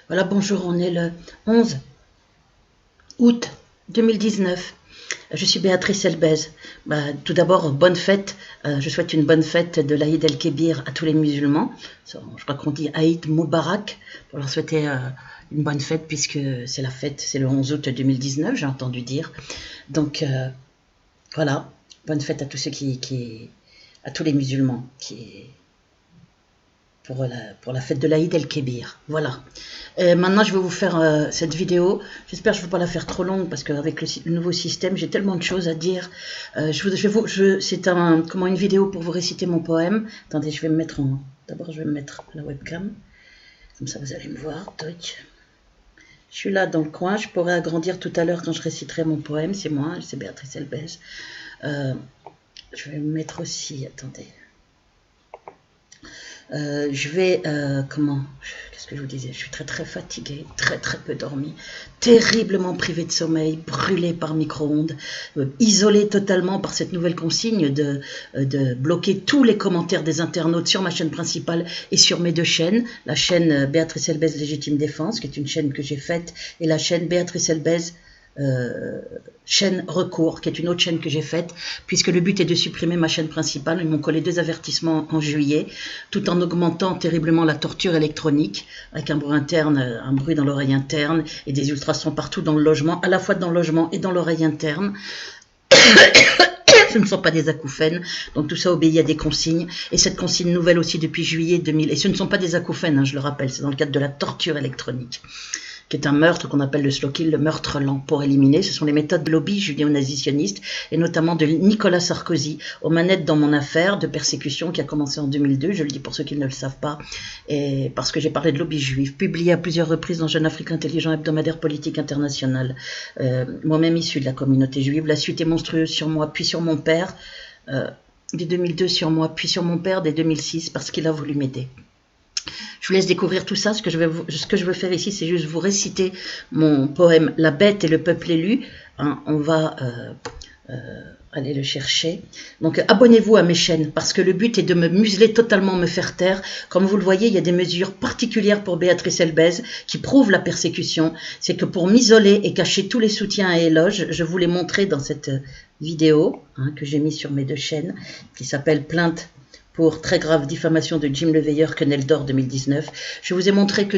Voilà, bonjour, on est le 11 août 2019. Je suis Béatrice Elbez. Tout d'abord, bonne fête. Je souhaite une bonne fête de l'Aïd el-Kébir à tous les musulmans. Je crois qu'on dit Aïd Moubarak pour leur souhaiter une bonne fête puisque c'est la fête, c'est le 11 août 2019, j'ai entendu dire. Donc voilà, bonne fête à tous ceux à tous les musulmans pour la fête de l'Aïd el-Kébir. Voilà. Maintenant, je vais vous faire cette vidéo. J'espère que je ne vais pas la faire trop longue parce qu'avec le nouveau système, j'ai tellement de choses à dire. C'est une vidéo pour vous réciter mon poème. Attendez, je vais me mettre D'abord, je vais me mettre la webcam. Comme ça, vous allez me voir. Toc. Je suis là dans le coin. Je pourrais agrandir tout à l'heure quand je réciterai mon poème. C'est moi, c'est Béatrice Elbez. Je vais me mettre aussi... Attendez. Qu'est-ce que je vous disais? Je suis très fatiguée, très peu dormi, terriblement privée de sommeil, brûlée par micro-ondes, isolée totalement par cette nouvelle consigne de bloquer tous les commentaires des internautes sur ma chaîne principale et sur mes deux chaînes, la chaîne Béatrice Elbez Légitime Défense, qui est une chaîne que j'ai faite, et la chaîne Béatrice Elbez chaîne recours, qui est une autre chaîne que j'ai faite, puisque le but est de supprimer ma chaîne principale. Ils m'ont collé 2 avertissements en juillet, tout en augmentant terriblement la torture électronique, avec un bruit interne, un bruit dans l'oreille interne, et des ultrasons partout dans le logement, à la fois dans le logement et dans l'oreille interne. Ce ne sont pas des acouphènes, donc tout ça obéit à des consignes, et cette consigne nouvelle aussi depuis juillet 2000, et ce ne sont pas des acouphènes, hein, je le rappelle, c'est dans le cadre de la torture électronique, qui est un meurtre qu'on appelle le slow kill, le meurtre lent, pour éliminer. Ce sont les méthodes de lobby judéo-nazisionnistes, et notamment de Nicolas Sarkozy, aux manettes dans mon affaire de persécution qui a commencé en 2002, je le dis pour ceux qui ne le savent pas, et parce que j'ai parlé de lobby juif, publié à plusieurs reprises dans Jeune Afrique Intelligent, hebdomadaire politique international, moi-même issu de la communauté juive. La suite est monstrueuse sur moi, puis sur mon père, dès 2002 sur moi, puis sur mon père dès 2006, parce qu'il a voulu m'aider. Je vous laisse découvrir tout ça. Ce que je veux faire ici, c'est juste vous réciter mon poème « La bête et le peuple élu ». Hein, on va aller le chercher. Donc, abonnez-vous à mes chaînes, parce que le but est de me museler totalement, me faire taire. Comme vous le voyez, il y a des mesures particulières pour Béatrice Elbez qui prouvent la persécution. C'est que pour m'isoler et cacher tous les soutiens et éloges, je vous l'ai montré dans cette vidéo que j'ai mise sur mes 2 chaînes, qui s'appelle « Plainte pour très grave diffamation de Jim Leveilleur, Quenelle d'Or 2019. Je vous ai montré que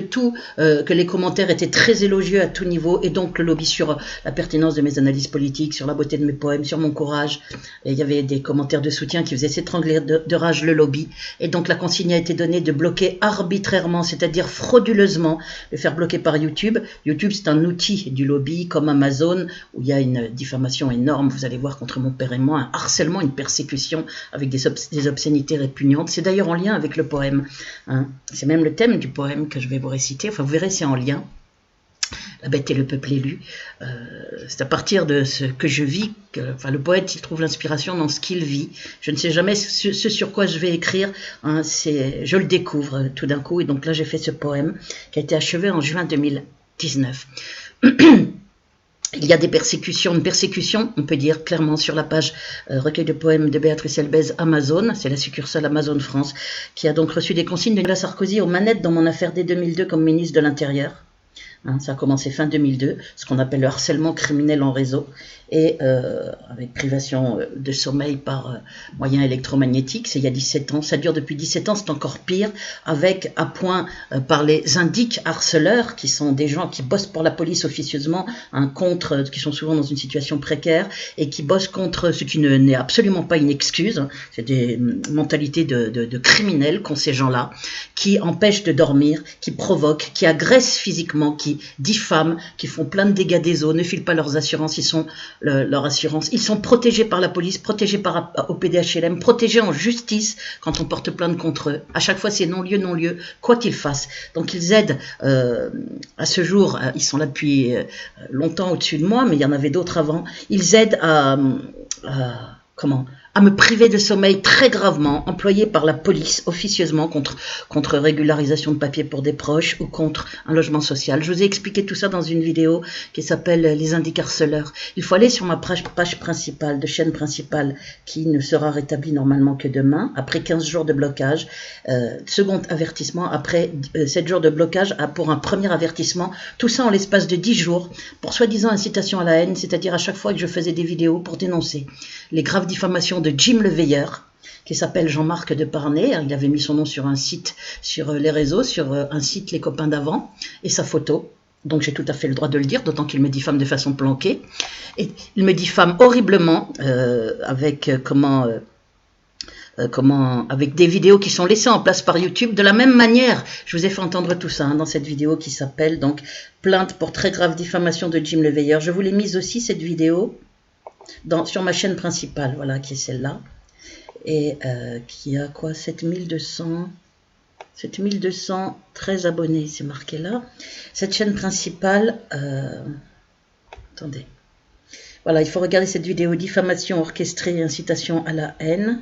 les commentaires étaient très élogieux à tout niveau, et donc le lobby sur la pertinence de mes analyses politiques, sur la beauté de mes poèmes, sur mon courage. Et il y avait des commentaires de soutien qui faisaient s'étrangler de rage le lobby. Et donc la consigne a été donnée de bloquer arbitrairement, c'est-à-dire frauduleusement, de faire bloquer par YouTube. YouTube, c'est un outil du lobby comme Amazon, où il y a une diffamation énorme, vous allez voir, contre mon père et moi, un harcèlement, une persécution avec des obscénités répugnantes. C'est d'ailleurs en lien avec le poème. Hein. C'est même le thème du poème que je vais vous réciter. Enfin, vous verrez, c'est en lien. La bête et le peuple élu. C'est à partir de ce que je vis le poète, il trouve l'inspiration dans ce qu'il vit. Je ne sais jamais ce sur quoi je vais écrire. Hein, je le découvre tout d'un coup. Et donc là, j'ai fait ce poème qui a été achevé en juin 2019. Il y a des persécutions, une persécution, on peut dire clairement, sur la page recueil de poèmes de Béatrice Elbez Amazon, c'est la succursale Amazon France, qui a donc reçu des consignes de Nicolas Sarkozy aux manettes dans mon affaire dès 2002 comme ministre de l'Intérieur. Hein, ça a commencé fin 2002, ce qu'on appelle le harcèlement criminel en réseau, et avec privation de sommeil par moyens électromagnétiques, c'est il y a 17 ans, ça dure depuis 17 ans, c'est encore pire, avec à point par les indiques harceleurs, qui sont des gens qui bossent pour la police officieusement, qui sont souvent dans une situation précaire, et qui bossent contre ce qui n'est absolument pas une excuse, hein, c'est des mentalités de criminels qu'ont ces gens-là, qui empêchent de dormir, qui provoquent, qui agressent physiquement, qui diffament, qui font plein de dégâts des eaux, ne filent pas leurs assurances, ils sont protégés par la police, protégés au PDHLM, protégés en justice quand on porte plainte contre eux. À chaque fois, c'est non-lieu, quoi qu'ils fassent. Donc ils aident, à ce jour, ils sont là depuis longtemps au-dessus de moi, mais il y en avait d'autres avant, ils aident à à me priver de sommeil très gravement, employé par la police officieusement contre régularisation de papier pour des proches ou contre un logement social. Je vous ai expliqué tout ça dans une vidéo qui s'appelle Les indicarceleurs. Il faut aller sur ma page principale, de chaîne principale, qui ne sera rétablie normalement que demain, après 15 jours de blocage. Second avertissement, après 7 jours de blocage pour un premier avertissement. Tout ça en l'espace de 10 jours, pour soi-disant incitation à la haine, c'est-à-dire à chaque fois que je faisais des vidéos pour dénoncer les graves diffamations de Jim le Veilleur, qui s'appelle Jean-Marc Deparnay. Il avait mis son nom sur un site, sur les réseaux, sur un site Les Copains d'avant, et sa photo. Donc j'ai tout à fait le droit de le dire, d'autant qu'il me diffame de façon planquée. Et il me diffame horriblement avec avec des vidéos qui sont laissées en place par YouTube. De la même manière, je vous ai fait entendre tout ça dans cette vidéo qui s'appelle donc Plainte pour très grave diffamation de Jim le Veilleur. Je vous l'ai mise aussi, cette vidéo, sur ma chaîne principale, voilà, qui est celle-là, et qui a quoi, 7213 abonnés, c'est marqué là. Cette chaîne principale, attendez, voilà, il faut regarder cette vidéo, diffamation orchestrée et incitation à la haine.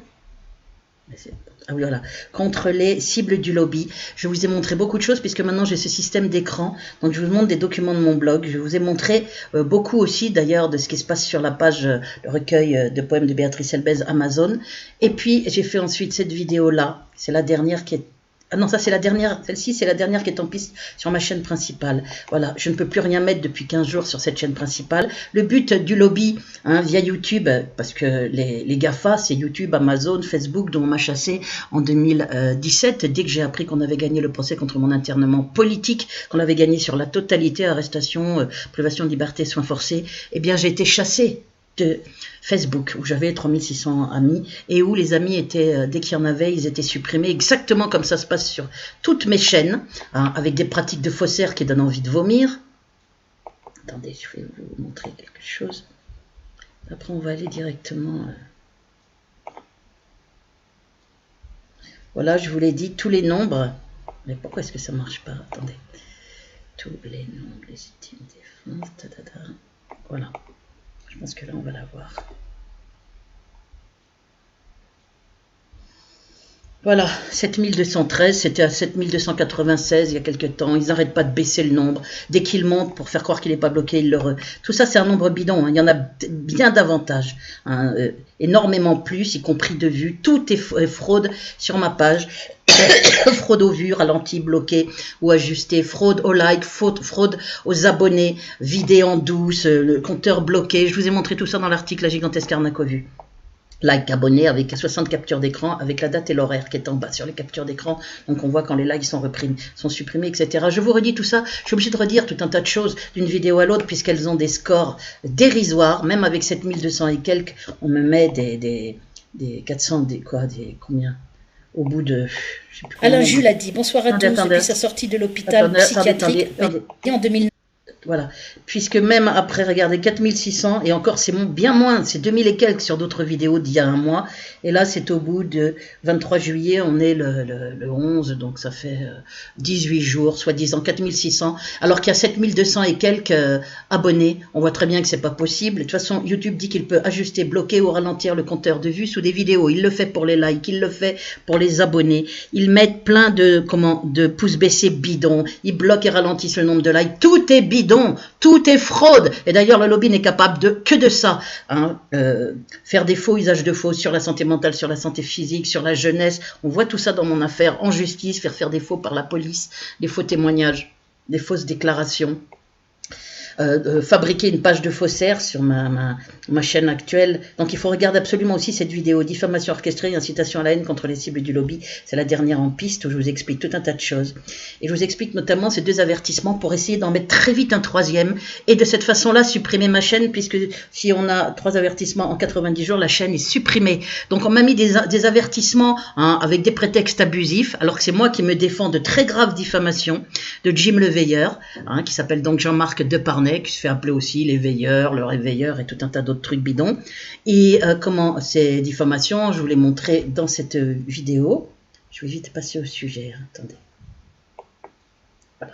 Ah oui, voilà, contre les cibles du lobby. Je vous ai montré beaucoup de choses puisque maintenant j'ai ce système d'écran. Donc je vous montre des documents de mon blog. Je vous ai montré beaucoup aussi d'ailleurs de ce qui se passe sur la page, le recueil de poèmes de Béatrice Elbez Amazon. Et puis j'ai fait ensuite cette vidéo là. C'est la dernière qui est... Ah non, ça c'est la dernière, celle-ci c'est la dernière qui est en piste sur ma chaîne principale. Voilà, je ne peux plus rien mettre depuis 15 jours sur cette chaîne principale. Le but du lobby via YouTube, parce que les GAFA, c'est YouTube, Amazon, Facebook, dont on m'a chassé en 2017, dès que j'ai appris qu'on avait gagné le procès contre mon internement politique, qu'on avait gagné sur la totalité, arrestation, privation de liberté, soins forcés, eh bien j'ai été chassé de Facebook, où j'avais 3600 amis, et où les amis étaient, dès qu'il y en avait, ils étaient supprimés, exactement comme ça se passe sur toutes mes chaînes, avec des pratiques de faussaires qui donnent envie de vomir. Attendez, je vais vous montrer quelque chose. Après, on va aller directement... Voilà, je vous l'ai dit, tous les nombres... Mais pourquoi est-ce que ça ne marche pas? Attendez. Tous les nombres légitimes défense... Voilà. Je pense que là, on va la voir. Voilà, 7213, c'était à 7296 il y a quelques temps. Ils n'arrêtent pas de baisser le nombre. Dès qu'ils montent, pour faire croire qu'il n'est pas bloqué, ils le... Tout ça, c'est un nombre bidon. Il y en a bien davantage. Énormément plus, y compris de vues. Tout est fraude sur ma page. Fraude aux vues, ralenti, bloqué ou ajusté, fraude aux likes, fraude aux abonnés, vidéo en douce, le compteur bloqué. Je vous ai montré tout ça dans l'article La gigantesque arnaque aux vues. Like, abonné avec 60 captures d'écran, avec la date et l'horaire qui est en bas sur les captures d'écran. Donc on voit quand les likes sont supprimés, etc. Je vous redis tout ça. Je suis obligé de redire tout un tas de choses d'une vidéo à l'autre puisqu'elles ont des scores dérisoires. Même avec 7200 et quelques, on me met des 400, combien au bout de... Alain Jules a dit bonsoir à tous depuis sa sortie de l'hôpital psychiatrique en 2009. Voilà, puisque même après, regardez, 4600, et encore c'est bien moins, c'est 2000 et quelques sur d'autres vidéos d'il y a un mois, et là c'est au bout de 23 juillet, on est le 11, donc ça fait 18 jours, soi-disant 4600, alors qu'il y a 7200 et quelques abonnés. On voit très bien que c'est pas possible. De toute façon, YouTube dit qu'il peut ajuster, bloquer ou ralentir le compteur de vues sous des vidéos. Il le fait pour les likes, il le fait pour les abonnés. Ils mettent plein de pouces baissés bidons, ils bloquent et ralentissent le nombre de likes. Tout est bidon. Tout est fraude. Et d'ailleurs, le lobby n'est capable que de ça. Faire des faux usages de faux sur la santé mentale, sur la santé physique, sur la jeunesse. On voit tout ça dans mon affaire en justice, faire des faux par la police, des faux témoignages, des fausses déclarations. Fabriquer une page de faussaire sur ma chaîne actuelle. Donc il faut regarder absolument aussi cette vidéo, diffamation orchestrée, incitation à la haine contre les cibles du lobby. C'est la dernière en piste où je vous explique tout un tas de choses. Et je vous explique notamment ces 2 avertissements pour essayer d'en mettre très vite un 3e et de cette façon-là supprimer ma chaîne, puisque si on a 3 avertissements en 90 jours, la chaîne est supprimée. Donc on m'a mis des avertissements avec des prétextes abusifs, alors que c'est moi qui me défends de très graves diffamations de Jim le Veilleur, qui s'appelle donc Jean-Marc Deparnay, qui se fait appeler aussi les veilleurs, le réveilleur et tout un tas d'autres trucs bidons. Et comment ces diffamations, je vous l'ai montré dans cette vidéo. Je vais vite passer au sujet, attendez. Voilà.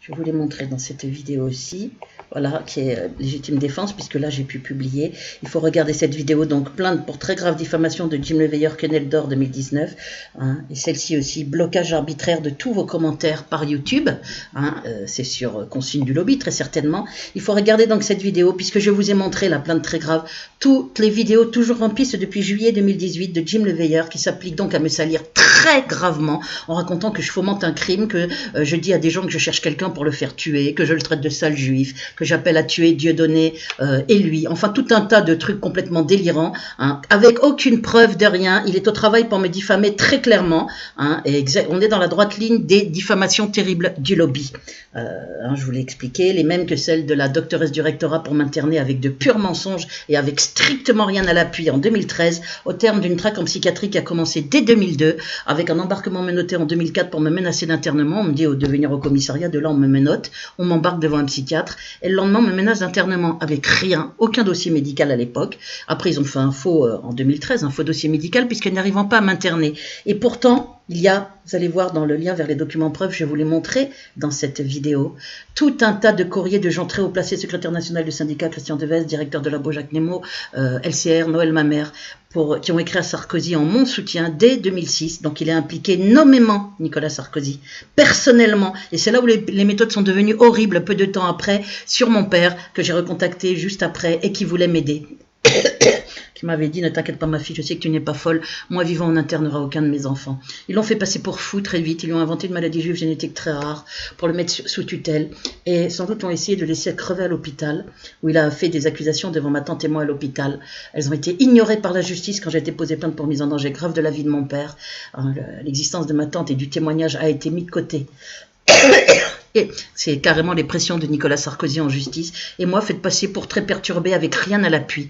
Je vous l'ai montré dans cette vidéo aussi. voilà, qui est légitime défense, puisque là j'ai pu publier. Il faut regarder cette vidéo, donc plainte pour très grave diffamation de Jim Leveilleur, quenelle d'or 2019, hein, et celle-ci aussi, blocage arbitraire de tous vos commentaires par YouTube, hein, c'est sur consigne du lobby très certainement. Il faut regarder donc cette vidéo, puisque je vous ai montré la plainte très grave, toutes les vidéos toujours en piste depuis juillet 2018 de Jim Leveilleur, qui s'applique donc à me salir très gravement, en racontant que je fomente un crime, que je dis à des gens que je cherche quelqu'un pour le faire tuer, que je le traite de sale juif, que j'appelle à tuer Dieudonné et lui, enfin tout un tas de trucs complètement délirants, hein, avec aucune preuve de rien. Il est au travail pour me diffamer très clairement, hein, et on est dans la droite ligne des diffamations terribles du lobby. Hein, je vous l'ai expliqué, les mêmes que celles de la doctoresse du rectorat pour m'interner avec de purs mensonges et avec strictement rien à l'appui en 2013, au terme d'une traque en psychiatrie qui a commencé dès 2002, avec un embarquement menotté en 2004 pour me menacer d'internement. On me dit de venir au commissariat, de là on me menotte, on m'embarque devant un psychiatre, et le lendemain on me menace d'internement avec rien, aucun dossier médical à l'époque. Après ils ont fait un faux, en 2013, un faux dossier médical, puisque n'arrivant pas à m'interner. Et pourtant, il y a, vous allez voir dans le lien vers les documents preuves, je vais vous les montrer dans cette vidéo, tout un tas de courriers de gens très haut placés, secrétaire national du syndicat Christian Deves, directeur de labo Jacques Nemo, LCR, Noël Mamère, qui ont écrit à Sarkozy en mon soutien dès 2006. Donc il est impliqué nommément, Nicolas Sarkozy, personnellement. Et c'est là où les méthodes sont devenues horribles peu de temps après, sur mon père, que j'ai recontacté juste après et qui voulait m'aider. Qui m'avait dit, ne t'inquiète pas ma fille, je sais que tu n'es pas folle, moi vivant on n'internera aucun de mes enfants. Ils l'ont fait passer pour fou très vite, ils lui ont inventé une maladie juive génétique très rare pour le mettre sous tutelle, et sans doute ont essayé de le laisser crever à l'hôpital, où il a fait des accusations devant ma tante et moi à l'hôpital. Elles ont été ignorées par la justice quand j'ai été posé plainte pour mise en danger grave de la vie de mon père. L'existence de ma tante et du témoignage a été mis de côté. Et c'est carrément les pressions de Nicolas Sarkozy en justice, et moi faites passer pour très perturbé avec rien à l'appui.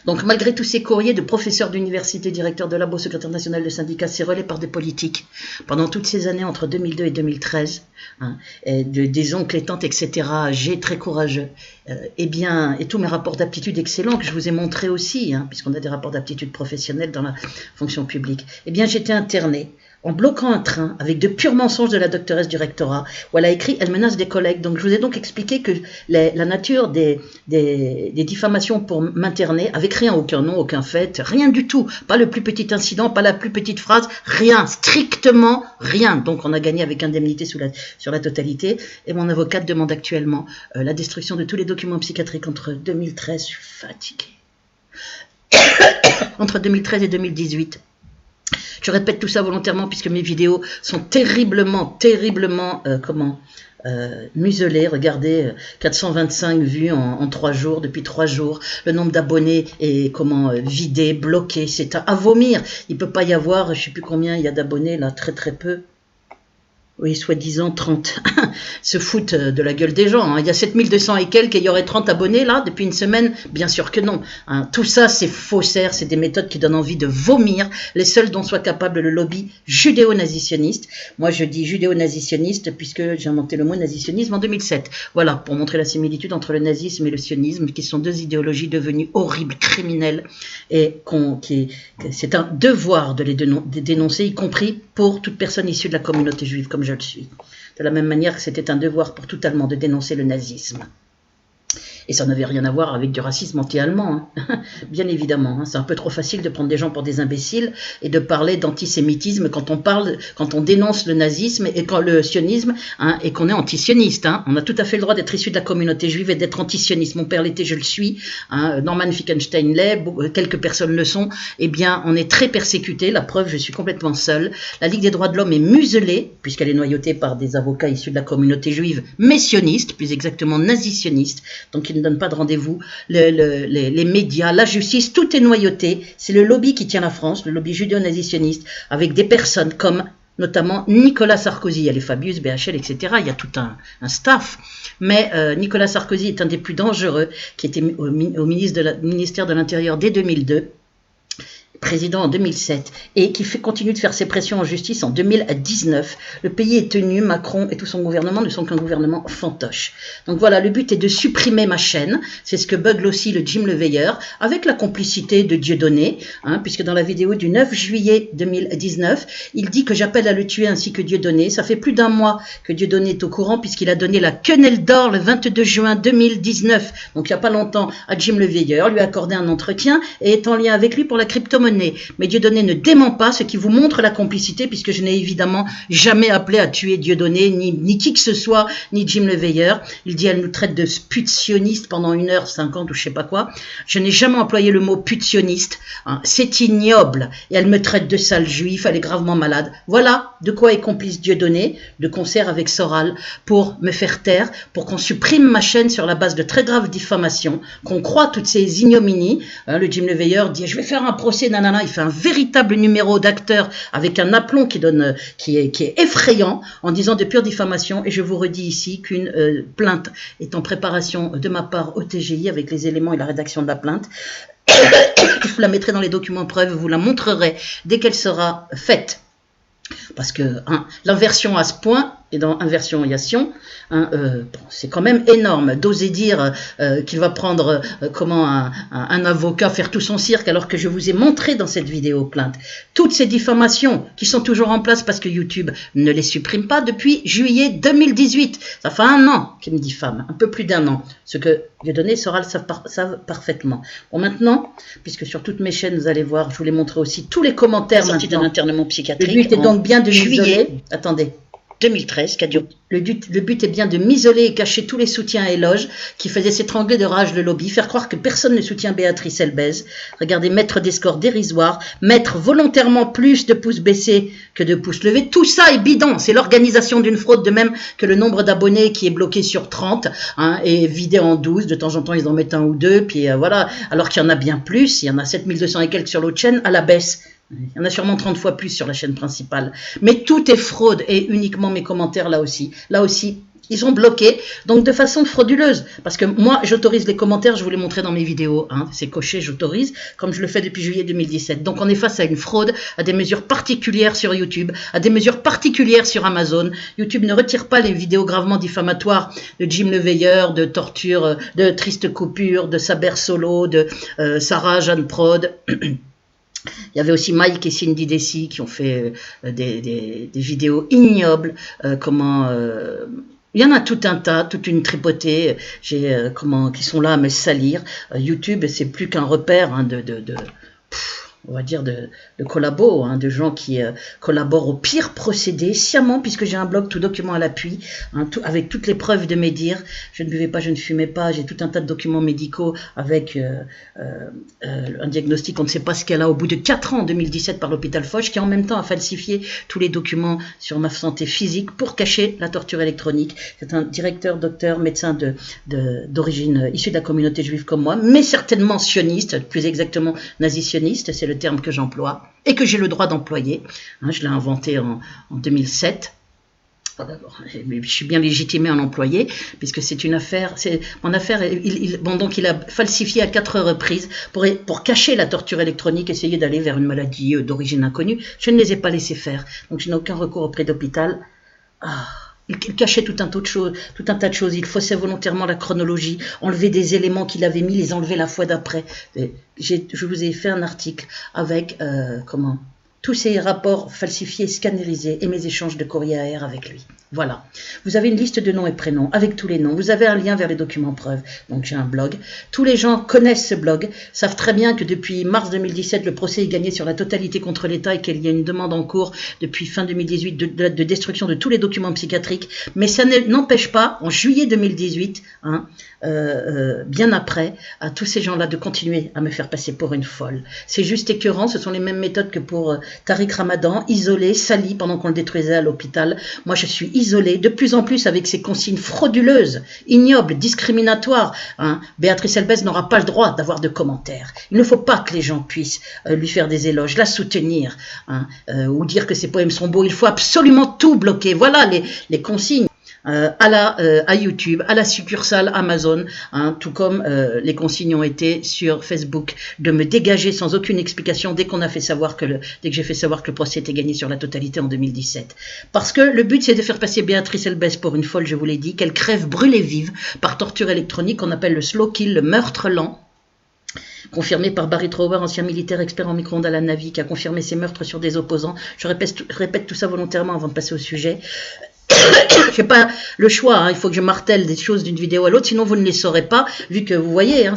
Donc malgré tous ces courriers de professeurs d'université, directeurs de labo, secrétaire national de syndicat, c'est relais par des politiques, pendant toutes ces années entre 2002 et 2013, hein, et des oncles et tantes, etc., âgés, très courageux, et tous mes rapports d'aptitude excellents que je vous ai montrés aussi, hein, puisqu'on a des rapports d'aptitude professionnelle dans la fonction publique, eh bien j'étais internée en bloquant un train avec de purs mensonges de la doctoresse du rectorat, où elle a écrit « Elle menace des collègues ». Donc je vous ai donc expliqué que la nature des diffamations pour m'interner, avec rien, aucun nom, aucun fait, rien du tout, pas le plus petit incident, pas la plus petite phrase, rien, strictement rien. Donc on a gagné avec indemnité sur la totalité, et mon avocate demande actuellement la destruction de tous les documents psychiatriques entre 2013, je suis fatiguée, entre 2013 et 2018. Je répète tout ça volontairement puisque mes vidéos sont terriblement, muselées. Regardez, 425 vues en 3 jours, depuis 3 jours. Le nombre d'abonnés est vidé, bloqué. C'est à vomir. Il ne peut pas y avoir, je ne sais plus combien il y a d'abonnés, là, très très peu. Oui, soi-disant 30, se foutent de la gueule des gens. Hein. Il y a 7200 et quelques et il y aurait 30 abonnés là depuis une semaine. Bien sûr que non. Hein. Tout ça, c'est faussaire, c'est des méthodes qui donnent envie de vomir. Les seuls dont soit capable le lobby judéo-nazitionniste. Moi, je dis judéo-nazitionniste puisque j'ai inventé le mot nazitionnisme en 2007. Voilà, pour montrer la similitude entre le nazisme et le sionisme, qui sont deux idéologies devenues horribles, criminelles, et c'est un devoir de les dénoncer, y compris pour toute personne issue de la communauté juive, comme je le suis. De la même manière que c'était un devoir pour tout Allemand de dénoncer le nazisme. Et ça n'avait rien à voir avec du racisme anti-allemand, hein. Bien évidemment. Hein. C'est un peu trop facile de prendre des gens pour des imbéciles et de parler d'antisémitisme quand on dénonce le nazisme et quand le sionisme, hein, et qu'on est antisioniste. Hein. On a tout à fait le droit d'être issu de la communauté juive et d'être antisioniste. Mon père l'était, je le suis. Hein. Norman Finkelstein l'est, quelques personnes le sont. Eh bien, on est très persécuté. La preuve, je suis complètement seule. La Ligue des droits de l'homme est muselée, puisqu'elle est noyautée par des avocats issus de la communauté juive, mais sionistes, plus exactement nazisionistes. Donc, ils ne donnent pas de rendez-vous, les médias, la justice, tout est noyauté. C'est le lobby qui tient la France, le lobby judéo-nazitionniste, avec des personnes comme notamment Nicolas Sarkozy. Il y a les Fabius, BHL, etc. Il y a tout un staff. Mais Nicolas Sarkozy est un des plus dangereux, qui était au ministère de l'Intérieur dès 2002. président en 2007 et qui continue de faire ses pressions en justice en 2019. Le pays est tenu, Macron et tout son gouvernement ne sont qu'un gouvernement fantoche. Donc voilà, le but est de supprimer ma chaîne. C'est ce que bugle aussi le Jim le Veilleur, avec la complicité de Dieudonné, puisque dans la vidéo du 9 juillet 2019, il dit que j'appelle à le tuer ainsi que Dieudonné. Ça fait plus d'un mois que Dieudonné est au courant puisqu'il a donné la quenelle d'or le 22 juin 2019, donc il n'y a pas longtemps, à Jim le Veilleur, lui a accordé un entretien et est en lien avec lui pour la crypto-monnaie. Mais Dieudonné ne dément pas, ce qui vous montre la complicité, puisque je n'ai évidemment jamais appelé à tuer Dieudonné, ni qui que ce soit, ni Jim le Veilleur. Il dit elle nous traite de puttionniste pendant 1h50 ou je sais pas quoi. Je n'ai jamais employé le mot puttionniste. C'est ignoble. Et elle me traite de sale juif, elle est gravement malade. Voilà de quoi est complice Dieudonné, de concert avec Soral, pour me faire taire, pour qu'on supprime ma chaîne sur la base de très graves diffamations, qu'on croit toutes ces ignominies. Le Jim le Veilleur dit je vais faire un procès, nanana. Il fait un véritable numéro d'acteur avec un aplomb qui est effrayant en disant de pure diffamation. Et je vous redis ici qu'une plainte est en préparation de ma part au TGI avec les éléments et la rédaction de la plainte. Je vous la mettrai dans les documents preuves, vous la montrerai dès qu'elle sera faite. Parce que l'inversion à ce point, et dans inversion-iation, c'est quand même énorme d'oser dire qu'il va prendre un avocat faire tout son cirque, alors que je vous ai montré dans cette vidéo plainte toutes ces diffamations qui sont toujours en place parce que YouTube ne les supprime pas depuis juillet 2018. Ça fait 1 an qu'il me diffame, un peu plus d'1 an, ce que Dieudonné Soral savent parfaitement. Bon, maintenant, puisque sur toutes mes chaînes, vous allez voir, je vous l'ai montré aussi, tous les commentaires sorti d'un internement psychiatrique. Le but est donc bien de juillet. Attendez. 2013, qui a duré. Le but est bien de m'isoler et cacher tous les soutiens et éloges qui faisaient s'étrangler de rage le lobby, faire croire que personne ne soutient Béatrice Elbez. Regardez, mettre des scores dérisoires, mettre volontairement plus de pouces baissés que de pouces levés. Tout ça est bidon. C'est l'organisation d'une fraude, de même que le nombre d'abonnés qui est bloqué sur 30 et vidé en 12. De temps en temps, ils en mettent 1 ou 2. Puis voilà, alors qu'il y en a bien plus. Il y en a 7200 et quelques sur l'autre chaîne à la baisse. Il y en a sûrement 30 fois plus sur la chaîne principale. Mais tout est fraude et uniquement mes commentaires là aussi. Là aussi, ils sont bloqués, donc de façon frauduleuse. Parce que moi, j'autorise les commentaires, je vous les montrais dans mes vidéos. C'est coché, j'autorise, comme je le fais depuis juillet 2017. Donc on est face à une fraude, à des mesures particulières sur YouTube, à des mesures particulières sur Amazon. YouTube ne retire pas les vidéos gravement diffamatoires de Jim le Veilleur, de torture, de triste coupure, de Saber Solo, de Sarah Jeanne Prod. Il y avait aussi Mike et Cindy Dessy qui ont fait des vidéos ignobles. Il y en a tout un tas, toute une tripotée qui sont là à me salir. YouTube, c'est plus qu'un repère on va dire de collabos, de gens qui collaborent au pire procédé, sciemment, puisque j'ai un blog tout document à l'appui, avec toutes les preuves de mes dires. Je ne buvais pas, je ne fumais pas, j'ai tout un tas de documents médicaux avec un diagnostic, on ne sait pas ce qu'elle a au bout de 4 ans en 2017 par l'hôpital Foch, qui en même temps a falsifié tous les documents sur ma santé physique pour cacher la torture électronique. C'est un directeur, docteur, médecin d'origine issue de la communauté juive comme moi, mais certainement sioniste, plus exactement nazi-sioniste, c'est le terme que j'emploie et que j'ai le droit d'employer. Je l'ai inventé en 2007. Je suis bien légitimé à l'employer puisque c'est une affaire. Mon affaire. Donc il a falsifié à 4 reprises pour cacher la torture électronique, essayer d'aller vers une maladie d'origine inconnue. Je ne les ai pas laissés faire. Donc je n'ai aucun recours auprès d'hôpital. Il cachait tout un tas de choses. Il faussait volontairement la chronologie, enlevait des éléments qu'il avait mis, les enlever la fois d'après. Je vous ai fait un article avec tous ces rapports falsifiés, scannerisés et mes échanges de courrier AR avec lui. Voilà. Vous avez une liste de noms et prénoms avec tous les noms. Vous avez un lien vers les documents preuves. Donc j'ai un blog. Tous les gens connaissent ce blog, savent très bien que depuis mars 2017, le procès est gagné sur la totalité contre l'État et qu'il y a une demande en cours depuis fin 2018 de destruction de tous les documents psychiatriques. Mais ça n'empêche pas, en juillet 2018, bien après, à tous ces gens-là de continuer à me faire passer pour une folle. C'est juste écœurant. Ce sont les mêmes méthodes que pour Tariq Ramadan, isolé, sali pendant qu'on le détruisait à l'hôpital. Moi, je suis isolé de plus en plus avec ces consignes frauduleuses, ignobles, discriminatoires. Béatrice Elbez n'aura pas le droit d'avoir de commentaires. Il ne faut pas que les gens puissent lui faire des éloges, la soutenir, ou dire que ses poèmes sont beaux. Il faut absolument tout bloquer. Voilà les consignes. à YouTube, à la succursale Amazon, hein, tout comme les consignes ont été sur Facebook, de me dégager sans aucune explication dès qu'on a fait savoir que dès que j'ai fait savoir que le procès était gagné sur la totalité en 2017. Parce que le but c'est de faire passer Béatrice Elbès pour une folle, je vous l'ai dit, qu'elle crève brûlée vive par torture électronique qu'on appelle le slow kill, le meurtre lent, confirmé par Barry Trower, ancien militaire expert en micro-ondes à la Navy, qui a confirmé ses meurtres sur des opposants. Je répète tout ça volontairement avant de passer au sujet. Je n'ai pas le choix, hein, il faut que je martèle des choses d'une vidéo à l'autre, sinon vous ne les saurez pas, vu que vous voyez, hein,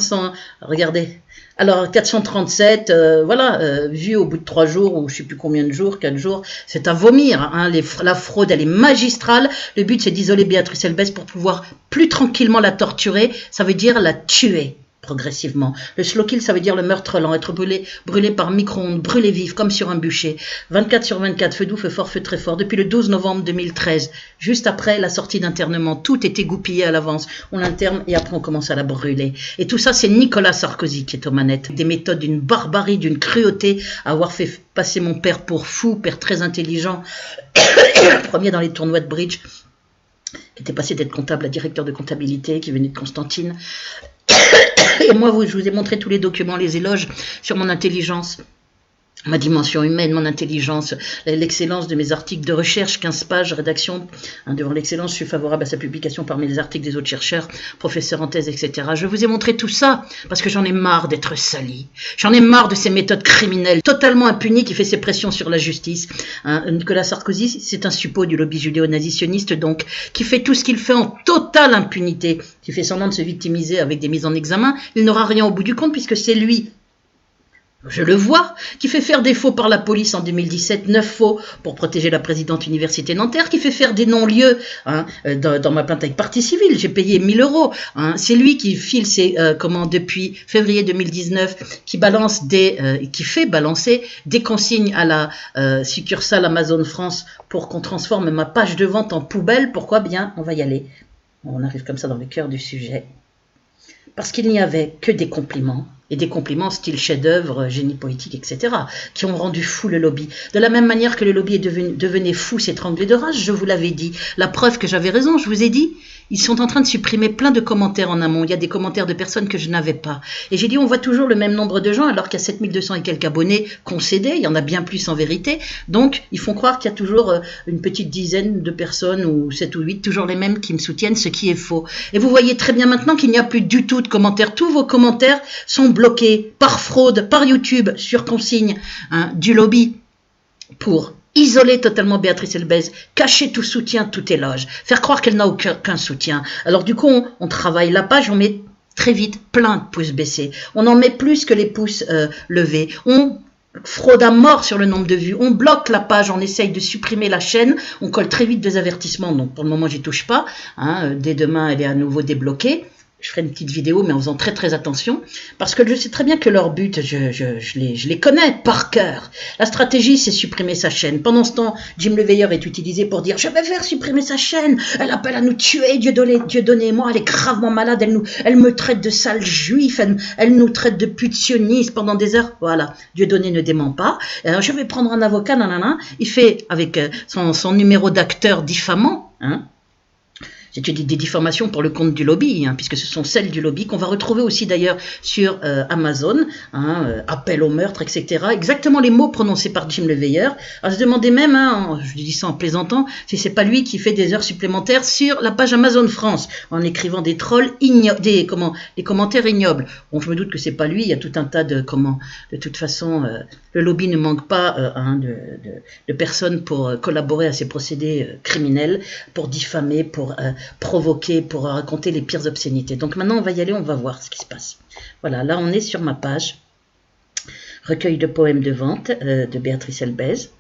regardez. Alors 437, voilà, vu au bout de 3 jours, ou je ne sais plus combien de jours, 4 jours, c'est à vomir, hein, la fraude elle est magistrale, le but c'est d'isoler Béatrice Elbès pour pouvoir plus tranquillement la torturer, ça veut dire la tuer progressivement. Le slow kill, ça veut dire le meurtre lent, être brûlé par micro-ondes, brûlé vif, comme sur un bûcher. 24/24, feu doux, feu fort, feu très fort. Depuis le 12 novembre 2013, juste après la sortie d'internement, tout était goupillé à l'avance. On l'interne et après on commence à la brûler. Et tout ça, c'est Nicolas Sarkozy qui est aux manettes. Des méthodes d'une barbarie, d'une cruauté, à avoir fait passer mon père pour fou, père très intelligent, premier dans les tournois de bridge, qui était passé d'être comptable à directeur de comptabilité, qui venait de Constantine. Et moi, je vous ai montré tous les documents, les éloges sur mon intelligence, ma dimension humaine, mon intelligence, l'excellence de mes articles de recherche, 15 pages, rédaction, hein, devant l'excellence, je suis favorable à sa publication parmi les articles des autres chercheurs, professeurs en thèse, etc. Je vous ai montré tout ça parce que j'en ai marre d'être sali. J'en ai marre de ces méthodes criminelles totalement impunies qui fait ses pressions sur la justice. Hein, Nicolas Sarkozy, c'est un suppôt du lobby judéo-nazis-sioniste, donc, qui fait tout ce qu'il fait en totale impunité, qui fait semblant de se victimiser avec des mises en examen. Il n'aura rien au bout du compte puisque c'est lui, je le vois, qui fait faire des faux par la police en 2017, 9 faux pour protéger la présidente université Nanterre, qui fait faire des non-lieux, hein, dans ma plainte avec partie civile, j'ai payé 1 000 €. Hein, c'est lui qui file ses, depuis février 2019, qui fait balancer des consignes à la succursale Amazon France pour qu'on transforme ma page de vente en poubelle. Pourquoi? Bien, on va y aller. On arrive comme ça dans le cœur du sujet. Parce qu'il n'y avait que des compliments, et des compliments style chef-d'œuvre, génie poétique, etc., qui ont rendu fou le lobby. De la même manière que le lobby devenait fou, s'étrangler de rage, je vous l'avais dit. La preuve que j'avais raison, je vous ai dit, ils sont en train de supprimer plein de commentaires en amont. Il y a des commentaires de personnes que je n'avais pas. Et j'ai dit, on voit toujours le même nombre de gens, alors qu'il y a 7200 et quelques abonnés concédés. Il y en a bien plus en vérité. Donc, ils font croire qu'il y a toujours une petite dizaine de personnes, ou 7 ou 8, toujours les mêmes qui me soutiennent, ce qui est faux. Et vous voyez très bien maintenant qu'il n'y a plus du tout de commentaires. Tous vos commentaires sont bloqués par fraude, par YouTube, sur consigne, hein, du lobby, pour isoler totalement Béatrice Elbès, cacher tout soutien, tout éloge, faire croire qu'elle n'a aucun soutien. Alors du coup, on travaille la page, on met très vite plein de pouces baissés. On en met plus que les pouces levés. On fraude à mort sur le nombre de vues. On bloque la page, on essaye de supprimer la chaîne. On colle très vite des avertissements. Donc pour le moment, j'y touche pas. Hein, dès demain, elle est à nouveau débloquée. Je ferai une petite vidéo, mais en faisant très très attention, parce que je sais très bien que leur but, je les connais par cœur. La stratégie, c'est supprimer sa chaîne. Pendant ce temps, Jim Leveilleur est utilisé pour dire « Je vais faire supprimer sa chaîne, elle appelle à nous tuer, Dieudonné et moi, elle est gravement malade, elle me traite de sale juif, elle nous traite de pute sioniste pendant des heures. » Voilà, Dieudonné ne dément pas. Je vais prendre un avocat, nanana. Il fait avec son numéro d'acteur diffamant, hein. C'est des diffamations pour le compte du lobby, hein, puisque ce sont celles du lobby qu'on va retrouver aussi d'ailleurs sur Amazon, hein, appel au meurtre, etc. Exactement les mots prononcés par Jim Leveilleur. Alors je demandais même, hein, je dis ça en plaisantant, si c'est pas lui qui fait des heures supplémentaires sur la page Amazon France, en écrivant des trolls des commentaires ignobles. Bon, je me doute que c'est pas lui, il y a tout un tas de toute façon, le lobby ne manque pas de personnes pour collaborer à ces procédés criminels, pour diffamer, pour provoquer, pour raconter les pires obscénités. Donc maintenant on va y aller, on va voir ce qui se passe. Voilà, là on est sur ma page recueil de poèmes de vente de Béatrice Elbès.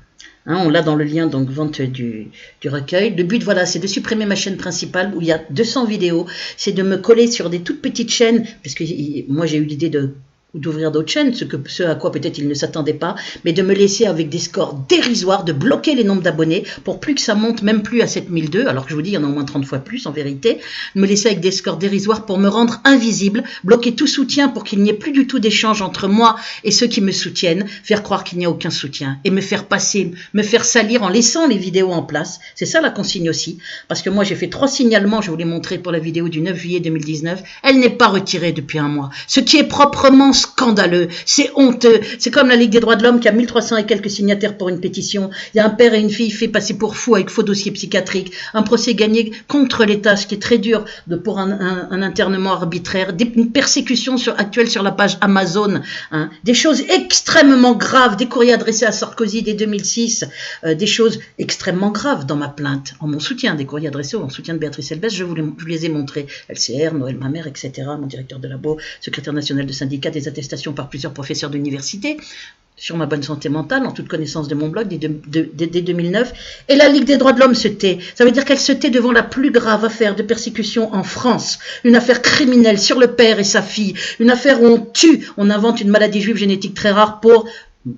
Hein, on l'a dans le lien, donc vente du recueil. Le but, voilà, c'est de supprimer ma chaîne principale où il y a 200 vidéos. C'est de me coller sur des toutes petites chaînes, parce que moi j'ai eu l'idée de ou d'ouvrir d'autres chaînes, ce à quoi peut-être ils ne s'attendaient pas, mais de me laisser avec des scores dérisoires, de bloquer les nombres d'abonnés pour plus que ça monte même plus à 7002, alors que je vous dis, il y en a au moins 30 fois plus en vérité, de me laisser avec des scores dérisoires pour me rendre invisible, bloquer tout soutien pour qu'il n'y ait plus du tout d'échange entre moi et ceux qui me soutiennent, faire croire qu'il n'y a aucun soutien et me faire passer, me faire salir en laissant les vidéos en place. C'est ça la consigne aussi, parce que moi j'ai fait 3 signalements, je vous l'ai montré pour la vidéo du 9 juillet 2019, elle n'est pas retirée depuis un mois, ce qui est proprement scandaleux, c'est honteux, c'est comme la Ligue des droits de l'homme qui a 1300 et quelques signataires pour une pétition, il y a un père et une fille fait passer pour fous avec faux dossiers psychiatriques, un procès gagné contre l'État, ce qui est très dur pour un internement arbitraire, une persécution actuelle sur la page Amazon, hein, des choses extrêmement graves, des courriers adressés à Sarkozy dès 2006, des choses extrêmement graves dans ma plainte, en mon soutien, des courriers adressés en soutien de Béatrice Elbès, je vous les ai montrés, LCR, Noël Mamère, etc., mon directeur de labo, secrétaire national de syndicat, des attestations par plusieurs professeurs d'université sur ma bonne santé mentale, en toute connaissance de mon blog dès 2009, et la Ligue des droits de l'homme se tait. Ça veut dire qu'elle se tait devant la plus grave affaire de persécution en France, une affaire criminelle sur le père et sa fille, une affaire où on tue, on invente une maladie juive génétique très rare pour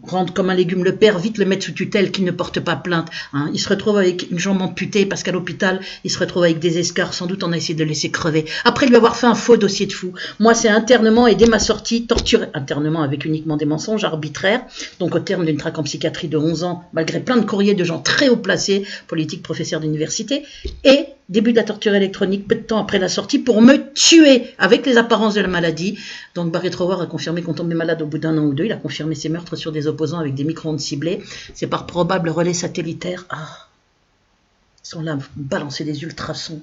rendre comme un légume le père, vite le mettre sous tutelle, qu'il ne porte pas plainte. Hein. Il se retrouve avec une jambe amputée parce qu'à l'hôpital, il se retrouve avec des escarres. Sans doute on a essayé de le laisser crever. Après lui avoir fait un faux dossier de fou. Moi, c'est internement et dès ma sortie, torturé. Internement avec uniquement des mensonges arbitraires. Donc au terme d'une traque en psychiatrie de 11 ans, malgré plein de courriers de gens très haut placés, politiques, professeurs d'université. Et début de la torture électronique, peu de temps après la sortie, pour me tuer avec les apparences de la maladie. Donc Barry Trower a confirmé qu'on tombait malade au bout d'un an ou deux. Il a confirmé ses meurtres sur des opposants avec des micro-ondes ciblées. C'est par probable relais satellitaire. Ah, ils sont là à balancer des ultrasons.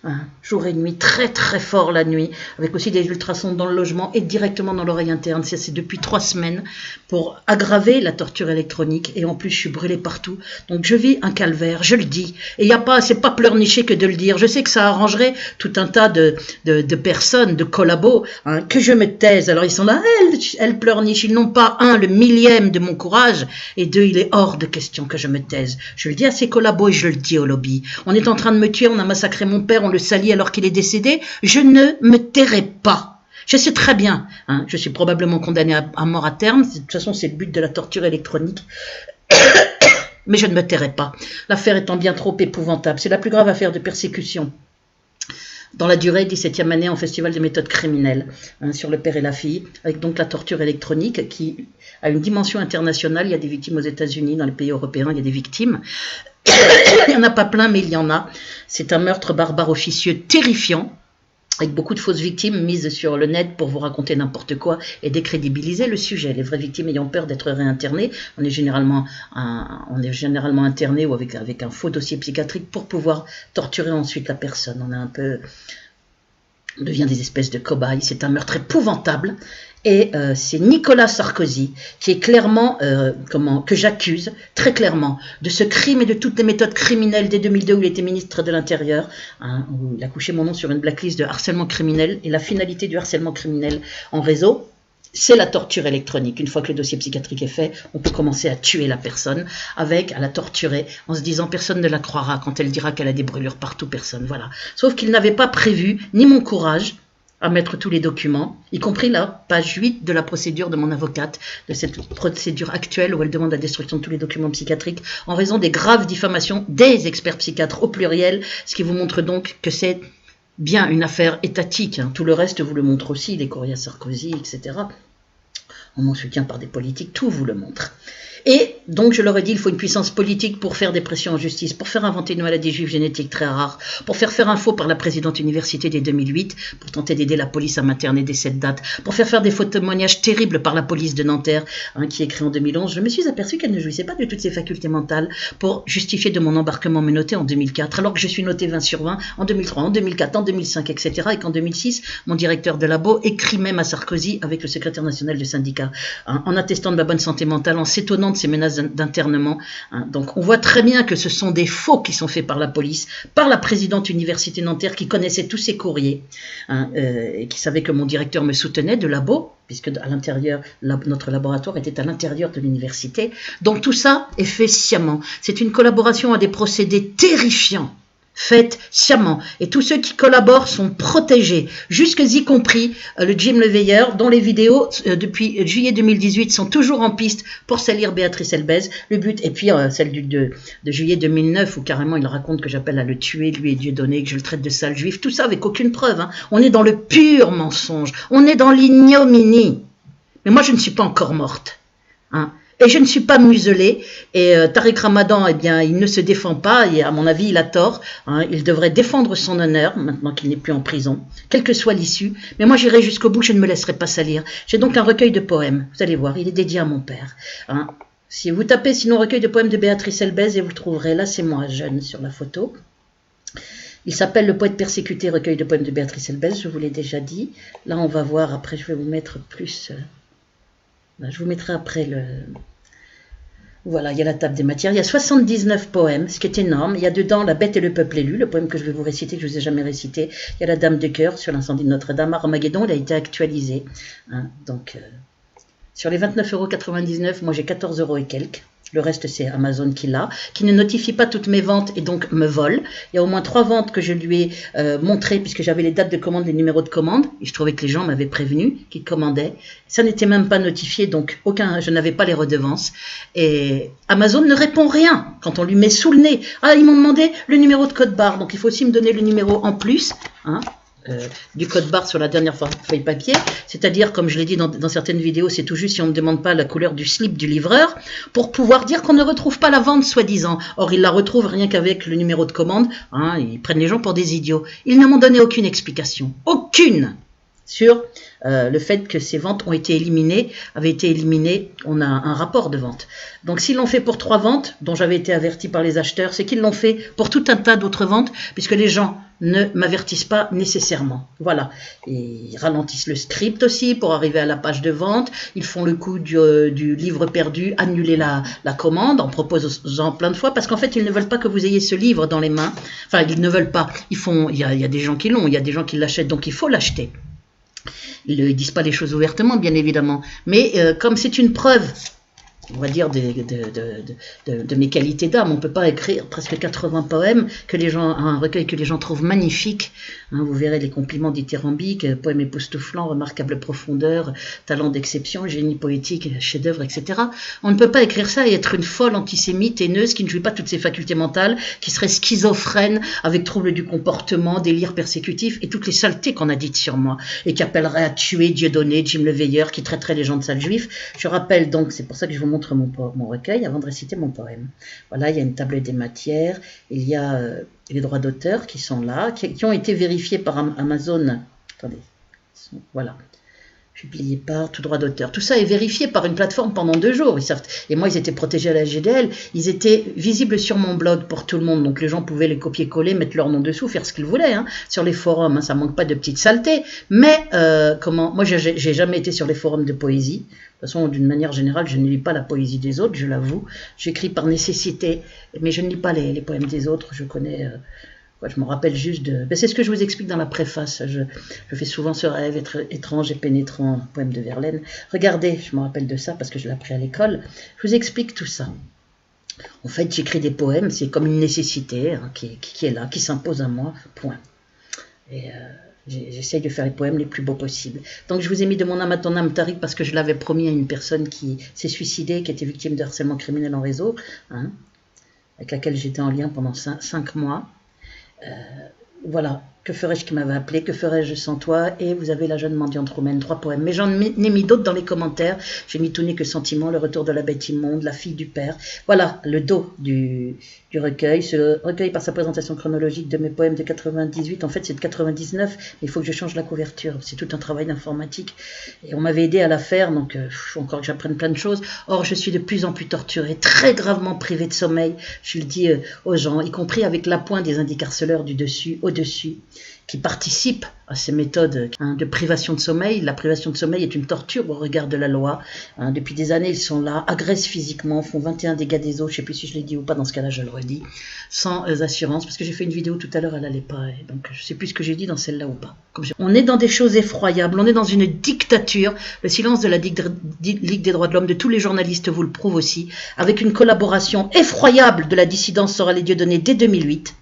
Hein, jour et nuit, très très fort la nuit, avec aussi des ultrasons dans le logement et directement dans l'oreille interne. C'est depuis 3 semaines pour aggraver la torture électronique et en plus je suis brûlée partout. Donc je vis un calvaire, je le dis. Et c'est pas pleurnicher que de le dire. Je sais que ça arrangerait tout un tas de personnes, de collabos, hein, que je me taise. Alors ils sont là, elles pleurnichent. Ils n'ont pas le millième de mon courage et 2, il est hors de question que je me taise. Je le dis à ces collabos et je le dis au lobby. On est en train de me tuer, on a massacré mon père, on le salit alors qu'il est décédé, je ne me tairai pas. Je sais très bien, hein, je suis probablement condamné à mort à terme, de toute façon c'est le but de la torture électronique, mais je ne me tairai pas. L'affaire étant bien trop épouvantable, c'est la plus grave affaire de persécution dans la durée, 17e année en festival de méthodes criminelles, hein, sur le père et la fille, avec donc la torture électronique qui a une dimension internationale. Il y a des victimes aux États-Unis, dans les pays européens, il y a des victimes. Il n'y en a pas plein, mais il y en a. C'est un meurtre barbare officieux terrifiant, avec beaucoup de fausses victimes mises sur le net pour vous raconter n'importe quoi et décrédibiliser le sujet. Les vraies victimes ayant peur d'être réinternées, on est généralement interné ou avec un faux dossier psychiatrique pour pouvoir torturer ensuite la personne. On devient des espèces de cobayes. C'est un meurtre épouvantable. Et c'est Nicolas Sarkozy qui est clairement, que j'accuse très clairement de ce crime et de toutes les méthodes criminelles dès 2002 où il était ministre de l'Intérieur, hein, où il a couché mon nom sur une blacklist de harcèlement criminel. Et la finalité du harcèlement criminel en réseau, c'est la torture électronique. Une fois que le dossier psychiatrique est fait, on peut commencer à tuer la personne à la torturer en se disant personne ne la croira quand elle dira qu'elle a des brûlures partout, personne. Voilà. Sauf qu'il n'avait pas prévu ni mon courage à mettre tous les documents, y compris la page 8 de la procédure de mon avocate, de cette procédure actuelle où elle demande la destruction de tous les documents psychiatriques en raison des graves diffamations des experts psychiatres au pluriel, ce qui vous montre donc que c'est bien une affaire étatique. Hein. Tout le reste vous le montre aussi, les courriers à Sarkozy, etc. On m'en soutient par des politiques, tout vous le montre. Et donc, je leur ai dit, il faut une puissance politique pour faire des pressions en justice, pour faire inventer une maladie juive génétique très rare, pour faire un faux par la présidente université dès 2008, pour tenter d'aider la police à m'interner dès cette date, pour faire des faux témoignages terribles par la police de Nanterre, hein, qui est créée en 2011. Je me suis aperçue qu'elle ne jouissait pas de toutes ses facultés mentales pour justifier de mon embarquement menotté en 2004, alors que je suis noté 20 sur 20 en 2003, en 2004, en 2005, etc. Et qu'en 2006, mon directeur de labo écrit même à Sarkozy avec le secrétaire national du syndicat, hein, en attestant de ma bonne santé mentale, en s'étonnant de ces menaces d'internement. Hein. Donc on voit très bien que ce sont des faux qui sont faits par la police, par la présidente université Nanterre qui connaissait tous ces courriers, hein, et qui savait que mon directeur me soutenait de labo, puisque à l'intérieur, notre laboratoire était à l'intérieur de l'université. Donc tout ça est fait sciemment. C'est une collaboration à des procédés terrifiants. Faites sciemment. Et tous ceux qui collaborent sont protégés, jusqu'y compris le Jim Le Veilleur, dont les vidéos depuis juillet 2018 sont toujours en piste pour salir Béatrice Elbez. Le but, et puis celle de juillet 2009, où carrément il raconte que j'appelle à le tuer, lui et Dieudonné, que je le traite de sale juif, tout ça avec aucune preuve. Hein. On est dans le pur mensonge, on est dans l'ignominie. Mais moi je ne suis pas encore morte. Hein. Et je ne suis pas muselée, et Tariq Ramadan, eh bien, il ne se défend pas, et à mon avis, il a tort. Hein, il devrait défendre son honneur, maintenant qu'il n'est plus en prison, quelle que soit l'issue. Mais moi, j'irai jusqu'au bout, je ne me laisserai pas salir. J'ai donc un recueil de poèmes, vous allez voir, il est dédié à mon père. Hein. Si vous tapez sinon recueil de poèmes de Béatrice Elbez, et vous le trouverez, là c'est moi, jeune, sur la photo. Il s'appelle Le poète persécuté, recueil de poèmes de Béatrice Elbez, je vous l'ai déjà dit. Là, on va voir, après, je vais vous mettre plus... je vous mettrai après le... Voilà, il y a la table des matières. Il y a 79 poèmes, ce qui est énorme. Il y a dedans La bête et le peuple élu, le poème que je vais vous réciter, que je ne vous ai jamais récité. Il y a La dame de cœur sur l'incendie de Notre-Dame. Armageddon, il a été actualisé. Hein, donc, sur les 29,99 €, moi j'ai 14 € et quelques. Le reste, c'est Amazon qui l'a, qui ne notifie pas toutes mes ventes et donc me vole. Il y a au moins 3 ventes que je lui ai montrées, puisque j'avais les dates de commande, les numéros de commande, et je trouvais que les gens m'avaient prévenu qu'ils commandaient. Ça n'était même pas notifié, donc je n'avais pas les redevances. Et Amazon ne répond rien quand on lui met sous le nez. Ah, ils m'ont demandé le numéro de code barre, donc il faut aussi me donner le numéro en plus, hein. Du code barre sur la dernière feuille papier, c'est-à-dire, comme je l'ai dit dans certaines vidéos, c'est tout juste si on ne me demande pas la couleur du slip du livreur, pour pouvoir dire qu'on ne retrouve pas la vente, soi-disant. Or, ils la retrouvent rien qu'avec le numéro de commande, hein, ils prennent les gens pour des idiots. Ils ne m'ont donné aucune explication, aucune, sur le fait que ces ventes ont été éliminées, avaient été éliminées, on a un rapport de vente. Donc s'ils l'ont fait pour 3 ventes, dont j'avais été averti par les acheteurs, c'est qu'ils l'ont fait pour tout un tas d'autres ventes, puisque les gens ne m'avertissent pas nécessairement. Voilà. Et ils ralentissent le script aussi pour arriver à la page de vente. Ils font le coup du livre perdu, annuler la commande en proposant plein de fois, parce qu'en fait, ils ne veulent pas que vous ayez ce livre dans les mains. Enfin, ils ne veulent pas. Il y a des gens qui l'ont, il y a des gens qui l'achètent, donc il faut l'acheter. Ils ne disent pas les choses ouvertement, bien évidemment. Mais comme c'est une preuve, on va dire, de mes qualités d'âme, on ne peut pas écrire presque 80 poèmes, un recueil que les gens trouvent magnifique. Hein, vous verrez les compliments dithyrambiques, poème époustouflant, remarquable profondeur, talent d'exception, génie poétique, chef-d'œuvre, etc. On ne peut pas écrire ça et être une folle antisémite, haineuse, qui ne jouit pas toutes ses facultés mentales, qui serait schizophrène, avec troubles du comportement, délire persécutif et toutes les saletés qu'on a dites sur moi, et qui appellerait à tuer Dieudonné, Jim Le Veilleur, qui traiterait les gens de sales juifs. Je rappelle donc, c'est pour ça que je vous montre mon recueil avant de réciter mon poème. Voilà, il y a une table des matières, il y a les droits d'auteur qui sont là, qui ont été vérifiés par Amazon. Attendez, voilà. Publié par tout droit d'auteur. Tout ça est vérifié par une plateforme pendant 2 jours. Et moi, ils étaient protégés à la GDL. Ils étaient visibles sur mon blog pour tout le monde. Donc, les gens pouvaient les copier-coller, mettre leur nom dessous, faire ce qu'ils voulaient. Hein. Sur les forums, hein, ça manque pas de petites saletés. Mais, moi, j'ai jamais été sur les forums de poésie. De toute façon, d'une manière générale, je ne lis pas la poésie des autres, je l'avoue. J'écris par nécessité, mais je ne lis pas les poèmes des autres. Je connais... je me rappelle juste de... c'est ce que je vous explique dans la préface. Je fais souvent ce rêve étrange et pénétrant, poème de Verlaine. Regardez, je me rappelle de ça parce que je l'ai appris à l'école. Je vous explique tout ça. En fait, j'écris des poèmes, c'est comme une nécessité hein, qui est là, qui s'impose à moi, point. Et j'essaye de faire les poèmes les plus beaux possibles. Donc je vous ai mis de mon âme à ton âme, Tariq, parce que je l'avais promis à une personne qui s'est suicidée, qui était victime de harcèlement criminel en réseau, hein, avec laquelle j'étais en lien pendant 5 mois. Voilà, que ferais-je qui m'avait appelé, que ferais-je sans toi, et vous avez La jeune mendiante roumaine, 3 poèmes, mais j'en ai mis d'autres dans les commentaires, j'ai mis Tout n'est que sentiment, Le retour de la bête immonde, La fille du père, voilà, le dos du recueil, ce recueil par sa présentation chronologique de mes poèmes de 98, en fait c'est de 99, mais il faut que je change la couverture, c'est tout un travail d'informatique, et on m'avait aidé à la faire, donc il faut encore que j'apprenne plein de choses. Or je suis de plus en plus torturée, très gravement privée de sommeil, je le dis aux gens, y compris avec l'appoint des indicarceleurs du dessus, au-dessus, qui participent à ces méthodes de privation de sommeil. La privation de sommeil est une torture au regard de la loi. Depuis des années, ils sont là, agressent physiquement, font 21 dégâts des eaux, je ne sais plus si je l'ai dit ou pas, dans ce cas-là, je le redis, sans assurance, parce que j'ai fait une vidéo tout à l'heure, elle n'allait pas, et donc je ne sais plus ce que j'ai dit dans celle-là ou pas. On est dans des choses effroyables, on est dans une dictature, le silence de la Ligue des droits de l'homme, de tous les journalistes vous le prouve aussi, avec une collaboration effroyable de la dissidence Sorale et Dieudonné dès 2008,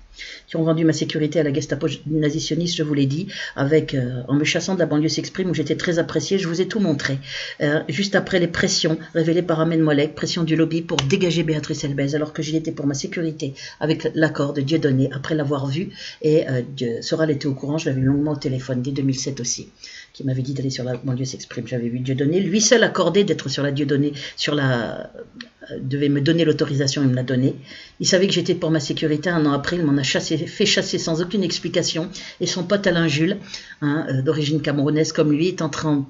qui ont vendu ma sécurité à la Gestapo nazitionniste, je vous l'ai dit, avec en me chassant de la banlieue s'exprime où j'étais très appréciée, je vous ai tout montré. Juste après les pressions révélées par Ahmed Moallek, pression du lobby pour dégager Béatrice Elbez, alors que j'y étais pour ma sécurité, avec l'accord de Dieudonné, après l'avoir vu, et Soral était au courant, je l'avais longuement au téléphone, dès 2007 aussi, qui m'avait dit d'aller sur la banlieue s'exprime, j'avais vu Dieudonné, lui seul accordé d'être sur la Dieudonné, devait me donner l'autorisation, il me l'a donné. Il savait que j'étais pour ma sécurité. Un an après, il m'en a fait chasser sans aucune explication. Et son pote Alain Jules, d'origine camerounaise comme lui,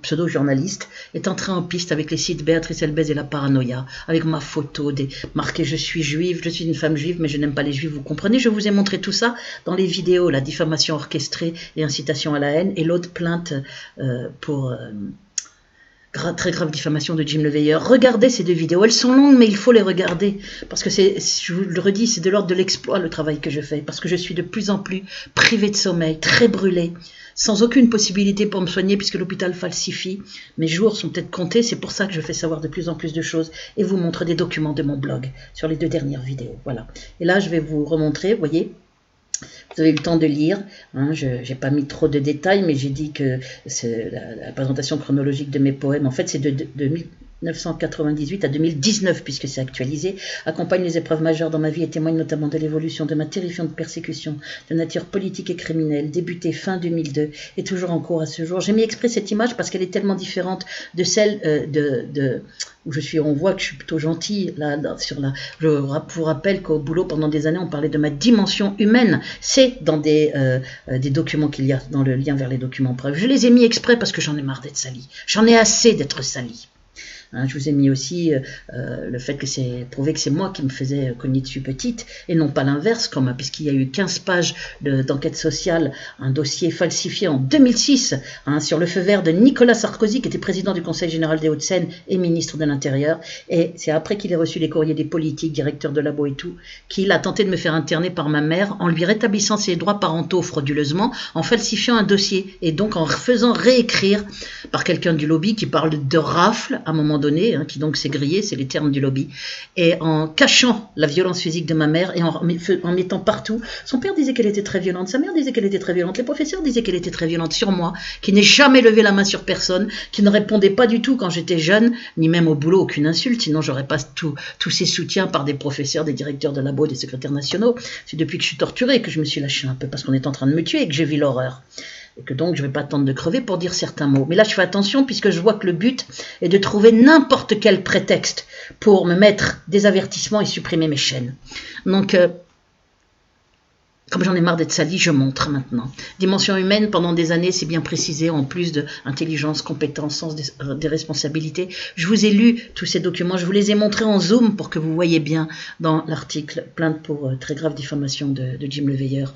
pseudo-journaliste, est entré en piste avec les sites Béatrice Elbez et la paranoïa, avec ma photo marquée « Je suis juive, je suis une femme juive, mais je n'aime pas les juifs, vous comprenez ?» Je vous ai montré tout ça dans les vidéos, la diffamation orchestrée et incitation à la haine, et l'autre plainte pour... très grave diffamation de Jim Leveilleur. Regardez ces deux vidéos, elles sont longues mais il faut les regarder parce que je vous le redis, c'est de l'ordre de l'exploit le travail que je fais, parce que je suis de plus en plus privée de sommeil, très brûlée, sans aucune possibilité pour me soigner puisque l'hôpital falsifie. Mes jours sont peut-être comptés, c'est pour ça que je fais savoir de plus en plus de choses et vous montre des documents de mon blog sur les 2 dernières vidéos. Voilà. Et là je vais vous remontrer, vous voyez. Vous avez eu le temps de lire, je n'ai pas mis trop de détails, mais j'ai dit que la présentation chronologique de mes poèmes, en fait c'est de 1998 à 2019, puisque c'est actualisé, accompagne les épreuves majeures dans ma vie et témoigne notamment de l'évolution de ma terrifiante persécution de nature politique et criminelle, débutée fin 2002 et toujours en cours à ce jour. J'ai mis exprès cette image parce qu'elle est tellement différente de celle où on voit que je suis plutôt gentille. Je vous rappelle qu'au boulot, pendant des années, on parlait de ma dimension humaine. C'est dans des documents qu'il y a dans le lien vers les documents preuves. Je les ai mis exprès parce que j'en ai marre d'être salie. J'en ai assez d'être salie. Je vous ai mis aussi le fait que c'est prouvé que c'est moi qui me faisais cogner dessus petite et non pas l'inverse, puisqu'il y a eu 15 pages d'enquête sociale, un dossier falsifié en 2006 sur le feu vert de Nicolas Sarkozy qui était président du Conseil général des Hauts-de-Seine et ministre de l'Intérieur, et c'est après qu'il ait reçu les courriers des politiques, directeurs de labo et tout, qu'il a tenté de me faire interner par ma mère en lui rétablissant ses droits parentaux frauduleusement, en falsifiant un dossier et donc en faisant réécrire par quelqu'un du lobby qui parle de rafle à un moment donné, qui donc s'est grillé, c'est les termes du lobby, et en cachant la violence physique de ma mère et en mettant partout. Son père disait qu'elle était très violente, sa mère disait qu'elle était très violente, les professeurs disaient qu'elle était très violente sur moi, qui n'ai jamais levé la main sur personne, qui ne répondait pas du tout quand j'étais jeune, ni même au boulot aucune insulte, sinon j'aurais pas tous ces soutiens par des professeurs, des directeurs de labo, des secrétaires nationaux. C'est depuis que je suis torturée que je me suis lâchée un peu parce qu'on est en train de me tuer et que j'ai vu l'horreur. Et que donc je ne vais pas attendre de crever pour dire certains mots. Mais là je fais attention puisque je vois que le but est de trouver n'importe quel prétexte pour me mettre des avertissements et supprimer mes chaînes. Donc comme j'en ai marre d'être salie, je montre maintenant. Dimension humaine, pendant des années, c'est bien précisé, en plus de intelligence, compétence, sens des responsabilités. Je vous ai lu tous ces documents, je vous les ai montrés en zoom pour que vous voyez bien dans l'article plainte pour très grave diffamation de Jim Leveilleur.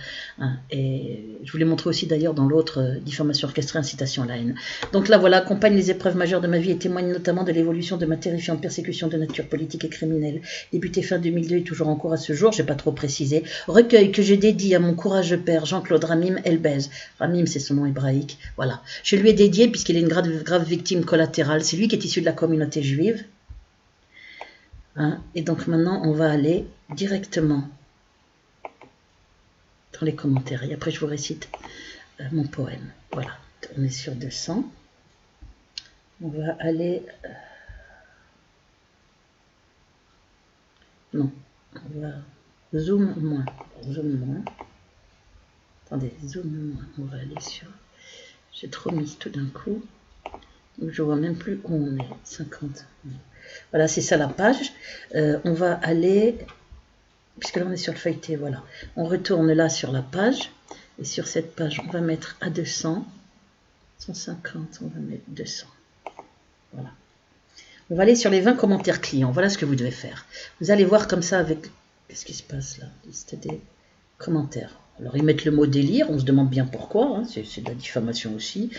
Et je vous l'ai montré aussi d'ailleurs dans l'autre diffamation orchestrée, incitation à la haine. Donc là voilà, accompagne les épreuves majeures de ma vie et témoigne notamment de l'évolution de ma terrifiante persécution de nature politique et criminelle. Débutée fin 2002 et toujours en cours à ce jour, j'ai pas trop précisé. Recueil que j'ai dédié à mon courageux père Jean-Claude Ramim Elbez. Ramim, c'est son nom hébraïque. Voilà. Je lui ai dédié puisqu'il est une grave victime collatérale. C'est lui qui est issu de la communauté juive. Et donc maintenant, on va aller directement dans les commentaires. Et après, je vous récite mon poème. Voilà. On est sur 200. On va aller... Non. On va... Zoom moins. Attendez, zoom moins. On va aller sur... J'ai trop mis tout d'un coup. Donc je vois même plus où on est. 50. Voilà, c'est ça la page. On va aller... Puisque là on est sur le feuilleté, voilà. On retourne là sur la page. Et sur cette page, on va mettre à 200. 150, on va mettre 200. Voilà. On va aller sur les 20 commentaires clients. Voilà ce que vous devez faire. Vous allez voir comme ça avec... Qu'est-ce qui se passe là? Liste des commentaires. Alors ils mettent le mot délire, on se demande bien pourquoi, c'est de la diffamation aussi.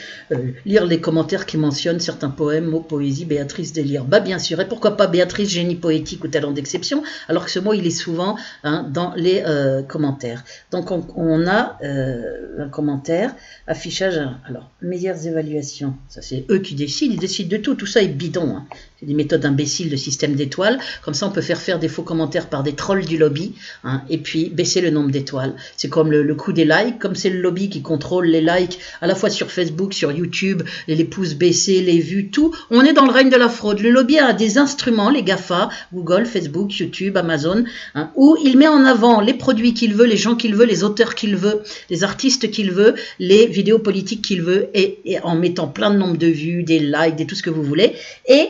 Lire les commentaires qui mentionnent certains poèmes, mots, poésie, Béatrice délire. Bah bien sûr, et pourquoi pas Béatrice génie poétique ou talent d'exception, alors que ce mot il est souvent dans les commentaires. Donc on a un commentaire, affichage, alors meilleures évaluations, ça c'est eux qui décident, ils décident de tout ça est bidon. C'est des méthodes imbéciles de système d'étoiles. Comme ça, on peut faire des faux commentaires par des trolls du lobby, hein, et puis baisser le nombre d'étoiles. C'est comme le coût des likes, comme c'est le lobby qui contrôle les likes à la fois sur Facebook, sur YouTube, les pouces baissés, les vues, tout. On est dans le règne de la fraude. Le lobby a des instruments, les GAFA, Google, Facebook, YouTube, Amazon, hein, où il met en avant les produits qu'il veut, les gens qu'il veut, les auteurs qu'il veut, les artistes qu'il veut, les vidéos politiques qu'il veut, et en mettant plein de nombre de vues, des likes, tout ce que vous voulez. Et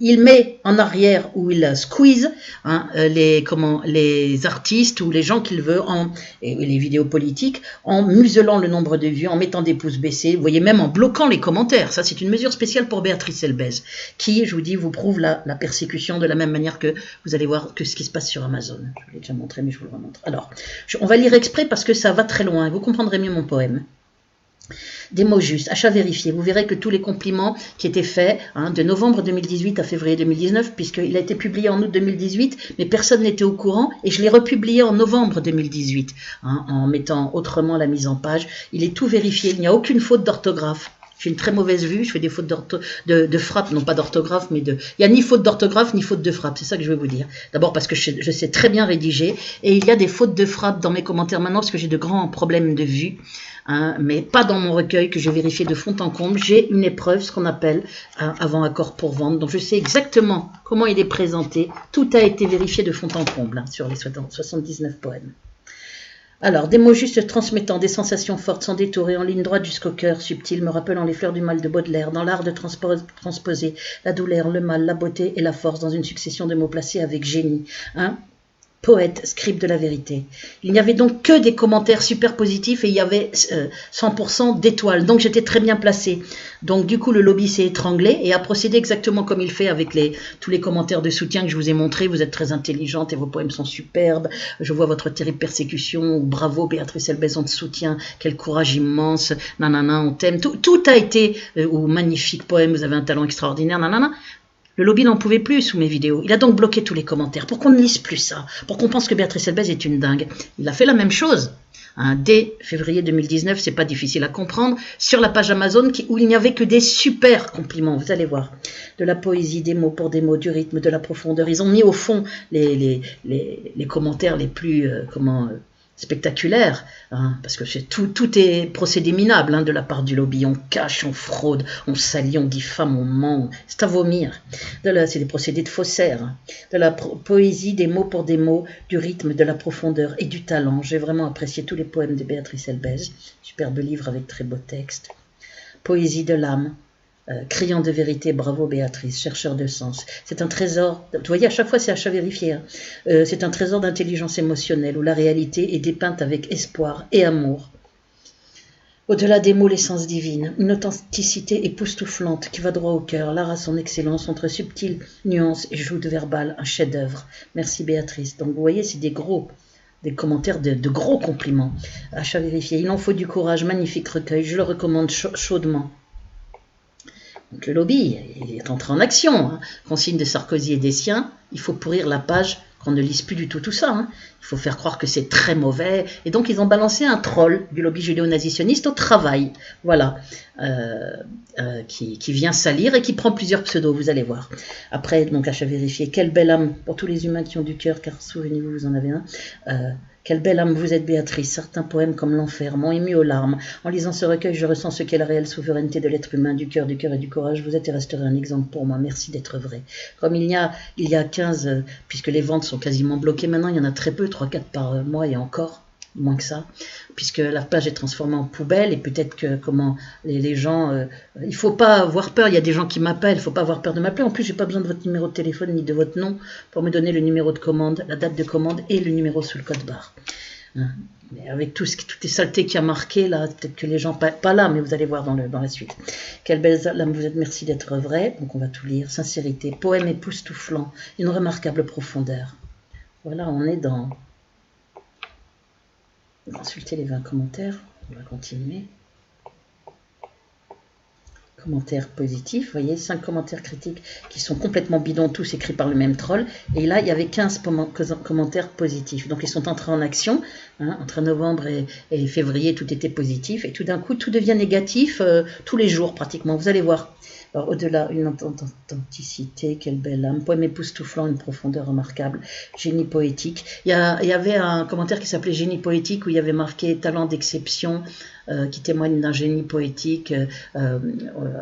il met en arrière, où il squeeze, hein, les artistes ou les gens qu'il veut, et les vidéos politiques, en muselant le nombre de vues, en mettant des pouces baissés, vous voyez, même en bloquant les commentaires. Ça, c'est une mesure spéciale pour Béatrice Elbez, qui, je vous dis, vous prouve la persécution de la même manière que vous allez voir que ce qui se passe sur Amazon. Je vous l'ai déjà montré, mais je vous le remontre. Alors, on va lire exprès parce que ça va très loin, et vous comprendrez mieux mon poème. Des mots justes, achat vérifié. Vous verrez que tous les compliments qui étaient faits, hein, de novembre 2018 à février 2019, puisqu'il a été publié en août 2018, mais personne n'était au courant, et je l'ai republié en novembre 2018, hein, en mettant autrement la mise en page. Il est tout vérifié, il n'y a aucune faute d'orthographe. J'ai une très mauvaise vue, je fais des fautes de frappe, non pas d'orthographe, mais il n'y a ni faute d'orthographe, ni faute de frappe, c'est ça que je vais vous dire. D'abord parce que je sais très bien rédiger, et il y a des fautes de frappe dans mes commentaires maintenant, parce que j'ai de grands problèmes de vue, hein, mais pas dans mon recueil que j'ai vérifié de fond en comble. J'ai une épreuve, ce qu'on appelle avant accord pour vente, donc je sais exactement comment il est présenté, tout a été vérifié de fond en comble, hein, sur les 79 poèmes. Alors, des mots justes transmettant des sensations fortes sans détour et en ligne droite jusqu'au cœur subtil, me rappelant les fleurs du mal de Baudelaire, dans l'art de transposer la douleur, le mal, la beauté et la force dans une succession de mots placés avec génie. Hein, poète, scribe de la vérité. Il n'y avait donc que des commentaires super positifs et il y avait 100% d'étoiles. Donc j'étais très bien placée. Donc du coup le lobby s'est étranglé et a procédé exactement comme il fait avec tous les commentaires de soutien que je vous ai montrés. Vous êtes très intelligente et vos poèmes sont superbes. Je vois votre terrible persécution. Bravo Béatrice Elbez, on te soutient. Quel courage immense. Nanana, on t'aime. Tout a été, ou magnifique poème, vous avez un talent extraordinaire. Nanana. Le lobby n'en pouvait plus sous mes vidéos. Il a donc bloqué tous les commentaires pour qu'on ne lise plus ça, pour qu'on pense que Béatrice Elbez est une dingue. Il a fait la même chose. Hein, dès février 2019, c'est pas difficile à comprendre, sur la page Amazon où il n'y avait que des super compliments, vous allez voir. De la poésie, des mots pour des mots, du rythme, de la profondeur. Ils ont mis au fond les commentaires les plus spectaculaire, hein, parce que tout est procédé minable, hein, de la part du lobby. On cache, on fraude, on salit, on diffame, on ment. C'est à vomir. C'est des procédés de faussaires. Hein. De la poésie, des mots pour des mots, du rythme, de la profondeur et du talent. J'ai vraiment apprécié tous les poèmes de Béatrice Elbez. Superbe livre avec très beaux textes. Poésie de l'âme. Criant de vérité, bravo Béatrice, chercheur de sens. C'est un trésor, vous voyez, à chaque fois c'est achat vérifié, hein. C'est un trésor d'intelligence émotionnelle où la réalité est dépeinte avec espoir et amour. Au-delà des mots, l'essence divine, une authenticité époustouflante qui va droit au cœur, l'art à son excellence entre subtiles nuances et joutes verbales, un chef-d'œuvre. Merci Béatrice. Donc vous voyez, c'est des commentaires de gros compliments. Achat vérifié, il en faut du courage, magnifique recueil, je le recommande chaudement. Donc le lobby est entré en action, hein. Consigne de Sarkozy et des siens, il faut pourrir la page, qu'on ne lise plus du tout ça. Hein. Il faut faire croire que c'est très mauvais. Et donc ils ont balancé un troll du lobby judéo-nazitionniste au travail, voilà, qui vient salir et qui prend plusieurs pseudos, vous allez voir. Après, donc achat vérifié, quelle belle âme pour tous les humains qui ont du cœur, car souvenez-vous, vous en avez un. Quelle belle âme vous êtes Béatrice, certains poèmes comme l'enfer m'ont ému aux larmes. En lisant ce recueil, je ressens ce qu'est la réelle souveraineté de l'être humain, du cœur et du courage. Vous êtes et resterez un exemple pour moi, merci d'être vrai. Comme il y a 15, puisque les ventes sont quasiment bloquées maintenant, il y en a très peu, 3-4 par mois et encore, moins que ça, puisque la page est transformée en poubelle et peut-être que les gens, il ne faut pas avoir peur, il y a des gens qui m'appellent, il ne faut pas avoir peur de m'appeler, en plus j'ai pas besoin de votre numéro de téléphone ni de votre nom pour me donner le numéro de commande, la date de commande et le numéro sous le code barre. Hein. Mais avec toutes les saletés qu'il y a marquées là, peut-être que les gens, pas là, mais vous allez voir dans la suite. Quelle belle âme vous êtes, merci d'être vrai, donc on va tout lire, sincérité, poème époustouflant, une remarquable profondeur. Voilà, on est dans... Consultez les 20 commentaires, on va continuer. commentaires positifs, vous voyez, 5 commentaires critiques qui sont complètement bidons, tous écrits par le même troll. Et là, il y avait 15 commentaires positifs. Donc, ils sont entrés en action. Hein, entre novembre et février, tout était positif. Et tout d'un coup, tout devient négatif tous les jours, pratiquement. Vous allez voir. Alors, au-delà, une authenticité, quelle belle âme, poème époustouflant, une profondeur remarquable, génie poétique. Il y avait un commentaire qui s'appelait génie poétique où il y avait marqué talent d'exception, qui témoigne d'un génie poétique.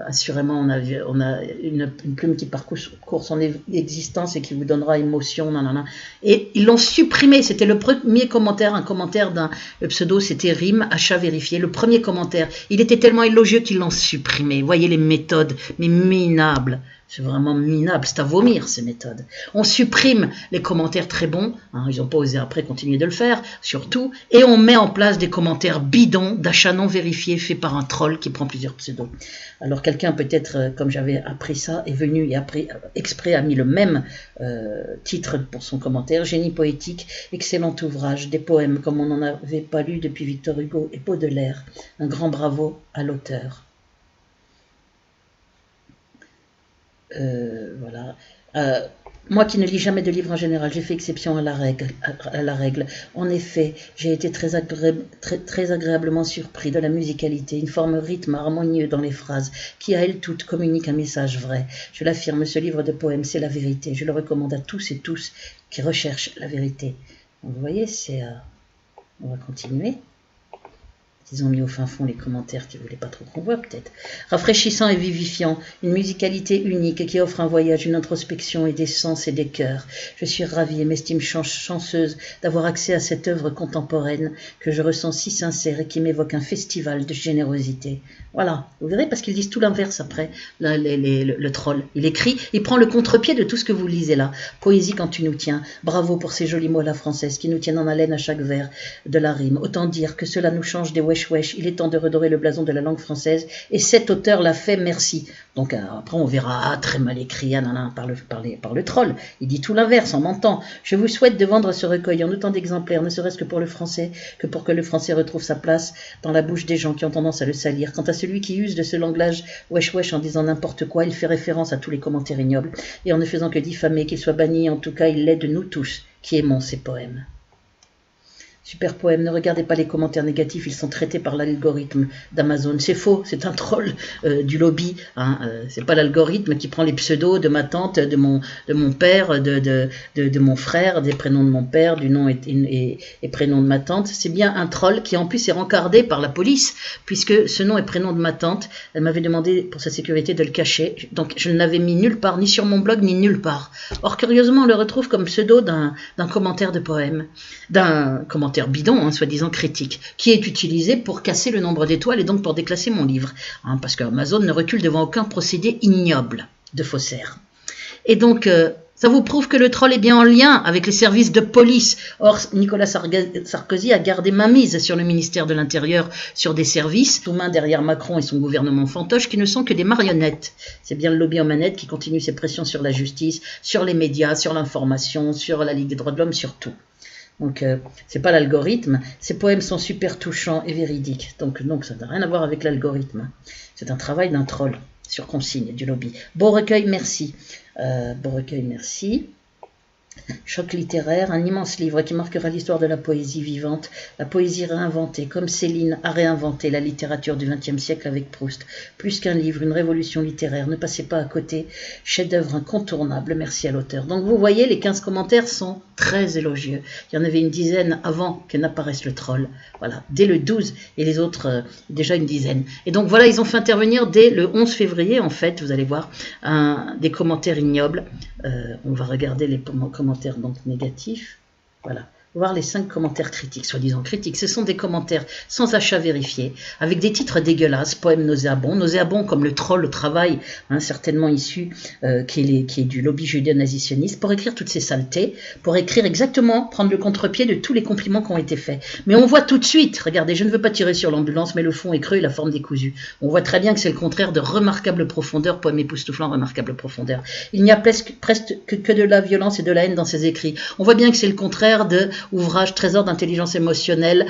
Assurément, on a une plume qui parcourt son existence et qui vous donnera émotion. Nanana. Et ils l'ont supprimé. C'était le premier commentaire, un commentaire le pseudo, c'était Rime, achat vérifié. Le premier commentaire, il était tellement élogieux qu'ils l'ont supprimé. Voyez les méthodes, mais minables. C'est vraiment minable, c'est à vomir ces méthodes. On supprime les commentaires très bons, hein, ils n'ont pas osé après continuer de le faire, surtout, et on met en place des commentaires bidons d'achat non vérifiés faits par un troll qui prend plusieurs pseudos. Alors quelqu'un peut-être, comme j'avais appris ça, est venu et exprès a mis le même titre pour son commentaire, génie poétique, excellent ouvrage, des poèmes comme on n'en avait pas lu depuis Victor Hugo et Baudelaire. Un grand bravo à l'auteur. Voilà. Moi qui ne lis jamais de livres en général, j'ai fait exception à la règle. En effet, j'ai été très agréablement surpris de la musicalité, une forme rythme harmonieux dans les phrases, qui à elles toutes communique un message vrai. Je l'affirme, ce livre de poèmes, c'est la vérité. Je le recommande à tous et tous qui recherchent la vérité. Donc, vous voyez, on va continuer. Ils ont mis au fin fond les commentaires qu'ils ne voulaient pas trop qu'on voit peut-être. Rafraîchissant et vivifiant, une musicalité unique qui offre un voyage, une introspection et des sens et des cœurs. Je suis ravie et m'estime chanceuse d'avoir accès à cette œuvre contemporaine que je ressens si sincère et qui m'évoque un festival de générosité. Voilà, vous verrez parce qu'ils disent tout l'inverse après, le troll. Il écrit, il prend le contre-pied de tout ce que vous lisez là. Poésie quand tu nous tiens. Bravo pour ces jolis mots à la française qui nous tiennent en haleine à chaque vers de la rime. Autant dire que cela nous change des wesh. Il est temps de redorer le blason de la langue française et cet auteur l'a fait, merci. Donc après on verra, très mal écrit, par le troll. Il dit tout l'inverse en mentant. Je vous souhaite de vendre ce recueil en autant d'exemplaires, ne serait-ce que pour le français, que pour que le français retrouve sa place dans la bouche des gens qui ont tendance à le salir. Quant à celui qui use de ce langage wesh en disant n'importe quoi, il fait référence à tous les commentaires ignobles et en ne faisant que diffamer, qu'il soit banni, en tout cas il l'aide nous tous qui aimons ces poèmes. Super poème, ne regardez pas les commentaires négatifs, ils sont traités par l'algorithme d'Amazon. C'est faux, c'est un troll du lobby. Hein, c'est pas l'algorithme qui prend les pseudos de ma tante, de mon père, de mon frère, des prénoms de mon père, du nom et prénom de ma tante. C'est bien un troll qui en plus est rencardé par la police, puisque ce nom et prénom de ma tante, elle m'avait demandé pour sa sécurité de le cacher. Donc je ne l'avais mis nulle part, ni sur mon blog, ni nulle part. Or curieusement, on le retrouve comme pseudo d'un commentaire de poème, d'un commentaire bidon, soi-disant critique, qui est utilisé pour casser le nombre d'étoiles et donc pour déclasser mon livre, parce qu'Amazon ne recule devant aucun procédé ignoble de faussaire. Et donc, ça vous prouve que le troll est bien en lien avec les services de police. Or, Nicolas Sarkozy a gardé mainmise sur le ministère de l'Intérieur, sur des services, sous main derrière Macron et son gouvernement fantoche, qui ne sont que des marionnettes. C'est bien le lobby en manette qui continue ses pressions sur la justice, sur les médias, sur l'information, sur la Ligue des droits de l'homme, sur tout. Donc, c'est pas l'algorithme. Ces poèmes sont super touchants et véridiques. Donc ça n'a rien à voir avec l'algorithme. C'est un travail d'un troll sur consigne du lobby. Beau recueil, merci. Beau recueil, merci. Choc littéraire, un immense livre qui marquera l'histoire de la poésie vivante, la poésie réinventée, comme Céline a réinventé la littérature du XXe siècle avec Proust. Plus qu'un livre, une révolution littéraire, ne passez pas à côté, chef-d'œuvre incontournable, merci à l'auteur. Donc vous voyez, les 15 commentaires sont très élogieux. Il y en avait une dizaine avant que n'apparaisse le troll. Voilà, dès le 12 et les autres, déjà une dizaine. Et donc voilà, ils ont fait intervenir dès le 11 février, en fait, vous allez voir, des commentaires ignobles. On va regarder les commentaires donc négatifs, voilà, voir les 5 commentaires critiques, soi-disant critiques, ce sont des commentaires sans achat vérifié, avec des titres dégueulasses, poèmes nauséabonds comme le troll au travail, certainement issu, qui est du lobby judéo-nazitionniste, pour écrire toutes ces saletés, pour écrire exactement, prendre le contre-pied de tous les compliments qui ont été faits. Mais on voit tout de suite, regardez, je ne veux pas tirer sur l'ambulance, mais le fond est creux et la forme décousue. On voit très bien que c'est le contraire de remarquable profondeur, poème époustouflant, remarquable profondeur. Il n'y a presque que de la violence et de la haine dans ses écrits. On voit bien que c'est le contraire de ouvrage Trésor d'intelligence émotionnelle,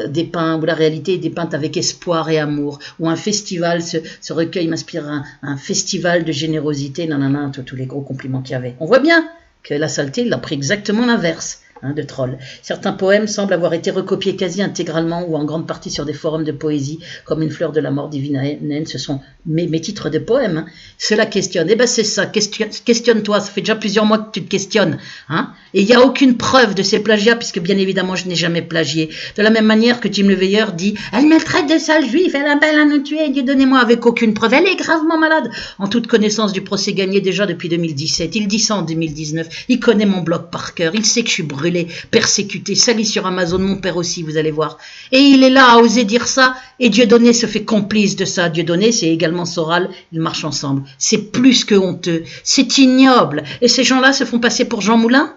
dépeint, où la réalité est dépeinte avec espoir et amour, où un festival, ce recueil m'inspire un festival de générosité, nanana, tous les gros compliments qu'il y avait. On voit bien que la saleté, il a pris exactement l'inverse. De Troll. Certains poèmes semblent avoir été recopiés quasi intégralement ou en grande partie sur des forums de poésie, comme Une fleur de la mort divine à Naine. Ce sont mes titres de poèmes. Hein. Cela questionne. Eh ben c'est ça, questionne-toi. Ça fait déjà plusieurs mois que tu te questionnes. Hein. Et il n'y a aucune preuve de ces plagiats, puisque bien évidemment je n'ai jamais plagié. De la même manière que Jim Le Veilleur dit « Elle me traite de sale juif, elle a belle à nous tuer, Dieu donnez-moi » avec aucune preuve. Elle est gravement malade. En toute connaissance du procès gagné déjà depuis 2017. Il dit ça en 2019. Il connaît mon blog par cœur. Il sait que je suis brûlé, persécuté, sali sur Amazon, mon père aussi, vous allez voir. Et il est là à oser dire ça, et Dieudonné se fait complice de ça. Dieudonné, c'est également Soral, ils marchent ensemble. C'est plus que honteux, c'est ignoble. Et ces gens-là se font passer pour Jean Moulin,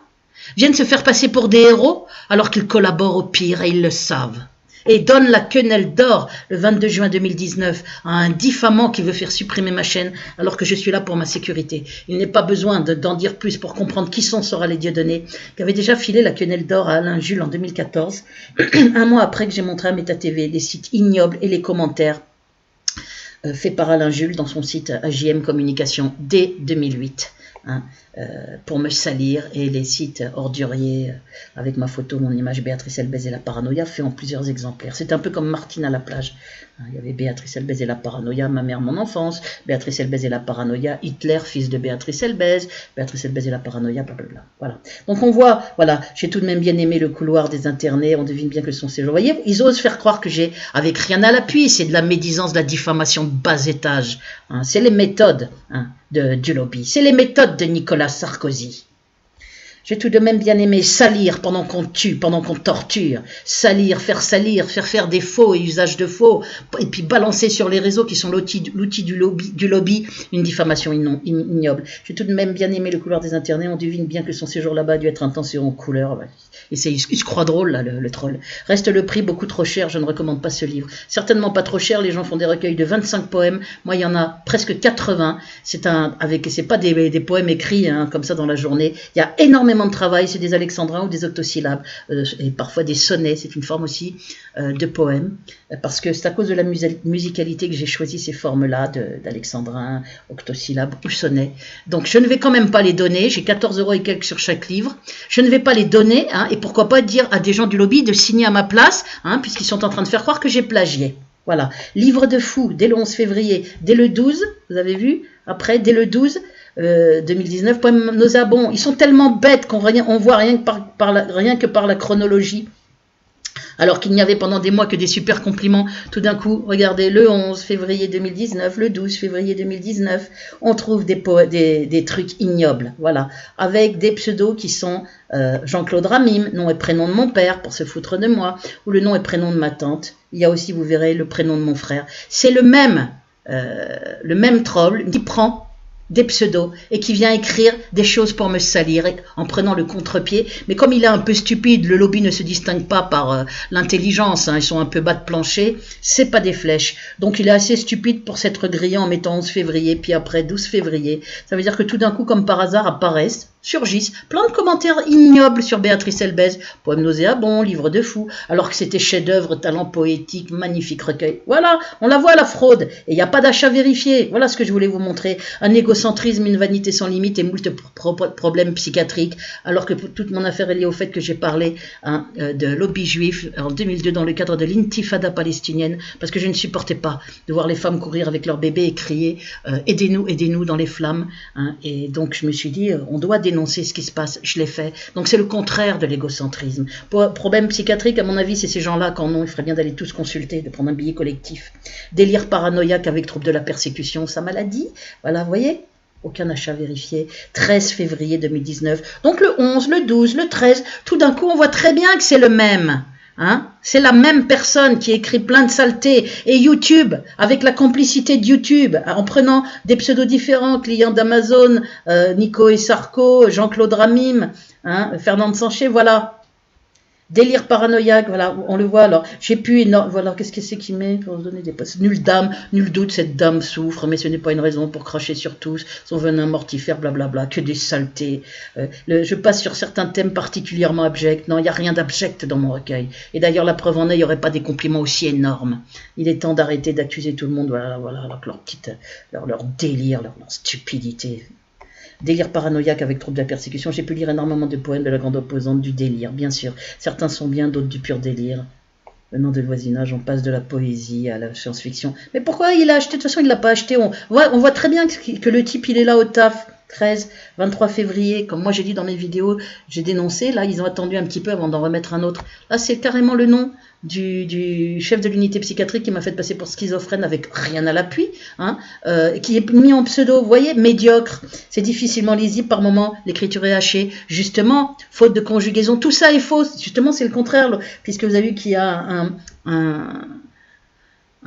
viennent se faire passer pour des héros, alors qu'ils collaborent au pire, et ils le savent. Et donne la quenelle d'or le 22 juin 2019 à un diffamant qui veut faire supprimer ma chaîne alors que je suis là pour ma sécurité. Il n'est pas besoin d'en dire plus pour comprendre qui sont Soral et Dieudonné, qui avait déjà filé la quenelle d'or à Alain Jules en 2014, un mois après que j'ai montré à Meta TV les sites ignobles et les commentaires faits par Alain Jules dans son site AJM Communication dès 2008. Hein, pour me salir, et les sites orduriers avec ma photo, mon image, Béatrice Elbez et la paranoïa, fait en plusieurs exemplaires. C'est un peu comme Martine à la plage. Il y avait Béatrice Elbez et la paranoïa, ma mère, mon enfance, Béatrice Elbez et la paranoïa, Hitler, fils de Béatrice Elbez, Béatrice Elbez et la paranoïa, blablabla. Voilà. Donc on voit, voilà, j'ai tout de même bien aimé le couloir des internés, on devine bien que ce sont ces gens. Vous voyez, ils osent faire croire que j'ai, avec rien à l'appui, c'est de la médisance, de la diffamation de bas étage. Hein, c'est les méthodes du lobby, c'est les méthodes de Nicolas Sarkozy. J'ai tout de même bien aimé salir pendant qu'on tue, pendant qu'on torture, salir, faire des faux et usage de faux, et puis balancer sur les réseaux qui sont l'outil du lobby, une diffamation ignoble. J'ai tout de même bien aimé le couloir des internets, on devine bien que son séjour là-bas a dû être intense et en couleur. Et il se croit drôle, là, le troll. Reste le prix beaucoup trop cher, je ne recommande pas ce livre. Certainement pas trop cher, les gens font des recueils de 25 poèmes, moi il y en a presque 80, c'est pas des poèmes écrits comme ça dans la journée, il y a énormément de travail, c'est des alexandrins ou des octosyllabes, et parfois des sonnets, c'est une forme aussi de poème, parce que c'est à cause de la musicalité que j'ai choisi ces formes-là d'alexandrins, octosyllabes ou sonnets. Donc je ne vais quand même pas les donner, j'ai 14 € et quelques sur chaque livre, je ne vais pas les donner, et pourquoi pas dire à des gens du lobby de signer à ma place, puisqu'ils sont en train de faire croire que j'ai plagié. Voilà, livre de fou, dès le 11 février, dès le 12, vous avez vu, après, dès le 12, 2019, poème nauséabond. Ils sont tellement bêtes qu'on voit rien que par la chronologie. Alors qu'il n'y avait pendant des mois que des super compliments. Tout d'un coup, regardez, le 11 février 2019, le 12 février 2019, on trouve des trucs ignobles, voilà, avec des pseudos qui sont Jean-Claude Ramim, nom et prénom de mon père, pour se foutre de moi, ou le nom et prénom de ma tante. Il y a aussi, vous verrez, le prénom de mon frère. C'est le même troll qui prend des pseudos et qui vient écrire des choses pour me salir en prenant le contre-pied. Mais comme il est un peu stupide, le lobby ne se distingue pas par l'intelligence, ils sont un peu bas de plancher, c'est pas des flèches. Donc il est assez stupide pour s'être grillé en mettant 11 février, puis après 12 février. Ça veut dire que tout d'un coup, comme par hasard, surgissent plein de commentaires ignobles sur Béatrice Elbez, poème nauséabond, livre de fou, alors que c'était chef-d'œuvre, talent poétique, magnifique recueil. Voilà, on la voit la fraude, et il n'y a pas d'achat vérifié. Voilà ce que je voulais vous montrer. Un égocentrisme, une vanité sans limite et moult problèmes psychiatriques, alors que toute mon affaire est liée au fait que j'ai parlé de lobby juif en 2002 dans le cadre de l'intifada palestinienne, parce que je ne supportais pas de voir les femmes courir avec leurs bébés et crier aidez-nous, aidez-nous dans les flammes. Et donc je me suis dit, on doit dénoncer ce qui se passe, je l'ai fait. Donc c'est le contraire de l'égocentrisme. Problème psychiatrique, à mon avis, c'est ces gens-là qu'en ont, il ferait bien d'aller tous consulter, de prendre un billet collectif. Délire paranoïaque avec trouble de la persécution, sa maladie, voilà, vous voyez, aucun achat vérifié, 13 février 2019. Donc le 11, le 12, le 13, tout d'un coup, on voit très bien que c'est le même. C'est la même personne qui écrit plein de saletés. Et YouTube, avec la complicité de YouTube, en prenant des pseudos différents, clients d'Amazon, Nico et Sarko, Jean-Claude Ramim, Fernand Sanché, voilà. Délire paranoïaque, voilà, on le voit. Alors, j'ai pu énorme. Voilà, qu'est-ce que c'est qu'il met pour donner des postes. Nulle dame, nul doute, cette dame souffre, mais ce n'est pas une raison pour cracher sur tous. Son venin mortifère, blablabla, que des saletés. Je passe sur certains thèmes particulièrement abjects. Non, il n'y a rien d'abject dans mon recueil. Et d'ailleurs, la preuve en est, il n'y aurait pas des compliments aussi énormes. Il est temps d'arrêter d'accuser tout le monde, voilà, avec leur délire, leur stupidité. Délire paranoïaque avec trouble de la persécution. J'ai pu lire énormément de poèmes de la grande opposante du délire, bien sûr. Certains sont bien, d'autres du pur délire. Le nom de voisinage, on passe de la poésie à la science-fiction. Mais pourquoi il a acheté? De toute façon, il ne l'a pas acheté. On voit très bien que le type, il est là au taf. 13, 23 février, comme moi j'ai dit dans mes vidéos, j'ai dénoncé. Là, ils ont attendu un petit peu avant d'en remettre un autre. Là, c'est carrément le nom du chef de l'unité psychiatrique qui m'a fait passer pour schizophrène avec rien à l'appui, hein, qui est mis en pseudo, vous voyez, médiocre. C'est difficilement lisible par moment, l'écriture est hachée. Justement, faute de conjugaison, tout ça est faux. Justement, c'est le contraire, puisque vous avez vu qu'il y a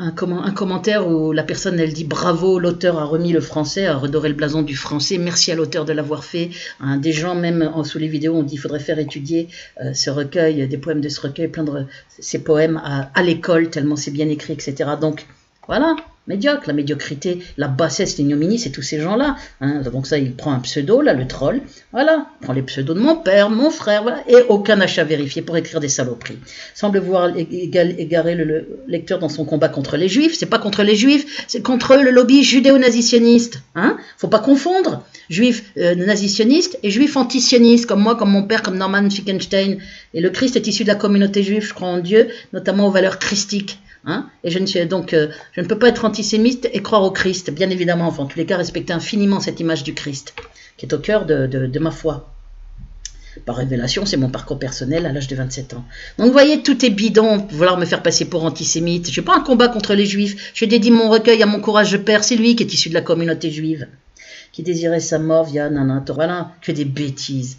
un commentaire où la personne elle dit bravo, l'auteur a remis le français, a redoré le blason du français, merci à l'auteur de l'avoir fait. Des gens même sous les vidéos ont dit qu'il faudrait faire étudier ce recueil, des poèmes de ce recueil, plein de ces poèmes à l'école tellement c'est bien écrit, etc. Donc voilà, médiocre, la médiocrité, la bassesse, l'ignominie, c'est tous ces gens-là. Hein. Donc ça, il prend un pseudo, là, le troll, voilà, il prend les pseudos de mon père, mon frère, voilà, et aucun achat vérifié pour écrire des saloperies. Semble vouloir égarer le lecteur dans son combat contre les juifs. C'est pas contre les juifs, c'est contre le lobby judéo-nazitionniste. Hein. Faut pas confondre juifs nazitionnistes et juifs antisionistes, comme moi, comme mon père, comme Norman Finkelstein. Et le Christ est issu de la communauté juive, je crois en Dieu, notamment aux valeurs christiques. Hein, et je ne peux pas être antisémite et croire au Christ, bien évidemment, enfin, en tous les cas, respecter infiniment cette image du Christ, qui est au cœur de ma foi. Par révélation, c'est mon parcours personnel à l'âge de 27 ans. Donc, vous voyez, tout est bidon, vouloir me faire passer pour antisémite. Je n'ai pas un combat contre les juifs, je dédie mon recueil à mon courage de père, c'est lui qui est issu de la communauté juive, qui désirait sa mort via nanana. Voilà, que des bêtises.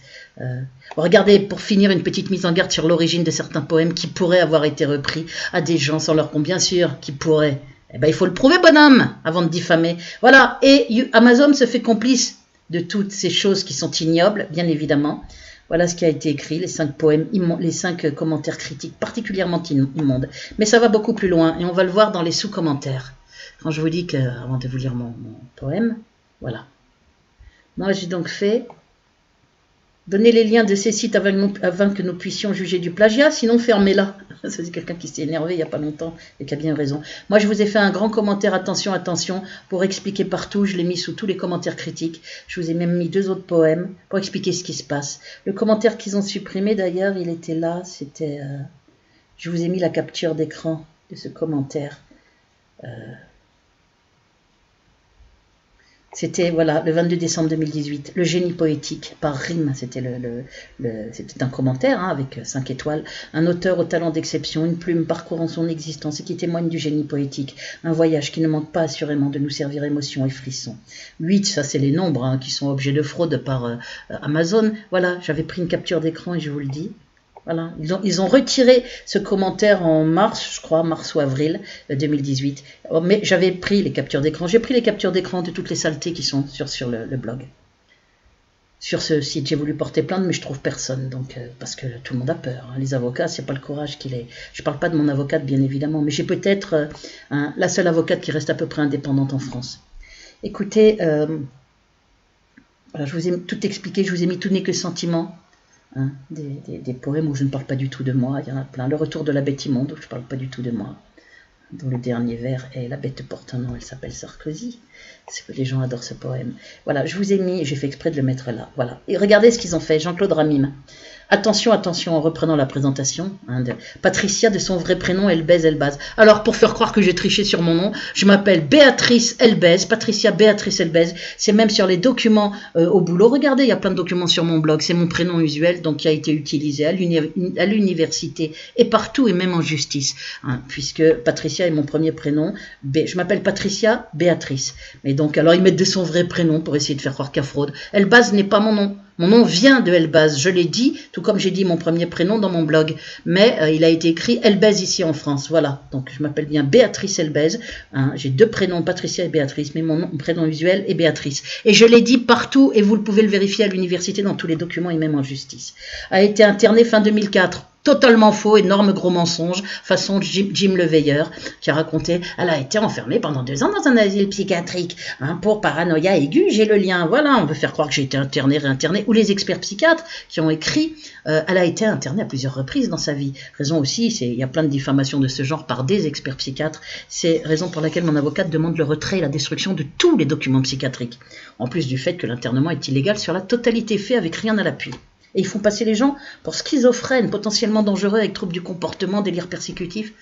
Regardez, pour finir, une petite mise en garde sur l'origine de certains poèmes qui pourraient avoir été repris à des gens sans leur compte, bien sûr, qui pourraient. Eh ben, il faut le prouver, bonhomme, avant de diffamer. Voilà, et Amazon se fait complice de toutes ces choses qui sont ignobles, bien évidemment. Voilà ce qui a été écrit, les 5 poèmes, les 5 commentaires critiques particulièrement immondes. Mais ça va beaucoup plus loin, et on va le voir dans les sous-commentaires. Quand je vous dis que, avant de vous lire mon poème, voilà. Moi, j'ai donc fait... Donnez les liens de ces sites avant que nous puissions juger du plagiat, sinon fermez-la. C'est quelqu'un qui s'est énervé il n'y a pas longtemps et qui a bien raison. Moi, je vous ai fait un grand commentaire, attention, attention, pour expliquer partout. Je l'ai mis sous tous les commentaires critiques. Je vous ai même mis 2 autres poèmes pour expliquer ce qui se passe. Le commentaire qu'ils ont supprimé, d'ailleurs, il était là. C'était... je vous ai mis la capture d'écran de ce commentaire. C'était, voilà, le 22 décembre 2018, le génie poétique, par rime, c'était c'était un commentaire, hein, avec 5 étoiles, un auteur au talent d'exception, une plume parcourant son existence et qui témoigne du génie poétique, un voyage qui ne manque pas assurément de nous servir émotion et frisson. 8, ça c'est les nombres, hein, qui sont objets de fraude par Amazon. Voilà, j'avais pris une capture d'écran et je vous le dis. Voilà, ils ont retiré ce commentaire en mars, je crois, mars ou avril 2018. Mais j'avais pris les captures d'écran. J'ai pris les captures d'écran de toutes les saletés qui sont sur le blog. Sur ce site, j'ai voulu porter plainte, mais je trouve personne. Donc, parce que tout le monde a peur. Hein. Les avocats, c'est pas le courage qu'il est. Je parle pas de mon avocate, bien évidemment, mais j'ai peut-être la seule avocate qui reste à peu près indépendante en France. Écoutez, voilà, je vous ai tout expliqué, je vous ai mis Tout n'est que sentiment. Hein, des poèmes où je ne parle pas du tout de moi, il y en a plein. Le retour de la bête immonde, où je ne parle pas du tout de moi, dont le dernier vers est La bête porte un nom, elle s'appelle Sarkozy. C'est que les gens adorent ce poème. Voilà, je vous ai mis, j'ai fait exprès de le mettre là. Voilà. Et regardez ce qu'ils ont fait, Jean-Claude Ramim. Attention, attention, en reprenant la présentation, hein, de Patricia, de son vrai prénom, Elbez. Alors, pour faire croire que j'ai triché sur mon nom, je m'appelle Béatrice Elbez, Patricia Béatrice Elbez. C'est même sur les documents au boulot. Regardez, il y a plein de documents sur mon blog. C'est mon prénom usuel, donc qui a été utilisé à l'université et partout, et même en justice. Hein, puisque Patricia est mon premier prénom. Je m'appelle Patricia Béatrice. Mais donc, alors, ils mettent de son vrai prénom pour essayer de faire croire qu'il y a fraude. Elbaz n'est pas mon nom. Mon nom vient de Elbaz, je l'ai dit, tout comme j'ai dit mon premier prénom dans mon blog. Mais il a été écrit Elbez ici en France, voilà. Donc je m'appelle bien Béatrice Elbez. Hein, j'ai 2 prénoms, Patricia et Béatrice, mais mon prénom usuel est Béatrice. Et je l'ai dit partout, et vous pouvez le vérifier à l'université, dans tous les documents et même en justice. A été interné fin 2004. Totalement faux, énorme gros mensonge, façon Jim le Veilleur, qui a raconté, elle a été enfermée pendant 2 ans dans un asile psychiatrique, hein, pour paranoïa aiguë, j'ai le lien, voilà, on veut faire croire que j'ai été internée, réinternée, ou les experts psychiatres qui ont écrit, elle a été internée à plusieurs reprises dans sa vie. Raison aussi, il y a plein de diffamations de ce genre par des experts psychiatres, c'est raison pour laquelle mon avocate demande le retrait et la destruction de tous les documents psychiatriques, en plus du fait que l'internement est illégal sur la totalité fait avec rien à l'appui. Et ils font passer les gens pour schizophrènes, potentiellement dangereux avec troubles du comportement, délire persécutif,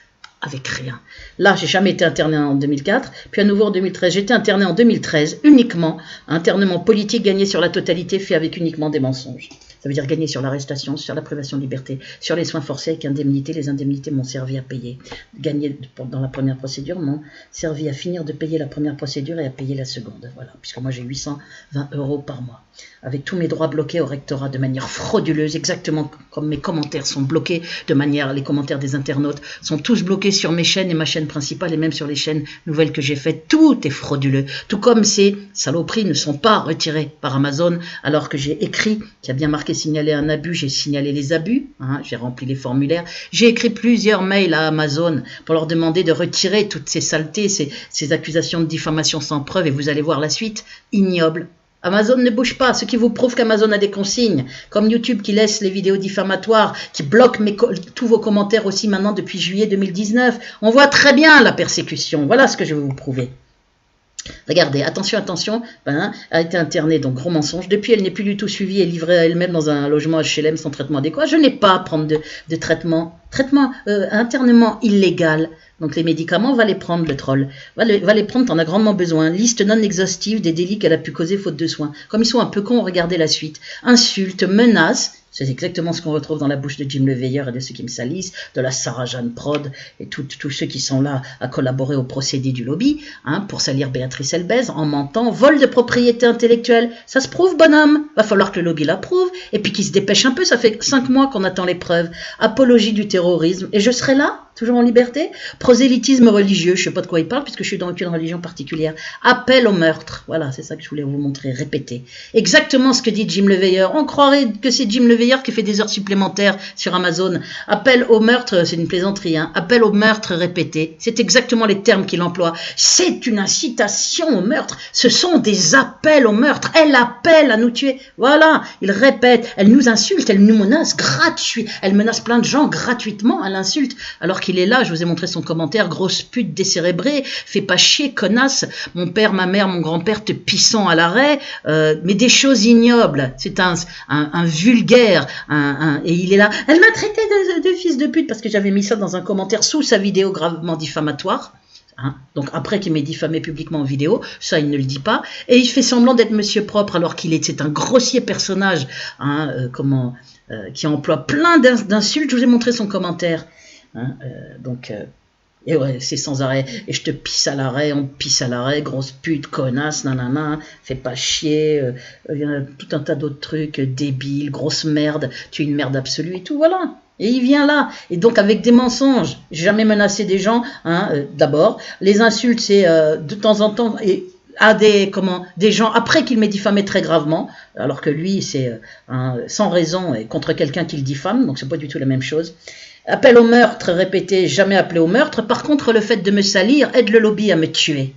avec rien. Là, j'ai jamais été interné en 2004, puis à nouveau en 2013. J'ai été interné en 2013, uniquement, internement politique gagné sur la totalité, fait avec uniquement des mensonges. Ça veut dire gagner sur l'arrestation, sur la privation de liberté, sur les soins forcés avec indemnité. Les indemnités m'ont servi à payer. Gagner dans la première procédure m'ont servi à finir de payer la première procédure et à payer la seconde. Voilà, puisque moi j'ai 820 € par mois. Avec tous mes droits bloqués au rectorat de manière frauduleuse, exactement comme mes commentaires sont bloqués de manière, les commentaires des internautes sont tous bloqués sur mes chaînes et ma chaîne principale et même sur les chaînes nouvelles que j'ai faites. Tout est frauduleux. Tout comme ces saloperies ne sont pas retirées par Amazon alors que j'ai écrit, qui a bien marqué signaler un abus, j'ai signalé les abus, hein, j'ai rempli les formulaires. J'ai écrit plusieurs mails à Amazon pour leur demander de retirer toutes ces saletés, ces accusations de diffamation sans preuve et vous allez voir la suite, ignoble. Amazon ne bouge pas, ce qui vous prouve qu'Amazon a des consignes, comme YouTube qui laisse les vidéos diffamatoires, qui bloque tous vos commentaires aussi maintenant depuis juillet 2019. On voit très bien la persécution, voilà ce que je vais vous prouver. Regardez, attention, attention, elle a été internée, donc gros mensonge. Depuis, elle n'est plus du tout suivie et livrée à elle-même dans un logement HLM sans traitement adéquat. Je n'ai pas à prendre de traitement internement illégal. Donc les médicaments, va les prendre le troll. Va les prendre, t'en as grandement besoin. Liste non exhaustive des délits qu'elle a pu causer faute de soins. Comme ils sont un peu cons, regardez la suite. Insultes, menaces. C'est exactement ce qu'on retrouve dans la bouche de Jim le Veilleur et de ceux qui me salissent, de la Sarah Jeanne Prod et tous ceux qui sont là à collaborer au procédé du lobby, hein, pour salir Béatrice Elbez en mentant, vol de propriété intellectuelle. Ça se prouve, bonhomme. Va falloir que le lobby l'approuve et puis qu'il se dépêche un peu. Ça fait 5 mois qu'on attend les preuves. Apologie du terrorisme. Et je serai là, toujours en liberté. Prosélytisme religieux. Je ne sais pas de quoi il parle puisque je suis dans aucune religion particulière. Appel au meurtre. Voilà, c'est ça que je voulais vous montrer, répéter. Exactement ce que dit Jim le Veilleur. On croirait que c'est Jim le Veilleur qui fait des heures supplémentaires sur Amazon. Appel au meurtre, c'est une plaisanterie, hein. Appel au meurtre répété. C'est exactement les termes qu'il emploie. C'est une incitation au meurtre. Ce sont des appels au meurtre. Elle appelle à nous tuer. Voilà, il répète. Elle nous insulte, elle nous menace gratuitement. Elle menace plein de gens gratuitement. Elle insulte alors qu'il est là. Je vous ai montré son commentaire. Grosse pute décérébrée. Fais pas chier, connasse. Mon père, ma mère, mon grand-père te pissant à l'arrêt. Mais des choses ignobles. C'est un vulgaire. Et il est là, elle m'a traité de fils de pute parce que j'avais mis ça dans un commentaire sous sa vidéo gravement diffamatoire, hein, donc après qu'il m'ait diffamé publiquement en vidéo, ça il ne le dit pas, et il fait semblant d'être monsieur propre alors c'est un grossier personnage, hein, qui emploie plein d'insultes. Je vous ai montré son commentaire, hein, et ouais, c'est sans arrêt. Et je te pisse à l'arrêt, on te pisse à l'arrêt, grosse pute, connasse, nanana, fais pas chier. Il y a tout un tas d'autres trucs, débile, grosse merde, tu es une merde absolue et tout, voilà. Et il vient là. Et donc avec des mensonges. J'ai jamais menacé des gens, hein, d'abord. Les insultes, c'est de temps en temps... Et à des gens après qu'il m'ait diffamé très gravement, alors que lui, c'est sans raison et contre quelqu'un qu'il diffame, donc c'est pas du tout la même chose. Appel au meurtre répété, jamais appelé au meurtre. Par contre, le fait de me salir aide le lobby à me tuer.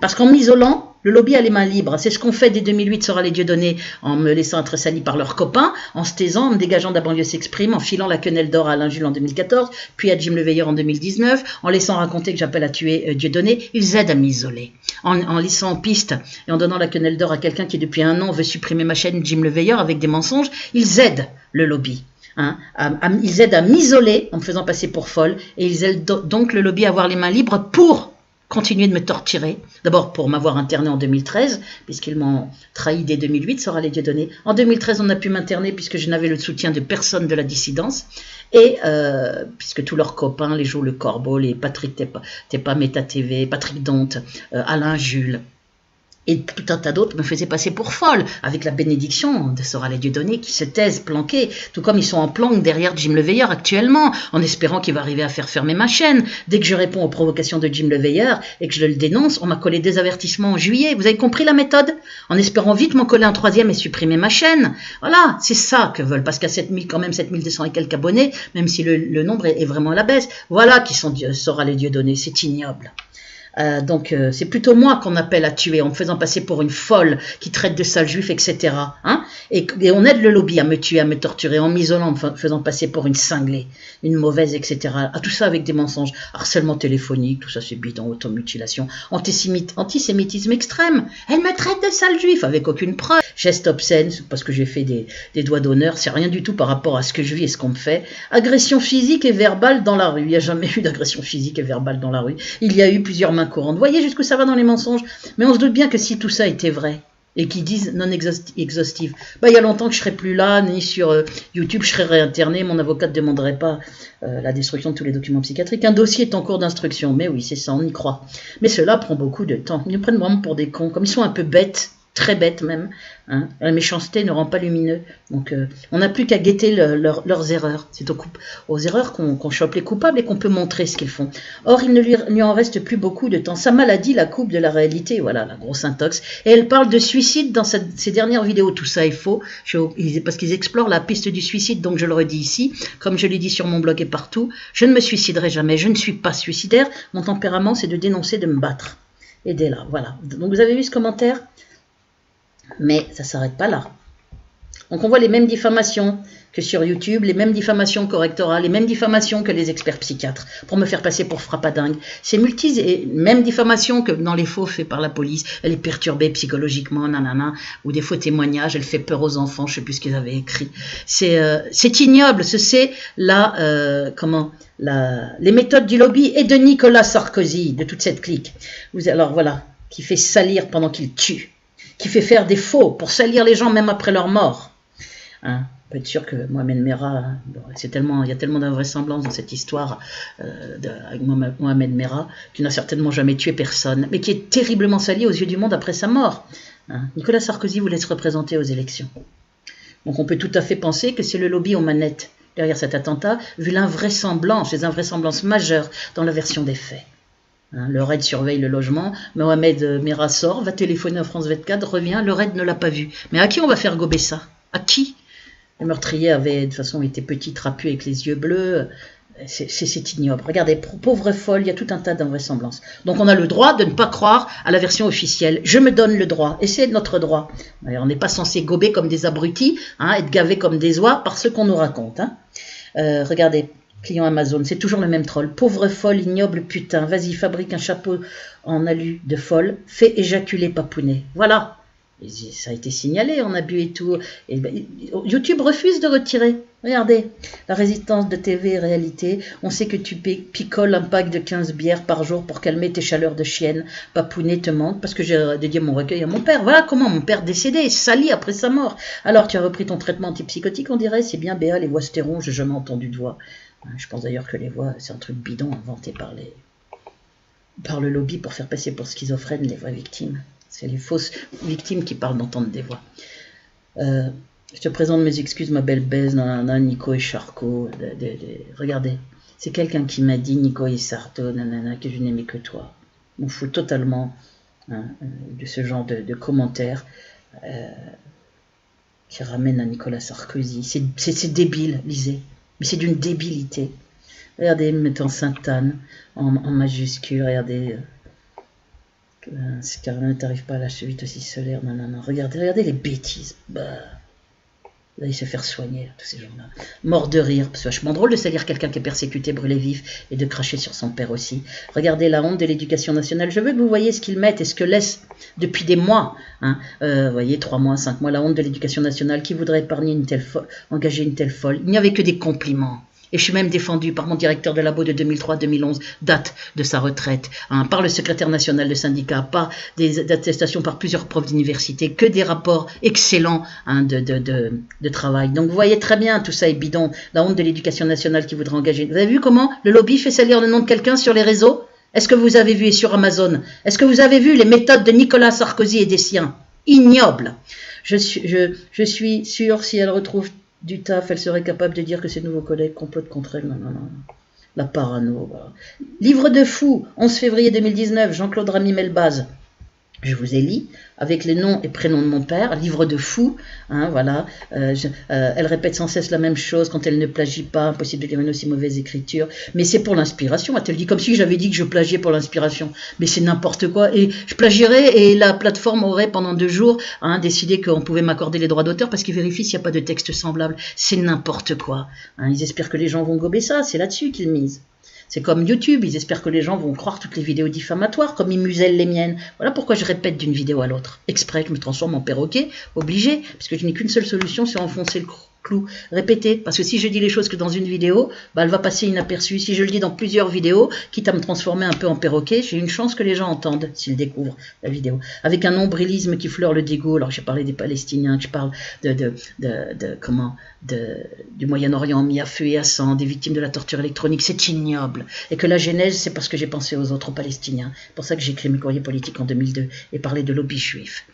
Parce qu'en m'isolant, le lobby a les mains libres. C'est ce qu'on fait dès 2008 sur les Dieudonné, en me laissant être sali par leurs copains, en se taisant, en me dégageant de la banlieue s'exprime, en filant la quenelle d'or à Alain Jules en 2014, puis à Jim le Veilleur en 2019, en laissant raconter que j'appelle à tuer Dieudonné. Ils aident à m'isoler. En laissant en piste et en donnant la quenelle d'or à quelqu'un qui depuis 1 an veut supprimer ma chaîne Jim le Veilleur avec des mensonges, ils aident le lobby. Hein, ils aident à m'isoler en me faisant passer pour folle et ils aident donc le lobby à avoir les mains libres pour continuer de me torturer. D'abord pour m'avoir interné en 2013 puisqu'ils m'ont trahi dès 2008, ça aura les Dieudonné. En 2013 on a pu m'interner puisque je n'avais le soutien de personne de la dissidence et puisque tous leurs copains, les Jo Le Corbeau, les Patrick T'es pas Méta TV, Patrick Donte, Alain Jules, Et tout un tas d'autres me faisaient passer pour folle, avec la bénédiction de Sorale Dieudonné qui se taisent planqués, tout comme ils sont en planque derrière Jim Leveilleur actuellement, en espérant qu'il va arriver à faire fermer ma chaîne. Dès que je réponds aux provocations de Jim Leveilleur et que je le dénonce, on m'a collé des avertissements en juillet. Vous avez compris la méthode? En espérant vite m'en coller un troisième et supprimer ma chaîne. Voilà, c'est ça que veulent, parce qu'à 7000, quand même 7200 et quelques abonnés, même si le nombre est vraiment à la baisse, voilà qui sont Sorale Dieudonné, c'est ignoble. Donc c'est plutôt moi qu'on appelle à tuer en me faisant passer pour une folle qui traite de sale juif, etc. Hein, et on aide le lobby à me tuer, à me torturer, en m'isolant, en me faisant passer pour une cinglée, une mauvaise, etc. À tout ça avec des mensonges, harcèlement téléphonique, tout ça c'est bidon, automutilation, antisémitisme extrême. Elle me traite de sale juif avec aucune preuve. Geste obscène, parce que j'ai fait des doigts d'honneur, c'est rien du tout par rapport à ce que je vis et ce qu'on me fait. Agression physique et verbale dans la rue. Il n'y a jamais eu d'agression physique et verbale dans la rue. Il y a eu plusieurs mains courantes. Vous voyez jusqu'où ça va dans les mensonges. Mais on se doute bien que si tout ça était vrai, et qu'ils disent non exhaustive, il y a longtemps que je ne serais plus là, ni sur YouTube, je serais réinterné, mon avocat ne demanderait pas la destruction de tous les documents psychiatriques. Un dossier est en cours d'instruction, mais oui, c'est ça, on y croit. Mais cela prend beaucoup de temps. Ils nous prennent vraiment pour des cons, comme ils sont un peu bêtes, très bêtes même. Hein. La méchanceté ne rend pas lumineux. Donc on n'a plus qu'à guetter leurs erreurs. C'est aux erreurs qu'on chope les coupables et qu'on peut montrer ce qu'ils font. Or, il ne lui en reste plus beaucoup de temps. Sa maladie la coupe de la réalité. Voilà, la grosse intox. Et elle parle de suicide dans ses dernières vidéos. Tout ça est faux, parce qu'ils explorent la piste du suicide. Donc je le redis ici, comme je l'ai dit sur mon blog et partout, je ne me suiciderai jamais. Je ne suis pas suicidaire. Mon tempérament, c'est de dénoncer, de me battre. Et dès là, voilà. Donc vous avez vu ce commentaire ? Mais ça ne s'arrête pas là. Donc on voit les mêmes diffamations que sur YouTube, les mêmes diffamations correctorales, les mêmes diffamations que les experts psychiatres, pour me faire passer pour frappadingue. C'est mêmes diffamations que dans les faux faits par la police, elle est perturbée psychologiquement, nanana, ou des faux témoignages, elle fait peur aux enfants, je ne sais plus ce qu'ils avaient écrit. C'est ignoble, c'est les méthodes du lobby et de Nicolas Sarkozy, de toute cette clique. Alors voilà, qui fait salir pendant qu'il tue, qui fait faire des faux pour salir les gens même après leur mort. Hein, on peut être sûr que Mohamed Merah, il y a tellement d'invraisemblance dans cette histoire avec Mohamed Merah, qui n'a certainement jamais tué personne, mais qui est terriblement sali aux yeux du monde après sa mort. Hein, Nicolas Sarkozy voulait se représenter aux élections. Donc on peut tout à fait penser que c'est le lobby aux manettes derrière cet attentat, vu l'invraisemblance, les invraisemblances majeures dans la version des faits. Hein, le RAID surveille le logement, Mohamed Merah sort, va téléphoner à France 24, revient, le RAID ne l'a pas vu. Mais à qui on va faire gober ça? À qui? Le meurtrier avait de toute façon été petit, trapu avec les yeux bleus. C'est ignoble. Regardez, pauvre folle, il y a tout un tas d'invraisemblances. Donc on a le droit de ne pas croire à la version officielle. Je me donne le droit, et c'est notre droit. On n'est pas censé gober comme des abrutis, hein, être gavé comme des oies par ce qu'on nous raconte. Hein. Regardez. Client Amazon, c'est toujours le même troll. Pauvre folle, ignoble putain, vas-y, fabrique un chapeau en alu de folle, fais éjaculer Papounet. Voilà. Et ça a été signalé en abus et tout. Et YouTube refuse de retirer. Regardez, la résistance de TV et réalité. On sait que tu picoles un pack de 15 bières par jour pour calmer tes chaleurs de chienne. Papounet te manque parce que j'ai dédié mon recueil à mon père. Voilà comment mon père décédé, sali après sa mort. Alors tu as repris ton traitement antipsychotique, on dirait. C'est bien Béa, les voix stéron, j'ai jamais entendu de voix. Je pense d'ailleurs que les voix, c'est un truc bidon inventé par le lobby pour faire passer pour schizophrènes les vraies victimes. C'est les fausses victimes qui parlent d'entendre des voix. Je te présente mes excuses, ma belle baise, nanana, Nico et Charcot. Regardez, c'est quelqu'un qui m'a dit, Nico et Sarto, nanana, que je n'aimais que toi. Je m'en fous totalement de ce genre de commentaires qui ramènent à Nicolas Sarkozy. C'est débile, lisez. Mais c'est d'une débilité. Regardez, mettant Sainte-Anne en majuscule. Regardez, si Caroline n'arrive pas à lâcher vite aussi solaire. Non. Regardez les bêtises. Bah, vous allez se faire soigner, tous ces gens-là. Mort de rire. C'est vachement drôle de salir quelqu'un qui est persécuté, brûlé vif, et de cracher sur son père aussi. Regardez la honte de l'éducation nationale. Je veux que vous voyez ce qu'ils mettent et ce que laissent depuis des mois. Hein. Vous voyez, 3 mois, 5 mois, la honte de l'éducation nationale. Qui voudrait engager une telle folle? Il n'y avait que des compliments. Et je suis même défendu par mon directeur de labo de 2003-2011, date de sa retraite, hein, par le secrétaire national de syndicat, par des attestations par plusieurs profs d'université, que des rapports excellents hein, de travail. Donc vous voyez très bien, tout ça est bidon. La honte de l'éducation nationale qui voudrait engager. Vous avez vu comment le lobby fait salir le nom de quelqu'un sur les réseaux? Est-ce que vous avez vu, et sur Amazon, est-ce que vous avez vu les méthodes de Nicolas Sarkozy et des siens? Ignoble. Je suis sûre, si elle retrouve du taf, elle serait capable de dire que ses nouveaux collègues complotent contre elle. Non, non, non. La parano. Voilà. Livre de fou, 11 février 2019, Jean-Claude Ramy Melbaz. Je vous ai lu avec les noms et prénoms de mon père, livre de fou, hein, voilà. Elle répète sans cesse la même chose quand elle ne plagie pas, impossible de lire une aussi mauvaise écriture, mais c'est pour l'inspiration, elle dit comme si j'avais dit que je plagiais pour l'inspiration, mais c'est n'importe quoi, et je plagierais et la plateforme aurait pendant 2 jours décidé qu'on pouvait m'accorder les droits d'auteur parce qu'ils vérifient s'il n'y a pas de texte semblable, c'est n'importe quoi, hein, ils espèrent que les gens vont gober ça, c'est là-dessus qu'ils misent. C'est comme YouTube, ils espèrent que les gens vont croire toutes les vidéos diffamatoires, comme ils musellent les miennes. Voilà pourquoi je répète d'une vidéo à l'autre. Exprès, je me transforme en perroquet, obligé, parce que je n'ai qu'une seule solution, c'est enfoncer le clou. Répéter, parce que si je dis les choses que dans une vidéo, bah, elle va passer inaperçue. Si je le dis dans plusieurs vidéos, quitte à me transformer un peu en perroquet, j'ai une chance que les gens entendent s'ils découvrent la vidéo. Avec un nombrilisme qui fleure le dégoût, alors j'ai parlé des Palestiniens, je parle du Moyen-Orient mis à feu et à sang, des victimes de la torture électronique, c'est ignoble. Et que la genèse, c'est parce que j'ai pensé aux autres Palestiniens. C'est pour ça que j'ai écrit mes courriers politiques en 2002 et parlé de lobby juif.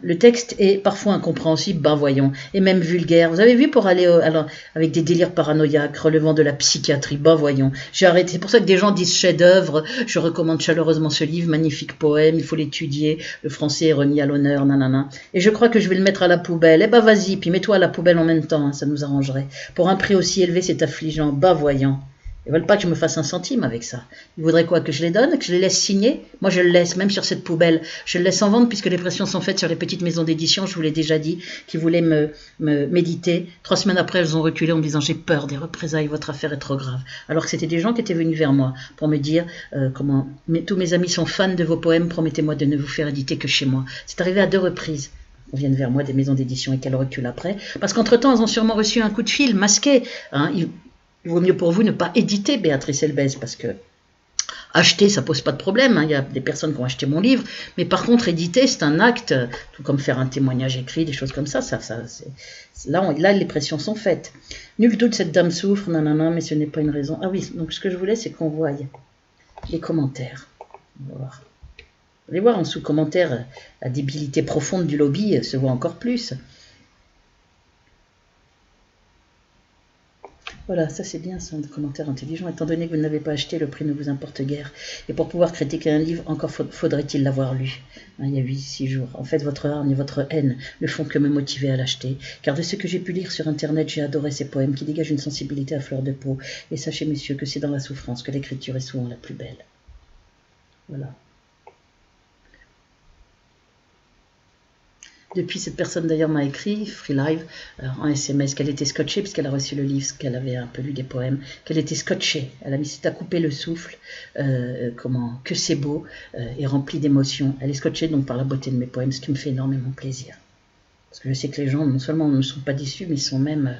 Le texte est parfois incompréhensible, ben voyons, et même vulgaire. Vous avez vu, pour aller avec des délires paranoïaques relevant de la psychiatrie, ben voyons. J'ai arrêté. C'est pour ça que des gens disent chef-d'œuvre. Je recommande chaleureusement ce livre, magnifique poème, il faut l'étudier. Le français est remis à l'honneur, nanana. Et je crois que je vais le mettre à la poubelle. Eh ben vas-y, puis mets-toi à la poubelle en même temps, hein, ça nous arrangerait. Pour un prix aussi élevé, c'est affligeant, ben voyons. Ils ne veulent pas que je me fasse un centime avec ça. Ils voudraient quoi? Que je les donne? Que je les laisse signer? Moi, je le laisse, même sur cette poubelle. Je le laisse en vente puisque les pressions sont faites sur les petites maisons d'édition, je vous l'ai déjà dit, qui voulaient me méditer. 3 semaines après, elles ont reculé en me disant « J'ai peur des représailles, votre affaire est trop grave ». Alors que c'était des gens qui étaient venus vers moi pour me dire tous mes amis sont fans de vos poèmes, promettez-moi de ne vous faire éditer que chez moi. C'est arrivé à 2 reprises. On vient vers moi des maisons d'édition et qu'elles reculent après. Parce qu'entre-temps, elles ont sûrement reçu un coup de fil masqué. Il vaut mieux pour vous ne pas éditer Béatrice Elbez, parce que acheter, ça pose pas de problème. Il y a des personnes qui ont acheté mon livre, mais par contre, éditer, c'est un acte, tout comme faire un témoignage écrit, des choses comme ça. Là, les pressions sont faites. Nul doute, cette dame souffre, nanana, mais ce n'est pas une raison. Ah oui, donc ce que je voulais, c'est qu'on voie les commentaires. On va voir. Vous allez voir en sous-commentaire, la débilité profonde du lobby se voit encore plus. Voilà, ça c'est bien, c'est un commentaire intelligent. Étant donné que vous n'avez pas acheté, le prix ne vous importe guère. Et pour pouvoir critiquer un livre, encore faudrait-il l'avoir lu. Il y a 6 jours. En fait, votre hargne et votre haine ne font que me motiver à l'acheter. Car de ce que j'ai pu lire sur Internet, j'ai adoré ces poèmes qui dégagent une sensibilité à fleur de peau. Et sachez, messieurs, que c'est dans la souffrance que l'écriture est souvent la plus belle. Voilà. Depuis, cette personne d'ailleurs m'a écrit, Free Live, en SMS, qu'elle était scotchée, puisqu'elle a reçu le livre, qu'elle avait un peu lu des poèmes, qu'elle était scotchée. Elle a mis à couper le souffle, que c'est beau, et rempli d'émotions. Elle est scotchée donc par la beauté de mes poèmes, ce qui me fait énormément plaisir. Parce que je sais que les gens, non seulement ne sont pas déçus, mais ils sont même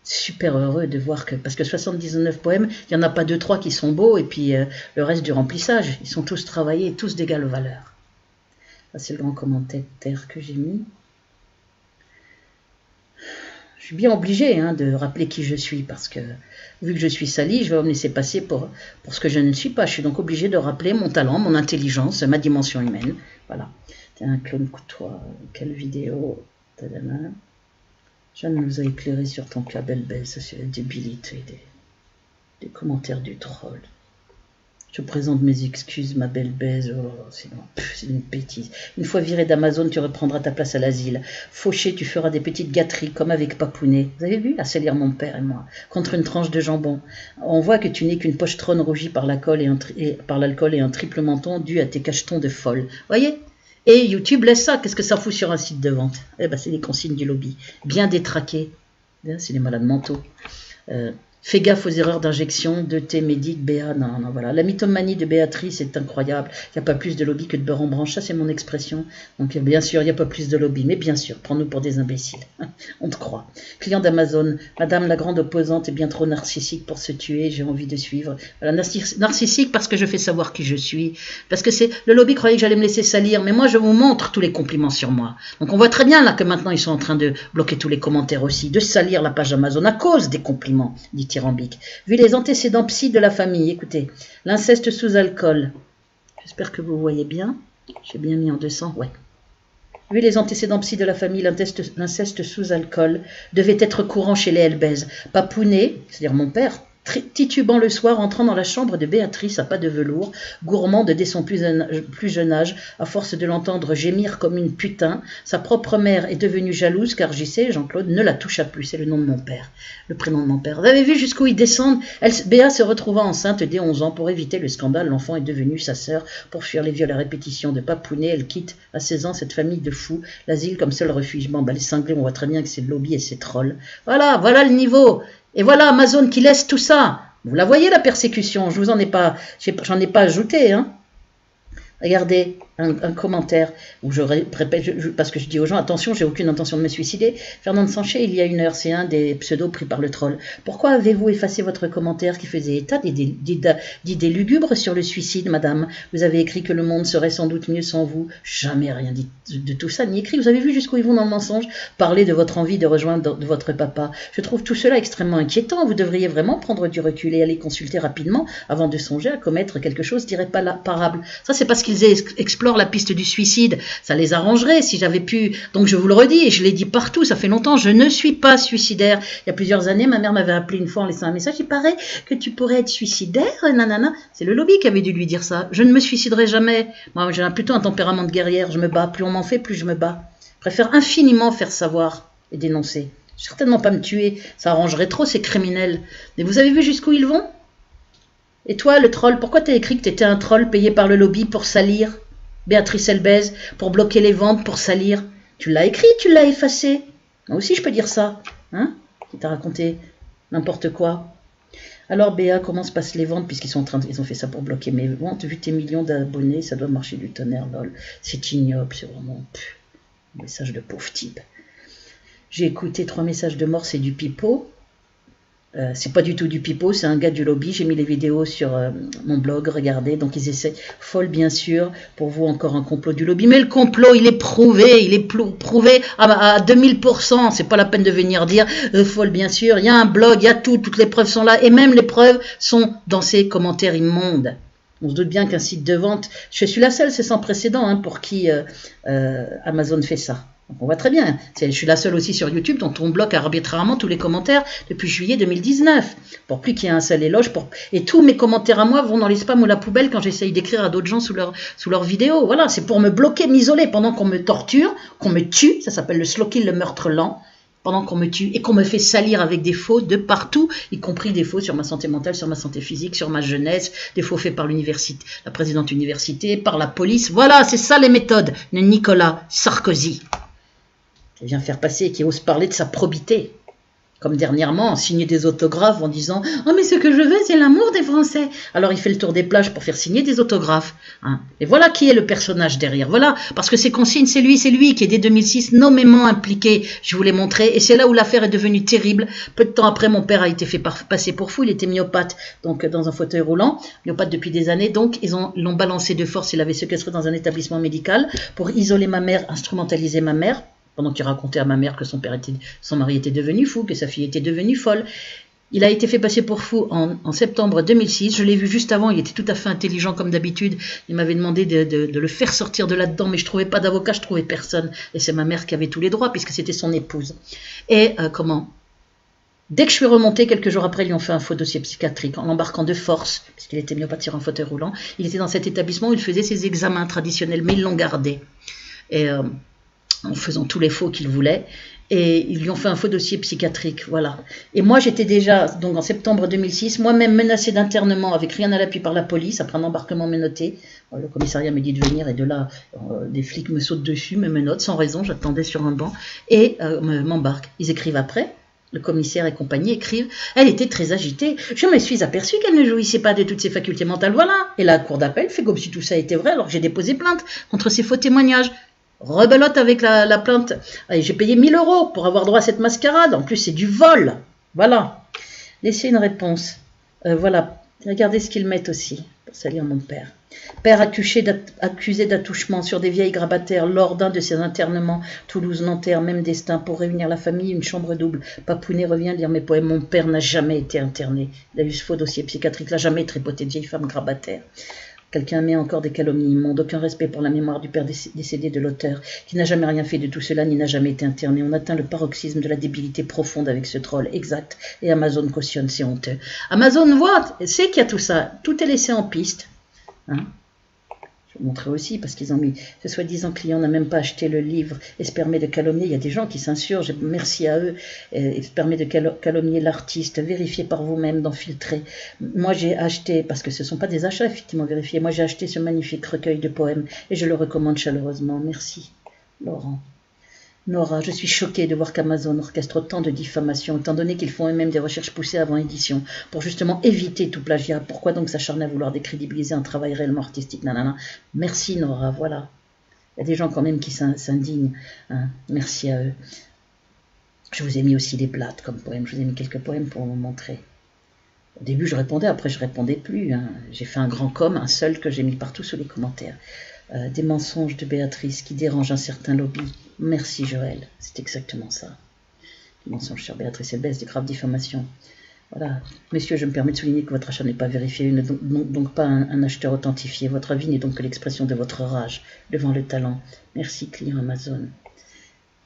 super heureux de voir que... Parce que 79 poèmes, il n'y en a pas 2-3 qui sont beaux, et puis le reste du remplissage. Ils sont tous travaillés, tous d'égale valeur. C'est le grand commentaire que j'ai mis. Je suis bien obligée de rappeler qui je suis, parce que vu que je suis salie, je vais me laisser passer pour ce que je ne suis pas. Je suis donc obligée de rappeler mon talent, mon intelligence, ma dimension humaine. Voilà. Tiens, Claude Coutois, quelle vidéo. Tadana. Je nous a éclairé sur ton cas, belle belle, ça c'est la débilité des commentaires du troll. Je présente mes excuses, ma belle baise. Oh, c'est une bêtise. Une fois viré d'Amazon, tu reprendras ta place à l'asile. Fauché, tu feras des petites gâteries, comme avec Papounet. Vous avez vu, à salir mon père et moi, contre une tranche de jambon. On voit que tu n'es qu'une pochetronne rougie par l'alcool et un triple menton dû à tes cachetons de folle. Voyez? Et YouTube laisse ça. Qu'est-ce que ça fout sur un site de vente? Eh ben, c'est les consignes du lobby. Bien détraqué. C'est les malades mentaux. Fais gaffe aux erreurs d'injection, de tes médic, BA, non, voilà. La mythomanie de Béatrice est incroyable. Il n'y a pas plus de lobby que de beurre en branche, ça c'est mon expression. Donc bien sûr, il n'y a pas plus de lobby, mais bien sûr, prends-nous pour des imbéciles. On te croit. Client d'Amazon, Madame la grande opposante est bien trop narcissique pour se tuer, j'ai envie de suivre. Voilà, narcissique parce que je fais savoir qui je suis. Parce que le lobby croyait que j'allais me laisser salir, mais moi je vous montre tous les compliments sur moi. Donc on voit très bien là que maintenant ils sont en train de bloquer tous les commentaires aussi, de salir la page Amazon à cause des compliments, dit-il. dithyrambique. Vu les antécédents psy de la famille, écoutez, l'inceste sous alcool. J'espère que vous voyez bien. J'ai bien mis en 200, ouais. Vu les antécédents psy de la famille, l'inceste sous alcool devait être courant chez les Elbez. Papounet, c'est-à-dire mon père, titubant le soir, entrant dans la chambre de Béatrice à pas de velours, gourmande dès son plus jeune âge, à force de l'entendre gémir comme une putain, sa propre mère est devenue jalouse car Jean-Claude ne la toucha plus, c'est le nom de mon père, le prénom de mon père. Vous avez vu jusqu'où ils descendent? Béa se retrouva enceinte dès 11 ans pour éviter le scandale, l'enfant est devenu sa sœur, pour fuir les viols à répétition de Papounet, elle quitte à 16 ans cette famille de fous, l'asile comme seul refuge. Bon, les cinglés, on voit très bien que c'est le lobby et c'est trolls. Voilà le niveau. Et voilà Amazon qui laisse tout ça. Vous la voyez la persécution, je vous en ai pas, j'en ai pas ajouté, hein. Regardez un commentaire où je répète, parce que je dis aux gens, attention, j'ai aucune intention de me suicider. Fernand Sanché, il y a 1 heure, c'est un des pseudos pris par le troll. Pourquoi avez-vous effacé votre commentaire qui faisait état d'idées lugubres sur le suicide, madame? Vous avez écrit que le monde serait sans doute mieux sans vous. Jamais rien dit de tout ça, ni écrit. Vous avez vu jusqu'où ils vont dans le mensonge? Parler de votre envie de rejoindre votre papa. Je trouve tout cela extrêmement inquiétant. Vous devriez vraiment prendre du recul et aller consulter rapidement avant de songer à commettre quelque chose d'irréparable. Ça, c'est parce qu'ils explorent la piste du suicide, ça les arrangerait si j'avais pu, donc je vous le redis et je l'ai dit partout, ça fait longtemps, je ne suis pas suicidaire. Il y a plusieurs années, ma mère m'avait appelé une fois en laissant un message, il paraît que tu pourrais être suicidaire, nanana. C'est le lobby qui avait dû lui dire ça. Je ne me suiciderai jamais. Moi, j'ai plutôt un tempérament de guerrière, je me bats, plus on m'en fait, plus je me bats. Je préfère infiniment faire savoir et dénoncer. Certainement pas me tuer, ça arrangerait trop ces criminels. Mais vous avez vu jusqu'où ils vont? Et toi, le troll, pourquoi t'as écrit que t'étais un troll payé par le lobby pour salir Béatrice Elbez, pour bloquer les ventes, pour salir? Tu l'as écrit, tu l'as effacé. Moi aussi, je peux dire ça. Hein? Qui t'a raconté n'importe quoi. Alors, Béa, comment se passent les ventes, puisqu'ils sont ils ont fait ça pour bloquer mes ventes. Vu tes millions d'abonnés, ça doit marcher du tonnerre, lol. C'est ignoble, c'est vraiment un message de pauvre type. J'ai écouté 3 messages de mort, c'est du pipeau. C'est pas du tout du pipeau, c'est un gars du lobby. J'ai mis les vidéos sur mon blog, regardez. Donc ils essaient, folle bien sûr, pour vous encore un complot du lobby. Mais le complot, il est prouvé à 2000%. C'est pas la peine de venir dire folle bien sûr. Il y a un blog, il y a tout, toutes les preuves sont là. Et même les preuves sont dans ces commentaires immondes. On se doute bien qu'un site de vente, je suis la seule, c'est sans précédent, hein, pour qui Amazon fait ça. Donc on voit très bien, je suis la seule aussi sur YouTube dont on bloque arbitrairement tous les commentaires depuis juillet 2019, pour plus qu'il y ait un seul éloge, et tous mes commentaires à moi vont dans les spams ou la poubelle quand j'essaye d'écrire à d'autres gens sous leurs vidéos. Voilà, c'est pour me bloquer, m'isoler pendant qu'on me torture, qu'on me tue, ça s'appelle le slow kill, le meurtre lent, pendant qu'on me tue et qu'on me fait salir avec des faux de partout, y compris des faux sur ma santé mentale, sur ma santé physique, sur ma jeunesse, des faux faits par l'université, la présidente université, par la police. Voilà, c'est ça les méthodes de Nicolas Sarkozy. Qui vient faire passer et qui ose parler de sa probité. Comme dernièrement, signer des autographes en disant « Oh mais ce que je veux, c'est l'amour des Français !» Alors il fait le tour des plages pour faire signer des autographes. Hein. Et voilà qui est le personnage derrière. Voilà, parce que ces consignes, c'est lui qui est dès 2006 nommément impliqué. Je vous l'ai montré. Et c'est là où l'affaire est devenue terrible. Peu de temps après, mon père a été fait passer pour fou. Il était myopathe, donc dans un fauteuil roulant. Myopathe depuis des années. Donc ils l'ont balancé de force. Il avait séquestré dans un établissement médical pour isoler ma mère, instrumentaliser ma mère. Pendant qu'il racontait à ma mère que son mari était devenu fou, que sa fille était devenue folle. Il a été fait passer pour fou en septembre 2006. Je l'ai vu juste avant, il était tout à fait intelligent comme d'habitude. Il m'avait demandé de le faire sortir de là-dedans, mais je ne trouvais pas d'avocat, je ne trouvais personne. Et c'est ma mère qui avait tous les droits, puisque c'était son épouse. Et dès que je suis remontée, quelques jours après, ils lui ont fait un faux dossier psychiatrique en l'embarquant de force, puisqu'il était myopathe sur un fauteuil roulant. Il était dans cet établissement où il faisait ses examens traditionnels, mais ils l'ont gardé. Et en faisant tous les faux qu'il voulait, et ils lui ont fait un faux dossier psychiatrique, voilà. Et moi, j'étais déjà, donc en septembre 2006, moi-même menacée d'internement avec rien à l'appui par la police, après un embarquement menotté. Le commissariat me dit de venir, et de là, des flics me sautent dessus, me menottent, sans raison, j'attendais sur un banc, et m'embarquent. Ils écrivent après, le commissaire et compagnie écrivent, elle était très agitée, je me suis aperçue qu'elle ne jouissait pas de toutes ses facultés mentales, voilà. Et la cour d'appel fait comme si tout ça était vrai, alors que j'ai déposé plainte contre ces faux témoignages. Rebelote avec la plainte. J'ai payé 1 000 € pour avoir droit à cette mascarade. En plus, c'est du vol. Voilà. Laissez une réponse. Voilà. Regardez ce qu'ils mettent aussi. pour salir mon père. Père accusé d'attouchement sur des vieilles grabataires lors d'un de ses internements, Toulouse, Nanterre, même destin, pour réunir la famille, une chambre double. Papounet revient lire mes poèmes. Mon père n'a jamais été interné. Il a eu ce faux dossier psychiatrique, l'a jamais tripoté de vieille femme grabataire. Quelqu'un met encore des calomnies immondes, aucun respect pour la mémoire du père décédé de l'auteur, qui n'a jamais rien fait de tout cela, ni n'a jamais été interné. On atteint le paroxysme de la débilité profonde avec ce troll, exact. Et Amazon cautionne, c'est honteux. Amazon voit, sait qu'il y a tout ça, tout est laissé en piste. Hein? Je vais vous montrer aussi, parce qu'ils ont mis, ce soi-disant client n'a même pas acheté le livre et se permet de calomnier. Il y a des gens qui s'insurgent, merci à eux, et se permet de calomnier l'artiste. Vérifiez par vous-même, d'en filtrer. Moi j'ai acheté, parce que ce ne sont pas des achats effectivement vérifiés, moi j'ai acheté ce magnifique recueil de poèmes et je le recommande chaleureusement. Merci Laurent. Nora, je suis choquée de voir qu'Amazon orchestre autant de diffamations, étant donné qu'ils font eux-mêmes des recherches poussées avant édition, pour justement éviter tout plagiat. Pourquoi donc s'acharner à vouloir décrédibiliser un travail réellement artistique? Nanana. Merci Nora, voilà. Il y a des gens quand même qui s'indignent. Hein. Merci à eux. Je vous ai mis aussi des blattes comme poèmes. Je vous ai mis quelques poèmes pour vous montrer. Au début, je répondais, après je répondais plus. Hein. J'ai fait un grand com, un seul que j'ai mis partout sous les commentaires. Des mensonges de Béatrice qui dérangent un certain lobby. Merci Joël, c'est exactement ça. Des mensonges sur Béatrice Elbès, des graves diffamations. Voilà. Monsieur, je me permets de souligner que votre achat n'est pas vérifié, donc pas un acheteur authentifié. Votre avis n'est donc que l'expression de votre rage devant le talent. Merci client Amazon.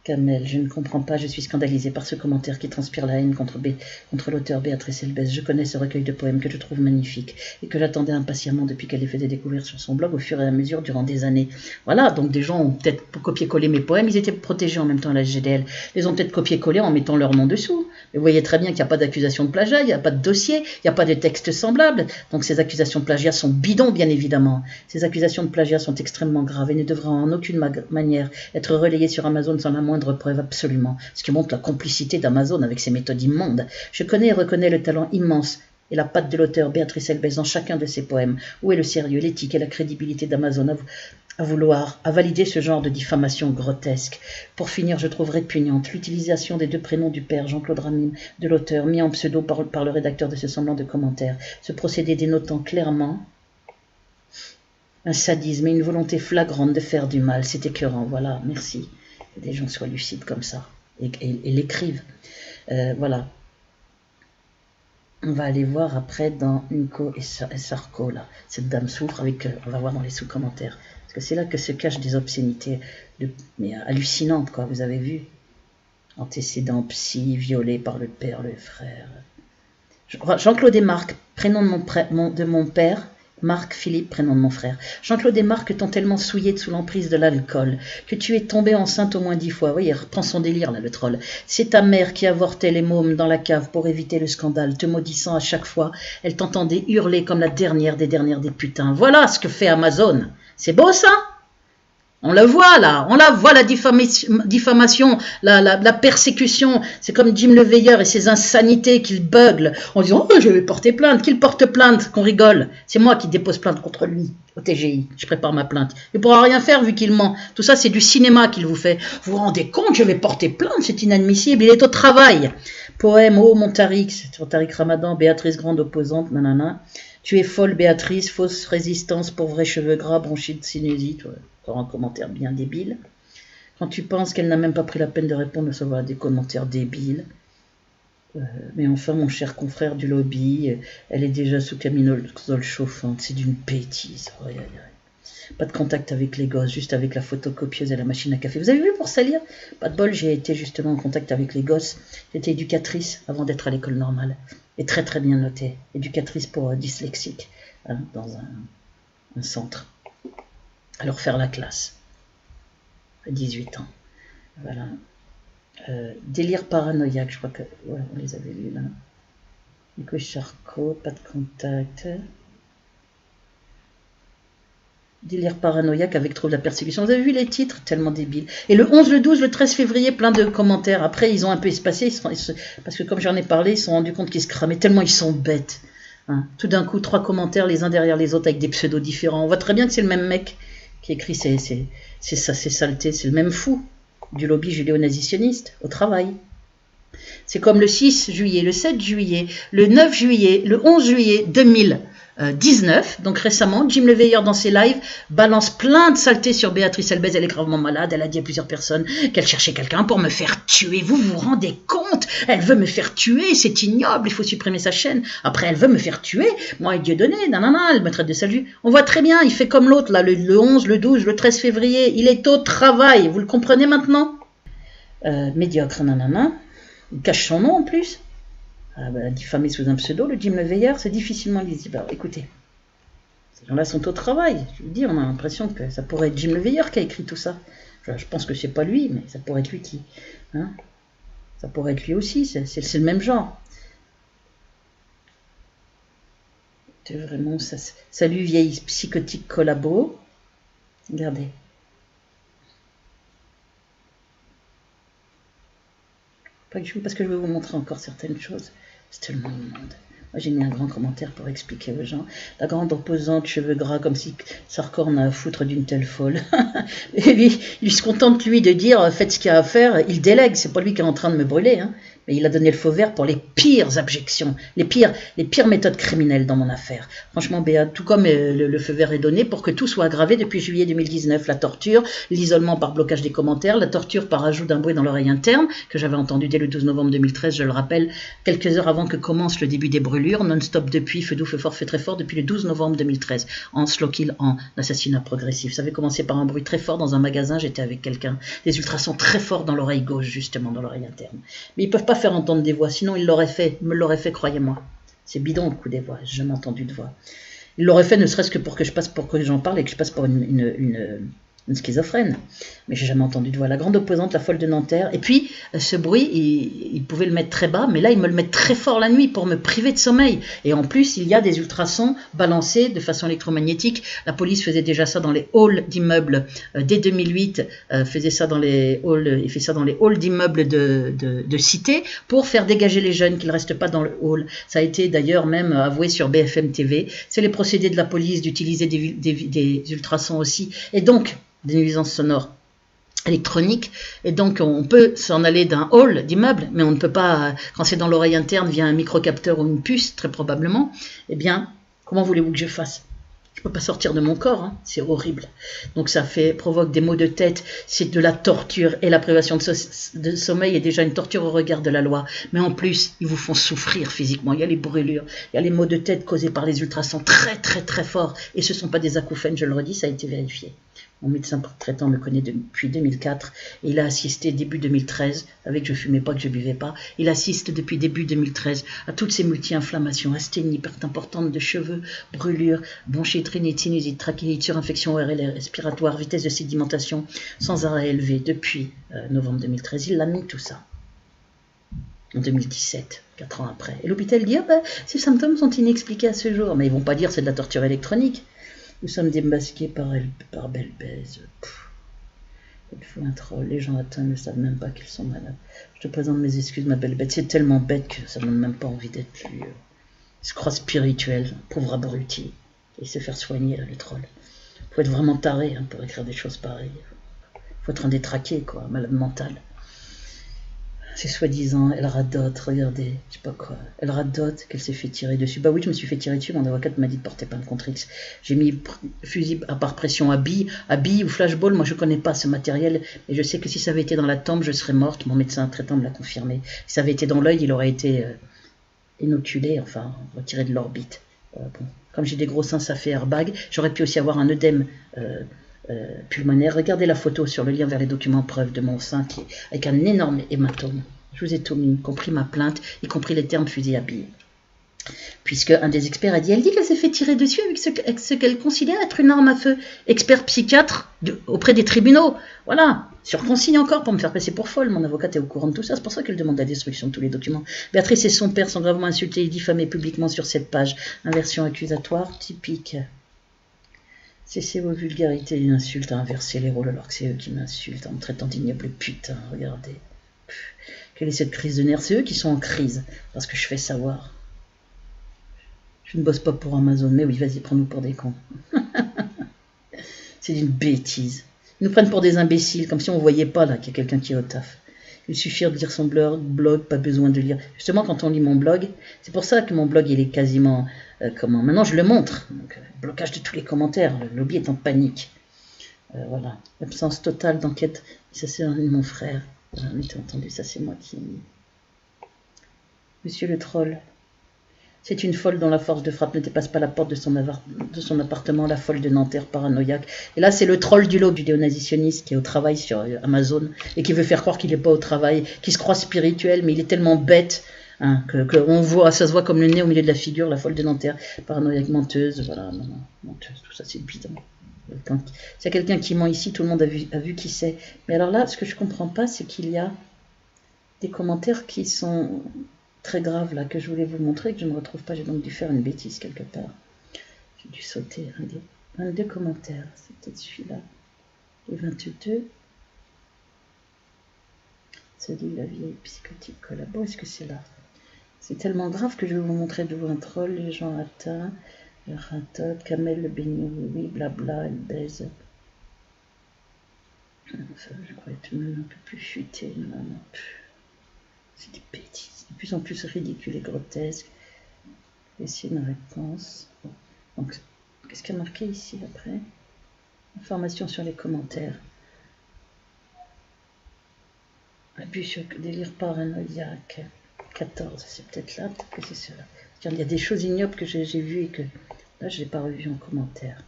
Kamel, je ne comprends pas, je suis scandalisée par ce commentaire qui transpire la haine contre l'auteur Béatrice Elbès. Je connais ce recueil de poèmes que je trouve magnifique et que j'attendais impatiemment depuis qu'elle les faisait découvrir sur son blog au fur et à mesure durant des années. Voilà, donc des gens ont peut-être copié-collé mes poèmes, ils étaient protégés en même temps à la SGDL. Ils ont peut-être copié-collé en mettant leur nom dessous. Mais vous voyez très bien qu'il n'y a pas d'accusation de plagiat, il n'y a pas de dossier, il n'y a pas de texte semblable. Donc ces accusations de plagiat sont bidons, bien évidemment. Ces accusations de plagiat sont extrêmement graves et ne devraient en aucune manière être relayées sur Amazon sans la moindre preuve, absolument, ce qui montre la complicité d'Amazon avec ses méthodes immondes. Je connais et reconnais le talent immense et la patte de l'auteur Béatrice Elbès dans chacun de ses poèmes. Où est le sérieux, l'éthique et la crédibilité d'Amazon à valider ce genre de diffamation grotesque? Pour finir, je trouve répugnante l'utilisation des deux prénoms du père, Jean-Claude Ramine, de l'auteur, mis en pseudo par le rédacteur de ce semblant de commentaire. Ce procédé dénotant clairement un sadisme et une volonté flagrante de faire du mal. C'est écœurant, voilà, merci. Que des gens soient lucides comme ça et l'écrivent. Voilà. On va aller voir après dans Unco et Sarko, là. Cette dame souffre avec, on va voir dans les sous-commentaires. Parce que c'est là que se cachent des obscénités mais hallucinantes, quoi, vous avez vu. Antécédent psy, violé par le père, le frère. Jean-Claude et Marc, prénom de mon père, Marc, Philippe, prénom de mon frère. Jean-Claude et Marc t'ont tellement souillé sous l'emprise de l'alcool que tu es tombée enceinte au moins 10 fois. Oui, il reprend son délire, là, le troll. C'est ta mère qui avortait les mômes dans la cave pour éviter le scandale, te maudissant à chaque fois. Elle t'entendait hurler comme la dernière des putains. Voilà ce que fait Amazon. C'est beau, ça? On le voit là, on la voit la diffamation, la persécution. C'est comme Jim le Veilleur et ses insanités qu'il bugle en disant « Oh, je vais porter plainte ». Qu'il porte plainte, qu'on rigole. C'est moi qui dépose plainte contre lui au TGI. Je prépare ma plainte. Il ne pourra rien faire vu qu'il ment. Tout ça, c'est du cinéma qu'il vous fait. Vous vous rendez compte, je vais porter plainte, c'est inadmissible. Il est au travail. Poème, oh mon Tariq, sur Tariq Ramadan, Béatrice grande opposante, nanana. Tu es folle Béatrice, fausse résistance pour vrais cheveux gras, bronchite, sinusite. Ouais. Encore un commentaire bien débile. Quand tu penses qu'elle n'a même pas pris la peine de répondre, à savoir des commentaires débiles. Mais enfin, mon cher confrère du lobby, elle est déjà sous camisole chauffante. C'est d'une bêtise. Oh, pas de contact avec les gosses, juste avec la photocopieuse et la machine à café. Vous avez vu pour salir? Pas de bol, j'ai été justement en contact avec les gosses. J'étais éducatrice avant d'être à l'école normale. Et très très bien notée. Éducatrice pour dyslexiques, hein, dans un centre. À leur faire la classe. À 18 ans. Voilà. Délire paranoïaque, je crois que... Ouais, on les avait lus là. Nico Charcot, pas de contact. Délire paranoïaque avec trop de la persécution. Vous avez vu les titres? Tellement débiles. Et le 11, le 12, le 13 février, plein de commentaires. Après, ils ont un peu espacé. Parce que comme j'en ai parlé, ils se sont rendus compte qu'ils se cramaient tellement ils sont bêtes. Hein. Tout d'un coup, 3 commentaires les uns derrière les autres avec des pseudos différents. On voit très bien que c'est le même mec qui écrit ces saletés. C'est le même fou du lobby judéo-nazitionniste au travail. C'est comme le 6 juillet, le 7 juillet, le 9 juillet, le 11 juillet 2000. 19, donc récemment, Jim Le Veilleur dans ses lives balance plein de saletés sur Béatrice Elbez, elle est gravement malade, elle a dit à plusieurs personnes qu'elle cherchait quelqu'un pour me faire tuer, vous vous rendez compte? Elle veut me faire tuer, c'est ignoble, il faut supprimer sa chaîne. Après elle veut me faire tuer, moi et Dieu donné, nanana, elle me traite de salut. On voit très bien, il fait comme l'autre là, le 11, le 12, le 13 février, il est au travail, vous le comprenez maintenant? Médiocre, nanana, il cache son nom en plus. Diffamé sous un pseudo, le Jim Le Veilleur, c'est difficilement lisible. Alors écoutez, ces gens-là sont au travail. Je vous dis, on a l'impression que ça pourrait être Jim Le Veilleur qui a écrit tout ça. Je pense que c'est pas lui, mais ça pourrait être lui qui. Hein, ça pourrait être lui aussi, c'est le même genre. C'est vraiment ça. Salut vieille psychotique collabo. Regardez. Pas que je, parce que je vais vous montrer encore certaines choses. C'est tellement immonde. Moi, j'ai mis un grand commentaire pour expliquer aux gens. La grande opposante, cheveux gras, comme si Sarkor n'a à foutre d'une telle folle. Et lui, il se contente, lui, de dire, faites ce qu'il y a à faire. Il délègue, c'est pas lui qui est en train de me brûler. Hein. Mais il a donné le feu vert pour les pires abjections, les pires méthodes criminelles dans mon affaire. Franchement, Béat, tout comme le feu vert est donné pour que tout soit aggravé depuis juillet 2019. La torture, l'isolement par blocage des commentaires, la torture par ajout d'un bruit dans l'oreille interne, que j'avais entendu dès le 12 novembre 2013, je le rappelle, quelques heures avant que commence le début des brûlures, non-stop depuis, feu doux, feu fort, feu très fort, depuis le 12 novembre 2013, en slow kill, en assassinat progressif. Ça avait commencé par un bruit très fort dans un magasin, j'étais avec quelqu'un, des ultrasons très forts dans l'oreille gauche, justement, dans l'oreille interne. Mais ils peuvent pas faire entendre des voix, sinon ils l'auraient fait, me l'auraient fait, croyez-moi. C'est bidon le coup des voix, j'ai jamais entendu de voix. Ils l'auraient fait ne serait-ce que pour que je passe, pour que j'en parle et que je passe pour une schizophrène. Mais j'ai jamais entendu de voix. La grande opposante, la folle de Nanterre. Et puis, ce bruit, il pouvait le mettre très bas, mais là, il me le met très fort la nuit pour me priver de sommeil. Et en plus, il y a des ultrasons balancés de façon électromagnétique. La police faisait déjà ça dans les halls d'immeubles. Dès 2008, faisait ça dans les halls, il fait ça dans les halls d'immeubles de cité pour faire dégager les jeunes, qu'ils ne restent pas dans le hall. Ça a été d'ailleurs même avoué sur BFM TV. C'est les procédés de la police d'utiliser des ultrasons aussi. Et donc, des nuisances sonores électroniques, et donc on peut s'en aller d'un hall d'immeuble, mais on ne peut pas, quand c'est dans l'oreille interne via un microcapteur ou une puce, très probablement, eh bien, comment voulez-vous que je fasse? Je ne peux pas sortir de mon corps, hein, c'est horrible. Donc ça provoque des maux de tête, c'est de la torture, et la privation de sommeil est déjà une torture au regard de la loi. Mais en plus, ils vous font souffrir physiquement. Il y a les brûlures, il y a les maux de tête causés par les ultrasons très très très forts, et ce ne sont pas des acouphènes, je le redis, ça a été vérifié. Mon médecin traitant me connaît depuis 2004 et il a assisté début 2013, avec je fumais pas, que je buvais pas, il assiste depuis début 2013 à toutes ces multi-inflammations, asthénie, perte importante de cheveux, brûlures, bronchite, rhinite, sinusite, trachéite, surinfection ORL respiratoire, vitesse de sédimentation sans arrêt élevé depuis novembre 2013. Il l'a mis tout ça en 2017, 4 ans après. Et l'hôpital dit, ces symptômes sont inexpliqués à ce jour, mais ils vont pas dire c'est de la torture électronique. Nous sommes démasqués par Belle Baise. Il faut un troll. Les gens atteints ne savent même pas qu'ils sont malades. Je te présente mes excuses, ma belle bête. C'est tellement bête que ça n'a même pas envie d'être lu. Il se croit spirituel, pauvre abruti. Il sait faire soigner, là, le troll. Il faut être vraiment taré hein, pour écrire des choses pareilles. Il faut être un détraqué, quoi, malade mental. C'est soi-disant, elle radote, regardez, je sais pas quoi. Elle radote qu'elle s'est fait tirer dessus. Bah oui, je me suis fait tirer dessus, mon avocate m'a dit de porter plainte contre X. J'ai mis fusil à part pression à bille ou flashball, moi je connais pas ce matériel, mais je sais que si ça avait été dans la tempe, je serais morte, mon médecin traitant me l'a confirmé. Si ça avait été dans l'œil, il aurait été inoculé, enfin, retiré de l'orbite. Bon. Comme j'ai des gros seins, ça fait airbag. J'aurais pu aussi avoir un œdème pulmonaire. Regardez la photo sur le lien vers les documents preuves de mon sein qui est avec un énorme hématome. Je vous ai tout mis, y compris ma plainte, y compris les termes fusil à bille. Puisque un des experts a dit, elle dit qu'elle s'est fait tirer dessus avec ce qu'elle considère être une arme à feu. Expert psychiatre auprès des tribunaux. Voilà, sur consigne encore pour me faire passer pour folle. Mon avocate est au courant de tout ça, c'est pour ça qu'elle demande la destruction de tous les documents. Béatrice et son père sont gravement insultés et diffamés publiquement sur cette page. Inversion accusatoire typique. Cessez vos vulgarités et insultes à inverser les rôles alors que c'est eux qui m'insultent en me traitant d'ignoble putain, regardez. Quelle est cette crise de nerfs? C'est eux qui sont en crise, parce que je fais savoir. Je ne bosse pas pour Amazon, mais oui, vas-y, prends-nous pour des cons. C'est d'une bêtise. Ils nous prennent pour des imbéciles, comme si on ne voyait pas là qu'il y a quelqu'un qui est au taf. Il suffit de lire son blog, pas besoin de lire. Justement, quand on lit mon blog, c'est pour ça que mon blog, il est quasiment... comment? Maintenant, je le montre. Donc, blocage de tous les commentaires. Le lobby est en panique. Voilà. Absence totale d'enquête. Ça, c'est mon frère. Vous avez entendu, ça, c'est moi qui ai mis. Monsieur le troll. C'est une folle dont la force de frappe ne dépasse pas la porte de son appartement, la folle de Nanterre paranoïaque. Et là, c'est le troll du lobby judéo-nazitionniste qui est au travail sur Amazon et qui veut faire croire qu'il n'est pas au travail, qui se croit spirituel, mais il est tellement bête hein, qu'on voit, ça se voit comme le nez au milieu de la figure, la folle de Nanterre paranoïaque, menteuse, voilà, menteuse, tout ça c'est bidon. S'il y a quelqu'un qui ment ici, tout le monde a vu qui c'est. Mais alors là, ce que je ne comprends pas, c'est qu'il y a des commentaires qui sont... très grave là que je voulais vous montrer, que je ne retrouve pas, j'ai donc dû faire une bêtise quelque part. J'ai dû sauter un des 22 commentaires, c'est peut-être celui-là. Les 22. Ça dit la vieille psychotique collabo, est-ce que c'est là? C'est tellement grave que je vais vous montrer devant un troll, les gens atteints, le ratote, Kamel, le beignet, oui, blabla, elle baise. Enfin, je crois être même un peu plus futé, non. C'est des bêtises, de plus en plus ridicule et grotesque. Essayer une réponse. Bon. Donc, qu'est-ce qu'il y a marqué ici après? Information sur les commentaires. Abus sur délire paranoïaque. 14, c'est peut-être là, peut-être que c'est cela. Il y a des choses ignobles que j'ai vues et que là, je n'ai pas revues en commentaire.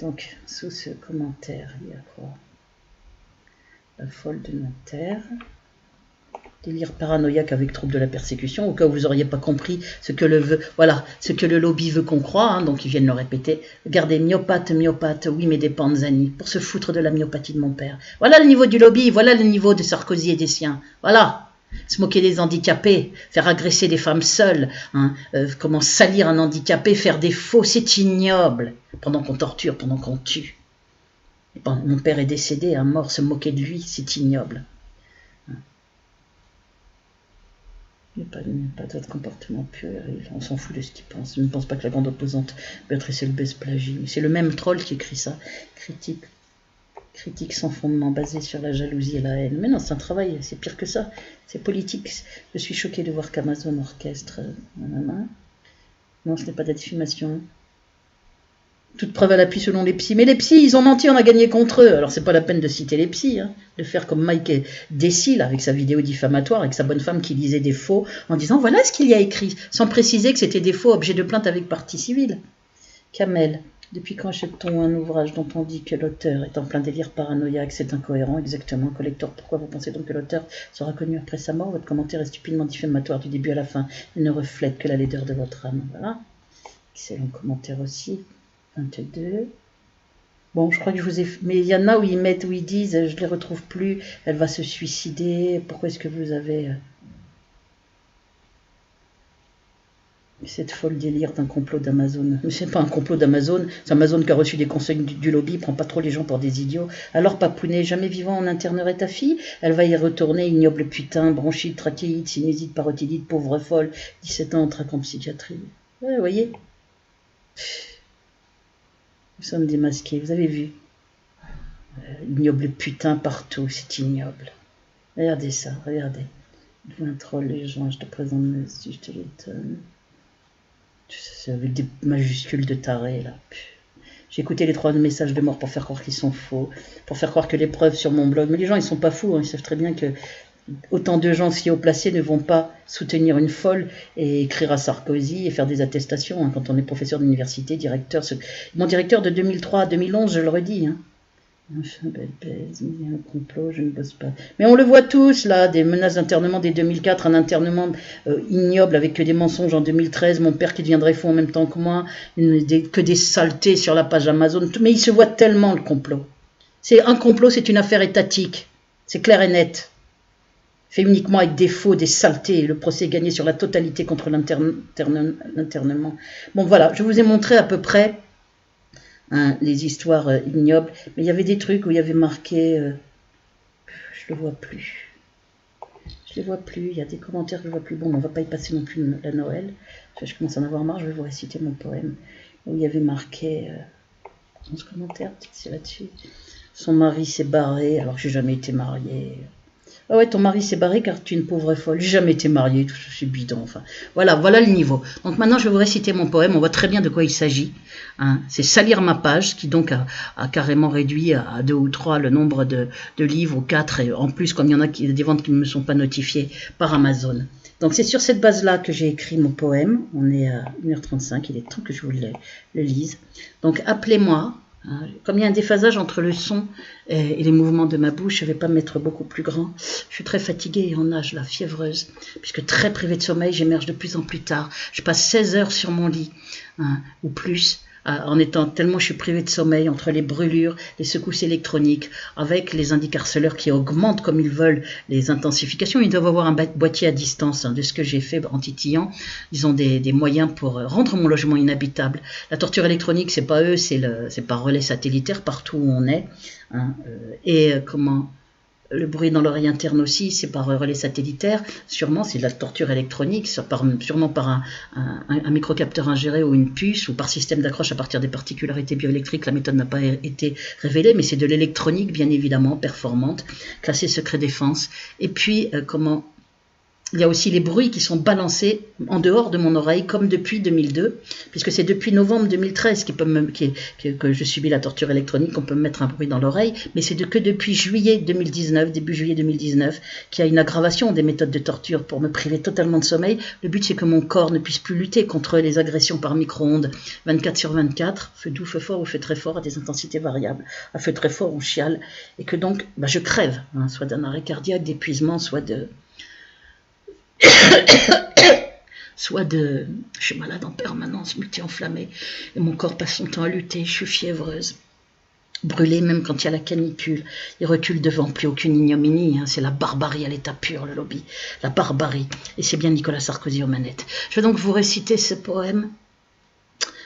Donc, sous ce commentaire, il y a quoi? La folle de Nanterre. Délire paranoïaque avec trouble de la persécution, au cas où vous n'auriez pas compris ce que le lobby veut qu'on croie, hein, donc ils viennent le répéter. Regardez, myopathe, oui mais des Panzani, pour se foutre de la myopathie de mon père. Voilà le niveau du lobby, voilà le niveau de Sarkozy et des siens, voilà. Se moquer des handicapés, faire agresser des femmes seules, hein, comment salir un handicapé, faire des faux, c'est ignoble, pendant qu'on torture, pendant qu'on tue. Et bon, mon père est décédé, un mort, se moquer de lui, c'est ignoble. Il n'y a pas d'autre comportement puéril. On s'en fout de ce qu'il pense. Je ne pense pas que la grande opposante Béatrice Elbès plagie. C'est le même troll qui écrit ça. Critique sans fondement, basée sur la jalousie et la haine. Mais non, c'est un travail, c'est pire que ça. C'est politique. Je suis choquée de voir qu'Amazon orchestre. Non, ce n'est pas de la diffamation. Toute preuve à l'appui selon les psys. Mais les psys, ils ont menti, on a gagné contre eux. Alors c'est pas la peine de citer les psys, hein, de faire comme Mike Dessy, avec sa vidéo diffamatoire, avec sa bonne femme qui lisait des faux, en disant voilà ce qu'il y a écrit, sans préciser que c'était des faux objets de plainte avec partie civile. Kamel, depuis quand achète-t-on un ouvrage dont on dit que l'auteur est en plein délire paranoïaque? C'est incohérent, exactement. Collector, pourquoi vous pensez donc que l'auteur sera connu après sa mort? Votre commentaire est stupidement diffamatoire du début à la fin. Il ne reflète que la laideur de votre âme. Voilà. Excellent commentaire aussi. 22. Bon, je crois que je vous ai... Mais il y en a où ils disent, je ne les retrouve plus, elle va se suicider. Pourquoi est-ce que vous avez... cette folle délire d'un complot d'Amazon? Mais c'est pas un complot d'Amazon, c'est Amazon qui a reçu des conseils du lobby, prend pas trop les gens pour des idiots. Alors Papounet, jamais vivant on internerait ta fille? Elle va y retourner, ignoble putain, bronchite, trachéite, sinusite, parotidite, pauvre folle, 17 ans en traque en psychiatrie. Ouais, vous voyez? Nous sommes démasqués, vous avez vu? Ignoble putain partout, c'est ignoble. Regardez ça, regardez. Un troll, les gens, je te présente, je te les donne. C'est avec des majuscules de taré, là. J'ai écouté les 3 messages de mort pour faire croire qu'ils sont faux, pour faire croire que les preuves sur mon blog... Mais les gens, ils sont pas fous, hein, ils savent très bien que autant de gens si haut placés ne vont pas soutenir une folle et écrire à Sarkozy et faire des attestations, hein, quand on est professeur d'université, directeur... Mon directeur de 2003 à 2011, je le redis, hein. Belle baise, il y a un complot, je ne bosse pas. Mais on le voit tous, là, des menaces d'internement dès 2004, un internement ignoble avec que des mensonges en 2013, mon père qui deviendrait fou en même temps que moi, que des saletés sur la page Amazon. Mais il se voit tellement, le complot. C'est un complot, c'est une affaire étatique. C'est clair et net. Fait uniquement avec des faux, des saletés. Le procès est gagné sur la totalité contre l'internement. Bon, voilà, je vous ai montré à peu près... Hein, les histoires ignobles, mais il y avait des trucs où il y avait marqué, je le vois plus, il y a des commentaires que je vois plus, bon, on va pas y passer non plus la Noël, je commence à en avoir marre, je vais vous réciter mon poème, où il y avait marqué, 11 commentaires, c'est là-dessus, son mari s'est barré, alors que j'ai jamais été mariée, Ah ouais, ton mari s'est barré car tu es une pauvre folle. J'ai jamais été mariée, tout c'est bidon. Enfin, voilà le niveau. Donc maintenant, je vais vous réciter mon poème. On voit très bien de quoi il s'agit. Hein. C'est salir ma page, ce qui donc a carrément réduit à 2 ou 3 le nombre de livres, ou 4. Et en plus, comme il y en a des ventes qui ne me sont pas notifiées par Amazon. Donc c'est sur cette base-là que j'ai écrit mon poème. On est à 1h35, il est temps que je vous le lise. Donc appelez-moi. Comme il y a un déphasage entre le son et les mouvements de ma bouche, je ne vais pas me mettre beaucoup plus grand. Je suis très fatiguée et en âge, là, fiévreuse, puisque très privée de sommeil, j'émerge de plus en plus tard. Je passe 16 heures sur mon lit, ou plus, en étant tellement je suis privée de sommeil, entre les brûlures, les secousses électroniques, avec les indicarceleurs qui augmentent comme ils veulent les intensifications. Ils doivent avoir un boîtier à distance de ce que j'ai fait en titillant. Ils ont des moyens pour rendre mon logement inhabitable. La torture électronique, c'est pas eux, c'est par relais satellitaire partout où on est. Le bruit dans l'oreille interne aussi, c'est par relais satellitaire. Sûrement, c'est de la torture électronique, sûrement par un microcapteur ingéré ou une puce, ou par système d'accroche à partir des particularités bioélectriques. La méthode n'a pas été révélée, mais c'est de l'électronique, bien évidemment, performante, classée secret défense. Et puis, il y a aussi les bruits qui sont balancés en dehors de mon oreille, comme depuis 2002, puisque c'est depuis novembre 2013 que je subis la torture électronique, qu'on peut me mettre un bruit dans l'oreille, mais c'est que depuis juillet 2019, début juillet 2019, qu'il y a une aggravation des méthodes de torture pour me priver totalement de sommeil. Le but, c'est que mon corps ne puisse plus lutter contre les agressions par micro-ondes 24/24, feu doux, feu fort ou feu très fort, à des intensités variables, à feu très fort ou chiale, et que donc je crève, soit d'un arrêt cardiaque, d'épuisement, soit de... je suis malade en permanence, multi-enflammée, et mon corps passe son temps à lutter, je suis fiévreuse, brûlée même quand il y a la canicule, il recule devant plus aucune ignominie, c'est la barbarie à l'état pur, le lobby, la barbarie, et c'est bien Nicolas Sarkozy aux manettes. Je vais donc vous réciter ce poème.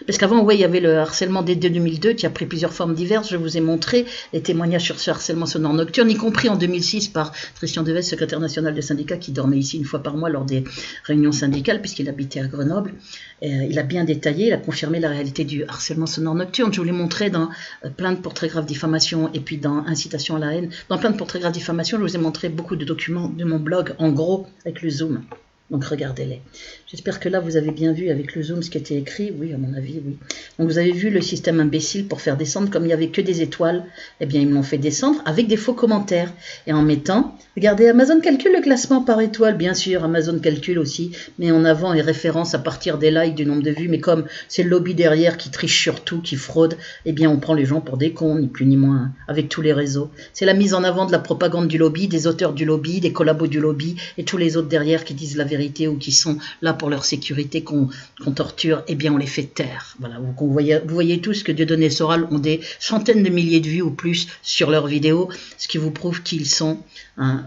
Parce qu'avant, il y avait le harcèlement dès 2002 qui a pris plusieurs formes diverses. Je vous ai montré les témoignages sur ce harcèlement sonore nocturne, y compris en 2006 par Christian Deves, secrétaire national des syndicats, qui dormait ici une fois par mois lors des réunions syndicales, puisqu'il habitait à Grenoble. Il a bien détaillé, il a confirmé la réalité du harcèlement sonore nocturne. Je vous l'ai montré dans plainte pour très grave diffamation et puis dans incitation à la haine. Dans plainte pour très grave diffamation, je vous ai montré beaucoup de documents de mon blog, en gros, avec le zoom. Donc regardez-les. J'espère que là vous avez bien vu avec le zoom ce qui était écrit. Oui, à mon avis, oui. Donc vous avez vu le système imbécile pour faire descendre. Comme il n'y avait que des étoiles, eh bien ils me l'ont fait descendre avec des faux commentaires. Et en mettant, regardez, Amazon calcule le classement par étoile. Bien sûr, Amazon calcule aussi, mais en avant les références à partir des likes, du nombre de vues. Mais comme c'est le lobby derrière qui triche sur tout, qui fraude, eh bien on prend les gens pour des cons, ni plus ni moins, avec tous les réseaux. C'est la mise en avant de la propagande du lobby, des auteurs du lobby, des collabos du lobby, et tous les autres derrière qui disent la vérité ou qui sont là pour leur sécurité qu'on torture, eh bien on les fait taire. Voilà, vous voyez tous que Dieudonné et Soral ont des centaines de milliers de vues ou plus sur leurs vidéos, ce qui vous prouve qu'ils sont... il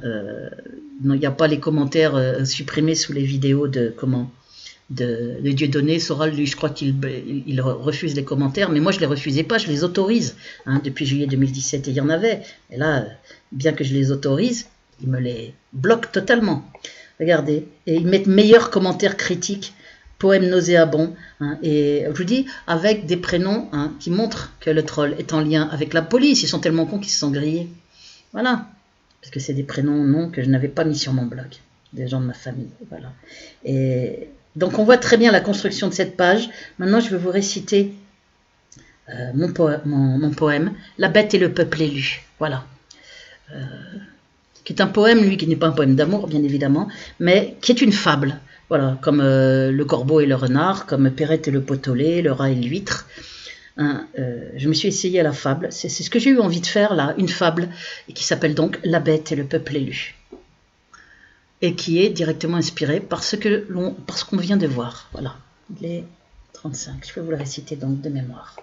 n'y a pas les commentaires supprimés sous les vidéos de Dieudonné. Soral, lui, je crois qu'il refuse les commentaires, mais moi je ne les refusais pas, je les autorise depuis juillet 2017, et il y en avait. Et là, bien que je les autorise, ils me les bloquent totalement. Regardez, et ils mettent meilleurs commentaires critiques, poème nauséabond, et je vous dis, avec des prénoms qui montrent que le troll est en lien avec la police. Ils sont tellement cons qu'ils se sont grillés. Voilà, parce que c'est des prénoms, non, que je n'avais pas mis sur mon blog, des gens de ma famille, voilà. Et donc on voit très bien la construction de cette page. Maintenant, je vais vous réciter mon poème, La bête et le peuple élu, voilà. Qui est un poème, lui, qui n'est pas un poème d'amour, bien évidemment, mais qui est une fable. Voilà, comme le corbeau et le renard, comme Perrette et le pot au lait, le rat et l'huître. Je me suis essayée à la fable. C'est ce que j'ai eu envie de faire, là, une fable, et qui s'appelle donc La bête et le peuple élu. Et qui est directement inspirée par ce qu'on vient de voir. Voilà, il est 35. Je vais vous le réciter donc de mémoire.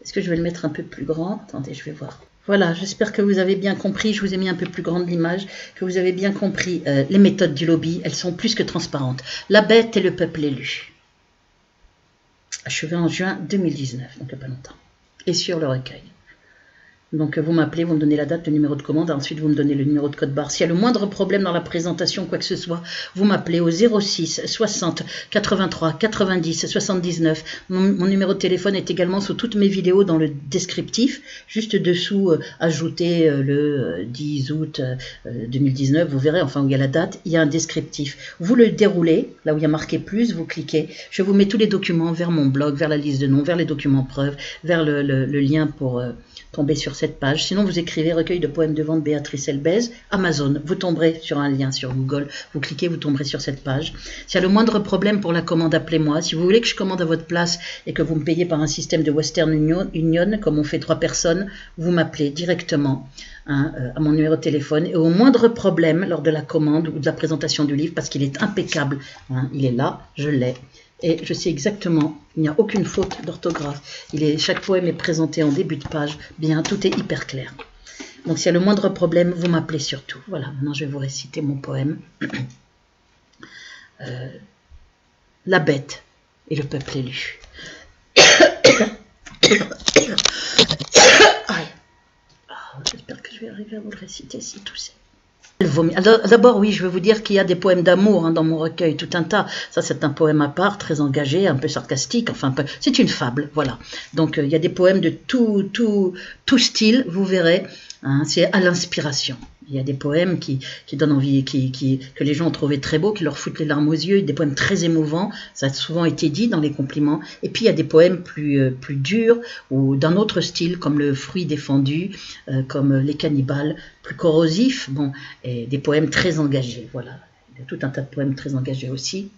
Est-ce que je vais le mettre un peu plus grand? Attendez, je vais voir. Voilà, j'espère que vous avez bien compris, je vous ai mis un peu plus grande l'image, que vous avez bien compris les méthodes du lobby, elles sont plus que transparentes. La bête et le peuple élu. Achevé en juin 2019, donc il n'y a pas longtemps. Et sur le recueil. Donc vous m'appelez, vous me donnez la date, le numéro de commande, ensuite vous me donnez le numéro de code barre. S'il y a le moindre problème dans la présentation, quoi que ce soit, vous m'appelez au 06 60 83 90 79. Mon numéro de téléphone est également sous toutes mes vidéos dans le descriptif. Juste dessous, ajoutez le 10 août 2019, vous verrez, enfin où il y a la date, il y a un descriptif. Vous le déroulez, là où il y a marqué plus, vous cliquez. Je vous mets tous les documents vers mon blog, vers la liste de noms, vers les documents preuves, vers le lien pour... tomber sur cette page. Sinon, vous écrivez recueil de poèmes de vente Béatrice Elbez, Amazon. Vous tomberez sur un lien sur Google. Vous cliquez, vous tomberez sur cette page. S'il y a le moindre problème pour la commande, appelez-moi. Si vous voulez que je commande à votre place et que vous me payez par un système de Western Union, comme on fait 3 personnes, vous m'appelez directement à mon numéro de téléphone. Et au moindre problème lors de la commande ou de la présentation du livre, parce qu'il est impeccable, il est là, je l'ai. Et je sais exactement, il n'y a aucune faute d'orthographe. Chaque poème est présenté en début de page. Bien, tout est hyper clair. Donc s'il y a le moindre problème, vous m'appelez surtout. Voilà, maintenant je vais vous réciter mon poème. La bête et le peuple élu. J'espère que je vais arriver à vous le réciter si tout c'est. D'abord, oui, je veux vous dire qu'il y a des poèmes d'amour dans mon recueil, tout un tas. Ça, c'est un poème à part, très engagé, un peu sarcastique, enfin, c'est une fable, voilà. Donc, il y a des poèmes de tout style, vous verrez, c'est à l'inspiration. Il y a des poèmes qui donnent envie, que les gens ont trouvé très beaux, qui leur foutent les larmes aux yeux, des poèmes très émouvants, ça a souvent été dit dans les compliments. Et puis il y a des poèmes plus durs ou d'un autre style, comme Le fruit défendu, comme Les cannibales, plus corrosifs, bon, et des poèmes très engagés, voilà. Il y a tout un tas de poèmes très engagés aussi.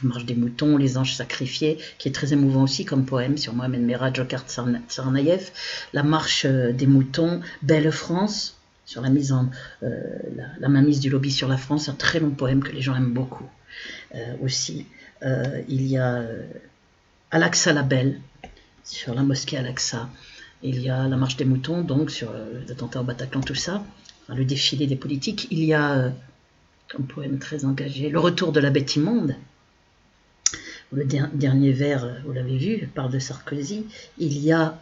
La marche des moutons, Les anges sacrifiés, qui est très émouvant aussi comme poème sur Mohamed Merah, Djokhar Tsarnaev. La marche des moutons, Belle France, sur la mainmise du lobby sur la France, un très long poème que les gens aiment beaucoup. Aussi, il y a Al-Aqsa la Belle, sur la mosquée Al-Aqsa. Il y a La marche des moutons, donc sur l'attentat au Bataclan, tout ça. Enfin, le défilé des politiques. Il y a, comme poème très engagé, Le retour de la bête immonde. Le dernier vers, vous l'avez vu, parle de Sarkozy. Il y a...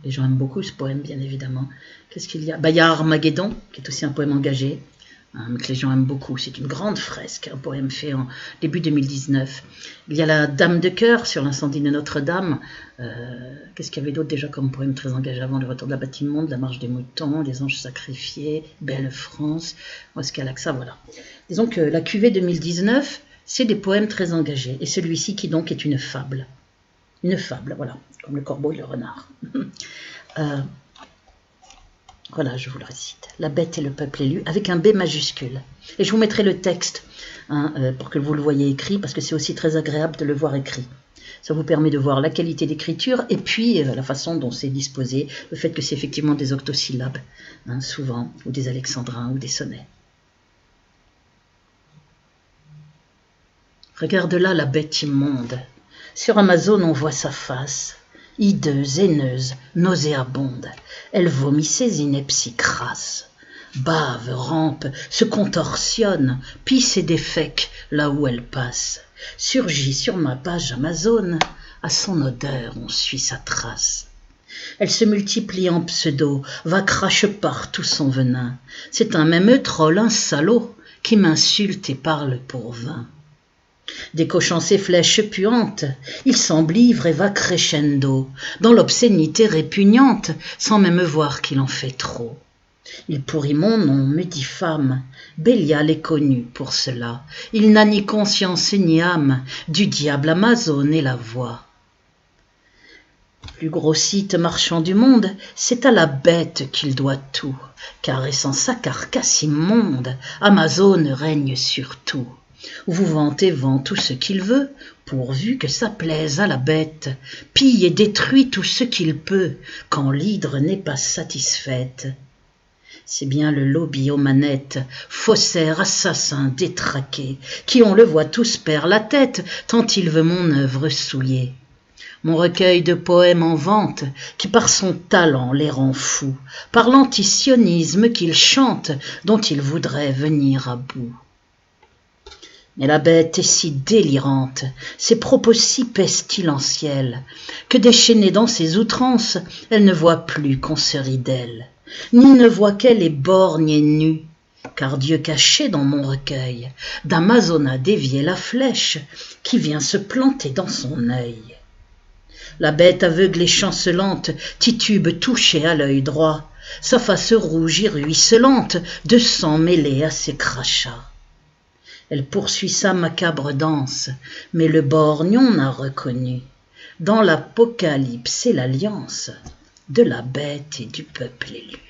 les gens aiment beaucoup ce poème, bien évidemment. Qu'est-ce qu'il y a? Il y a Armageddon, qui est aussi un poème engagé, que les gens aiment beaucoup. C'est une grande fresque, un poème fait en début 2019. Il y a La Dame de cœur, sur l'incendie de Notre-Dame. Qu'est-ce qu'il y avait d'autre déjà comme poème très engagé avant? Le retour de la bête immonde, La marche des moutons, Les anges sacrifiés, Belle France, Mosquée Al-Aqsa, voilà. Disons que la cuvée 2019, c'est des poèmes très engagés. Et celui-ci qui donc est une fable. Une fable, voilà, comme le corbeau et le renard. Voilà, je vous le récite. La bête et le peuple élu, avec un B majuscule. Et je vous mettrai le texte, pour que vous le voyez écrit, parce que c'est aussi très agréable de le voir écrit. Ça vous permet de voir la qualité d'écriture, et puis la façon dont c'est disposé, le fait que c'est effectivement des octosyllabes, souvent, ou des alexandrins, ou des sonnets. Regarde là la bête immonde. Sur Amazon, on voit sa face, hideuse, haineuse, nauséabonde. Elle vomit ses inepties crasses, bave, rampe, se contorsionne, pisse et défèque là où elle passe. Surgit sur ma page Amazon, à son odeur on suit sa trace. Elle se multiplie en pseudo, va crache partout son venin. C'est un même troll, un salaud, qui m'insulte et parle pour vain. Décochant ses flèches puantes, il semble ivre et va crescendo, dans l'obscénité répugnante, sans même voir qu'il en fait trop. Il pourrit mon nom, me diffame, Bélial est connu pour cela. Il n'a ni conscience ni âme, du diable Amazon est la voix. Plus gros site marchand du monde, c'est à la bête qu'il doit tout, caressant sa carcasse immonde, Amazon règne sur tout. Vous vantez vend tout ce qu'il veut, pourvu que ça plaise à la bête, pille et détruit tout ce qu'il peut, quand l'hydre n'est pas satisfaite. C'est bien le lobby aux manettes, faussaire, assassin, détraqué, qui on le voit tous perd la tête, tant il veut mon œuvre souiller. Mon recueil de poèmes en vente, qui par son talent les rend fous, par l'antisionisme qu'il chante, dont il voudrait venir à bout. Mais la bête est si délirante, ses propos si pestilentiels, que déchaînée dans ses outrances, elle ne voit plus qu'on se rit d'elle, ni ne voit qu'elle est borgne et nue, car Dieu caché dans mon recueil, d'Amazon a dévié la flèche qui vient se planter dans son œil. La bête aveugle et chancelante titube touchée à l'œil droit, sa face rouge et ruisselante de sang mêlé à ses crachats. Elle poursuit sa macabre danse, mais le borgnon n'a reconnu dans l'Apocalypse et l'alliance de la bête et du peuple élu.